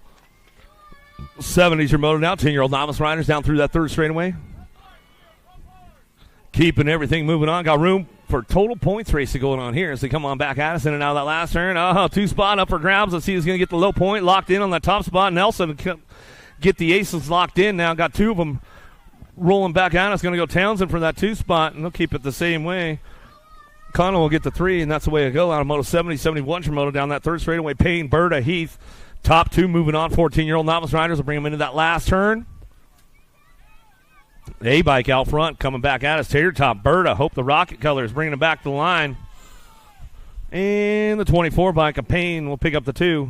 70's your Moto now. 10-year-old novice riders down through that third straightaway. Keeping everything moving on. Got room for total points racing going on here as they come on back at us in and out of that last turn. Oh, 2 spot up for grabs. Let's see who's going to get the low point. Locked in on the top spot. Nelson get the aces locked in now. Got 2 of them rolling back at us. Going to go Townsend for that 2 spot, and they'll keep it the same way. Connell will get the 3, and that's the way it go out of Moto 70, 71 your Moto down that third straightaway. Payne, Berta, Heath. Top 2 moving on. 14-year-old novice riders will bring them into that last turn. A-bike out front coming back at us. Tater top, Berta. Hope the Rocket Colors bringing it back to the line. And the 24 bike of Payne will pick up the 2.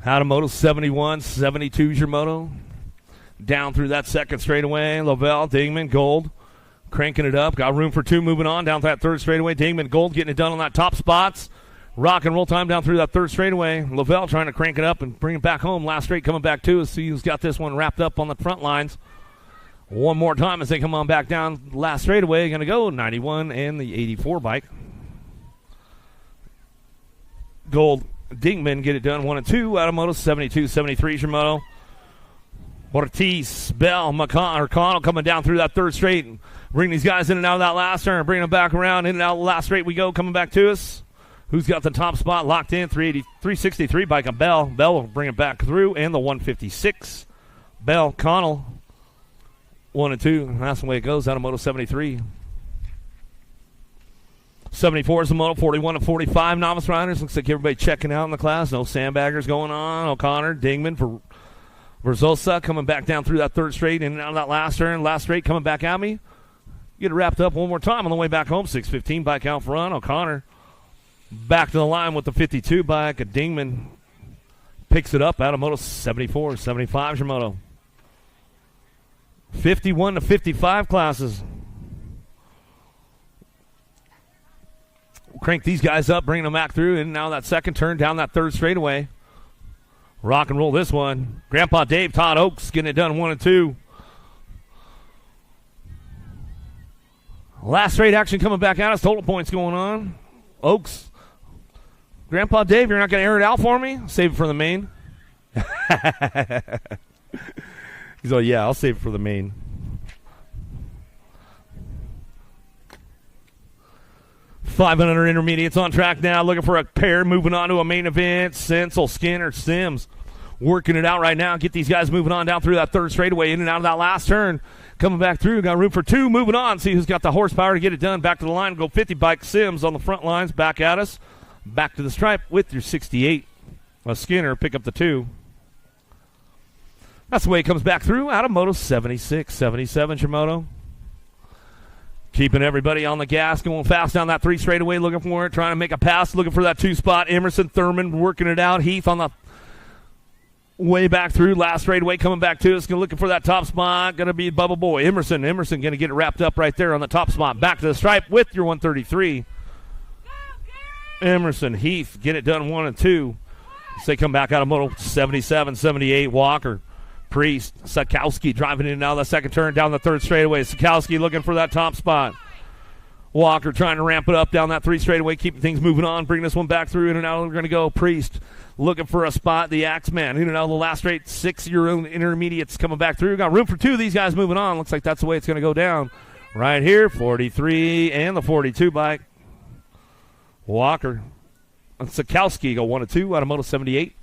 Out of Moto 71, 72's your Moto. Down through that second straightaway. Lavelle, Dingman, Gold. Cranking it up. Got room for 2 moving on. Down to that third straightaway. Dingman, Gold getting it done on that top spots. Rock and roll time down through that third straightaway. Lavelle trying to crank it up and bring it back home. Last straight coming back too. See who's got this one wrapped up on the front lines. One more time as they come on back down last straightaway. Going to go 91 and the 84 bike. Gold, Dingman get it done 1 and 2 out of Moto 72, 73's your Moto. Ortiz, Bell, Connell coming down through that third straight and bring these guys in and out of that last turn. Bring them back around in and out of the last straight we go. Coming back to us. Who's got the top spot locked in? 363 bike of Bell. Bell will bring it back through. And the 156. Bell, Connell. 1 and 2. That's the way it goes out of Moto 73. 74 is the Moto. 41 and 45 novice riders. Looks like everybody checking out in the class. No sandbaggers going on. O'Connor, Dingman for Verzosa coming back down through that third straight in and out of that last turn. Last straight coming back at me. Get it wrapped up one more time on the way back home. 615 bike out front. O'Connor back to the line with the 52 bike. Dingman picks it up out of Moto 74. 75's your Moto. 51 to 55 classes. Crank these guys up, bringing them back through, and now that second turn down that third straightaway. Rock and roll this one. Grandpa Dave, Todd Oaks getting it done 1 and 2. Last straight action coming back at us. Total points going on. Oaks. Grandpa Dave, you're not going to air it out for me? Save it for the main. He's like, yeah, I'll save it for the main. $500 intermediates on track now. Looking for a pair. Moving on to a main event. Sensel, Skinner, Sims. Working it out right now. Get these guys moving on down through that third straightaway. In and out of that last turn. Coming back through. Got room for 2. Moving on. See who's got the horsepower to get it done. Back to the line. Go 50 bike. Sims on the front lines. Back at us. Back to the stripe with your 68. A Skinner. Pick up the 2. That's the way it comes back through out of Moto 76. 77's your Moto. Keeping everybody on the gas, going fast down that 3 straightaway, looking for it, trying to make a pass, looking for that 2 spot. Emerson, Thurman working it out. Heath on the way back through. Last straightaway coming back to us, looking for that top spot. Going to be Bubba Boy. Emerson going to get it wrapped up right there on the top spot. Back to the stripe with your 133. Emerson, Heath, get it done 1 and 2. So they come back out of Moto 77, 78. Walker. Priest, Sakowski driving in now the second turn down the third straightaway. Sakowski looking for that top spot. Walker trying to ramp it up down that 3 straightaway, keeping things moving on. Bring this one back through in and out. We're going to go Priest looking for a spot. The Axeman in and out of the last straight. 6-year intermediates coming back through. Got room for 2 of these guys moving on. Looks like that's the way it's going to go down. Right here, 43 and the 42 bike. Walker and Sakowski go 1 and 2 out of Moto 78.